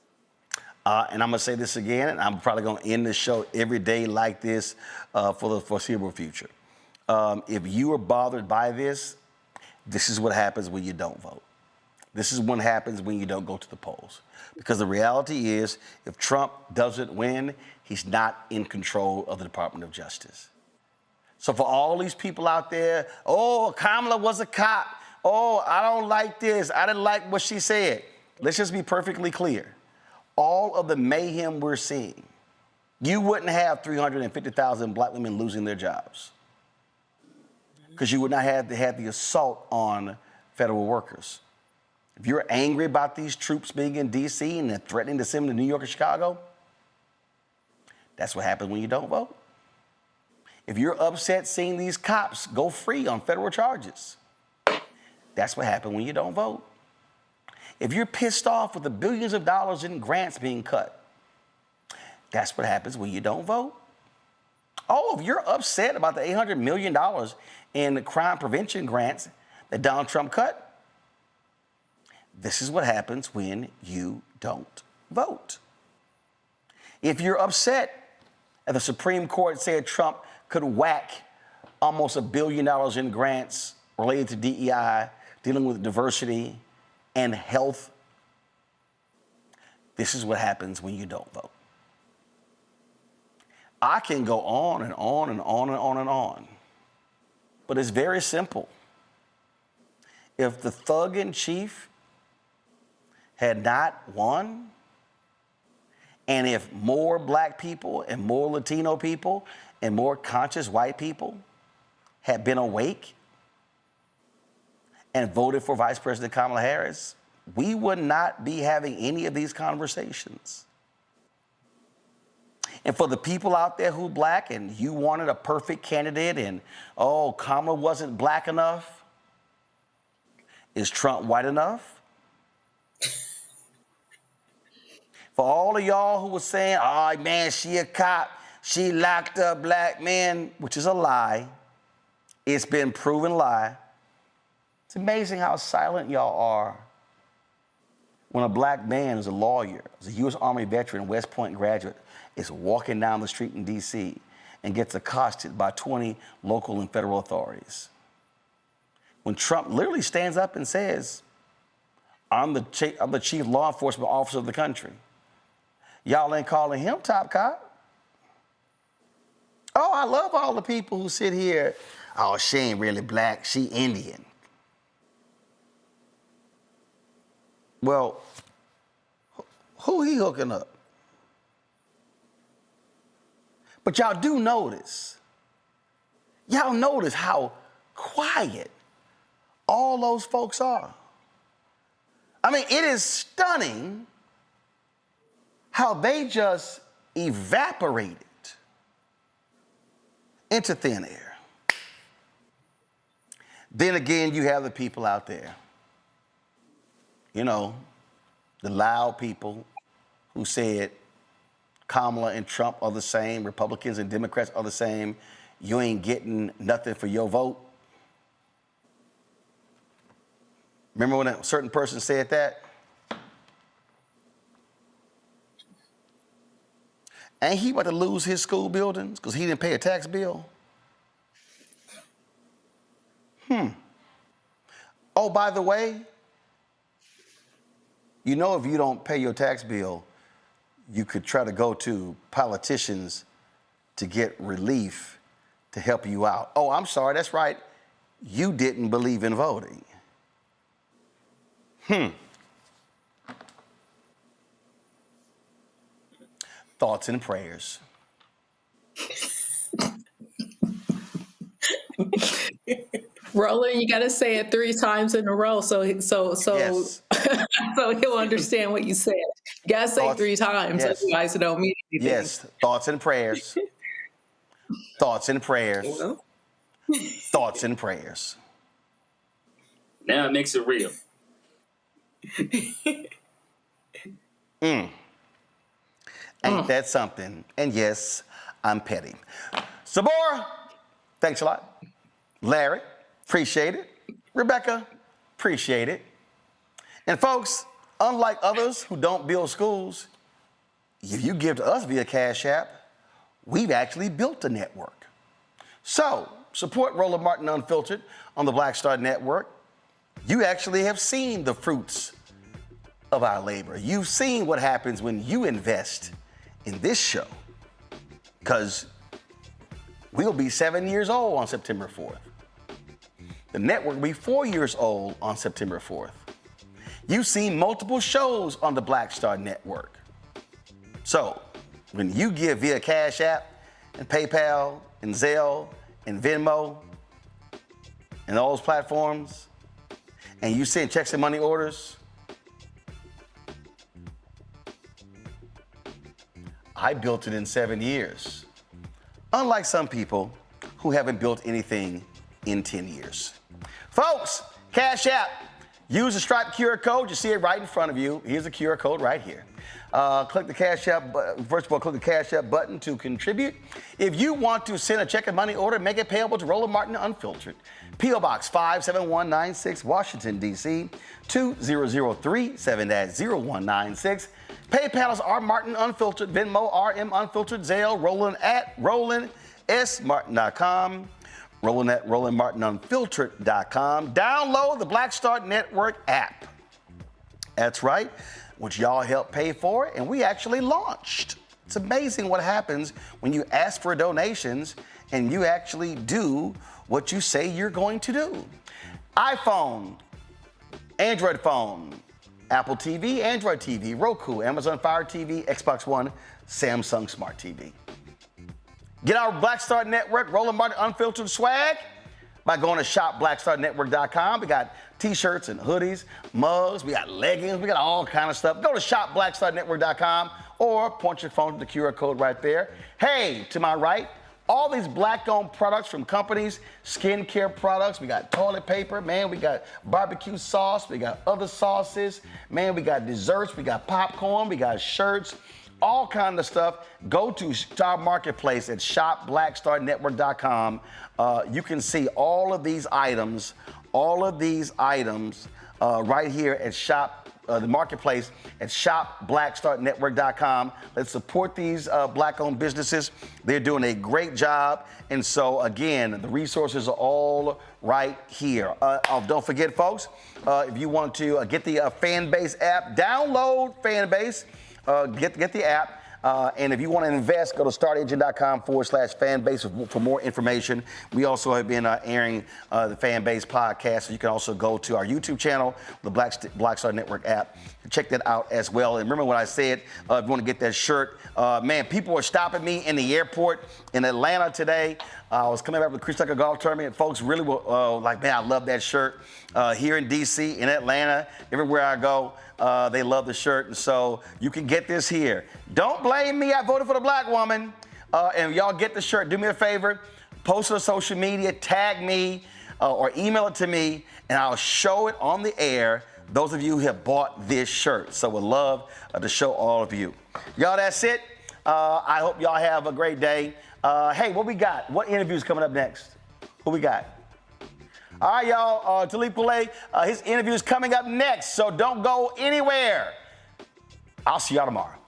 And I'm going to say this again, and I'm probably going to end the show every day like this for the foreseeable future. If you are bothered by this is what happens when you don't vote. This is what happens when you don't go to the polls. Because the reality is, if Trump doesn't win, he's not in control of the Department of Justice. So for all these people out there, oh, Kamala was a cop. Oh, I don't like this. I didn't like what she said. Let's just be perfectly clear. All of the mayhem we're seeing, you wouldn't have 350,000 Black women losing their jobs, because you would not have the assault on federal workers. If you're angry about these troops being in D.C. and they're threatening to send them to New York or Chicago, that's what happens when you don't vote. If you're upset seeing these cops go free on federal charges, that's what happens when you don't vote. If you're pissed off with the billions of dollars in grants being cut, that's what happens when you don't vote. Oh, if you're upset about the $800 million in the crime prevention grants that Donald Trump cut, this is what happens when you don't vote. If you're upset that the Supreme Court said Trump could whack almost $1 billion in grants related to DEI, dealing with diversity and health, this is what happens when you don't vote. I can go on and on and on and on and on, but it's very simple. If the thug-in-chief had not won, And if more black people and more Latino people and more conscious white people had been awake and voted for Vice President Kamala Harris, we would not be having any of these conversations. And for the people out there who black and you wanted a perfect candidate and, oh, Kamala wasn't black enough, is Trump white enough? For all of y'all who was saying, oh, man, she a cop, she locked up black men, which is a lie. It's been proven lie. It's amazing how silent y'all are when a black man who's a lawyer, who's a U.S. Army veteran, West Point graduate, is walking down the street in D.C. and gets accosted by 20 local and federal authorities. When Trump literally stands up and says, I'm the chief law enforcement officer of the country. Y'all ain't calling him top cop. Oh, I love all the people who sit here. Oh, she ain't really black, she Indian. Well, who he hooking up? But y'all do notice, how quiet all those folks are. I mean, it is stunning how they just evaporated into thin air. Then again, you have the people out there, you know, the loud people who said Kamala and Trump are the same, Republicans and Democrats are the same, you ain't getting nothing for your vote. Remember when a certain person said that? Ain't he about to lose his school buildings because he didn't pay a tax bill? Oh, by the way, you know if you don't pay your tax bill, you could try to go to politicians to get relief to help you out. Oh, I'm sorry, that's right. You didn't believe in voting. Thoughts and prayers. Roland, you got to say it 3 times in a row so yes. So he'll understand what you said. You got to say 3 times, yes. Otherwise it don't mean anything. Yes, thoughts and prayers. Thoughts and prayers. Well. Thoughts and prayers. Now it makes it real. Ain't that something? And yes, I'm petty. Sabora, thanks a lot. Larry, appreciate it. Rebecca, appreciate it. And folks, unlike others who don't build schools, if you give to us via Cash App, we've actually built a network. So support Roland Martin Unfiltered on the Black Star Network. You actually have seen the fruits of our labor. You've seen what happens when you invest in this show, because we'll be 7 years old on September 4th. The network will be 4 years old on September 4th. You've seen multiple shows on the Black Star Network. So when you give via Cash App and PayPal and Zelle and Venmo and all those platforms, and you send checks and money orders, I built it in 7 years. Unlike some people who haven't built anything in 10 years. Folks, Cash App, use the Stripe QR code. You see it right in front of you. Here's the QR code right here. Click the Cash App, first of all, click the Cash App button to contribute. If you want to send a check and money order, make it payable to Roland Martin Unfiltered. P.O. Box 57196, Washington, D.C. 2003, 7-0196. PayPal is R Martin Unfiltered, Venmo RM Unfiltered, Zelle, Roland at RolandSMartin.com, Roland at RolandMartinUnfiltered.com. Download the Black Star Network app. That's right, which y'all helped pay for, and we actually launched. It's amazing what happens when you ask for donations and you actually do what you say you're going to do. iPhone, Android phone, Apple TV, Android TV, Roku, Amazon Fire TV, Xbox One, Samsung Smart TV. Get our Black Star Network Roland Martin Unfiltered swag by going to shopblackstarnetwork.com. We got t-shirts and hoodies, mugs, we got leggings, we got all kind of stuff. Go to shopblackstarnetwork.com or point your phone to the QR code right there. Hey, to my right, all these black-owned products from companies, skincare products. We got toilet paper, man. We got barbecue sauce. We got other sauces. Man, we got desserts. We got popcorn. We got shirts, all kind of stuff. Go to Star Marketplace at shopblackstarnetwork.com. You can see all of these items right here at the marketplace at shopblackstarnetwork.com. Let's support these black-owned businesses. They're doing a great job. And so, again, the resources are all right here. Don't forget, folks, if you want to get the Fanbase app, download Fanbase, get the app. And if you want to invest, go to startengine.com/fanbase for more information. We also have been airing the Fanbase podcast. So you can also go to our YouTube channel, the Black Star Network app. Check that out as well. And remember what I said, if you want to get that shirt, man, people were stopping me in the airport in Atlanta today. I was coming back with the Chris Tucker Golf Tournament, and folks really were like, man, I love that shirt. Here in D.C., in Atlanta, everywhere I go, they love the shirt, and so you can get this here. Don't blame me. I voted for the black woman. And y'all get the shirt. Do me a favor. Post it on social media. Tag me or email it to me, and I'll show it on the air. Those of you who have bought this shirt. So we'd love to show all of you. Y'all, that's it. I hope y'all have a great day. Hey, what we got? What interview's coming up next? Who we got? All right, y'all. Talib Kweli, his interview is coming up next, so don't go anywhere. I'll see y'all tomorrow.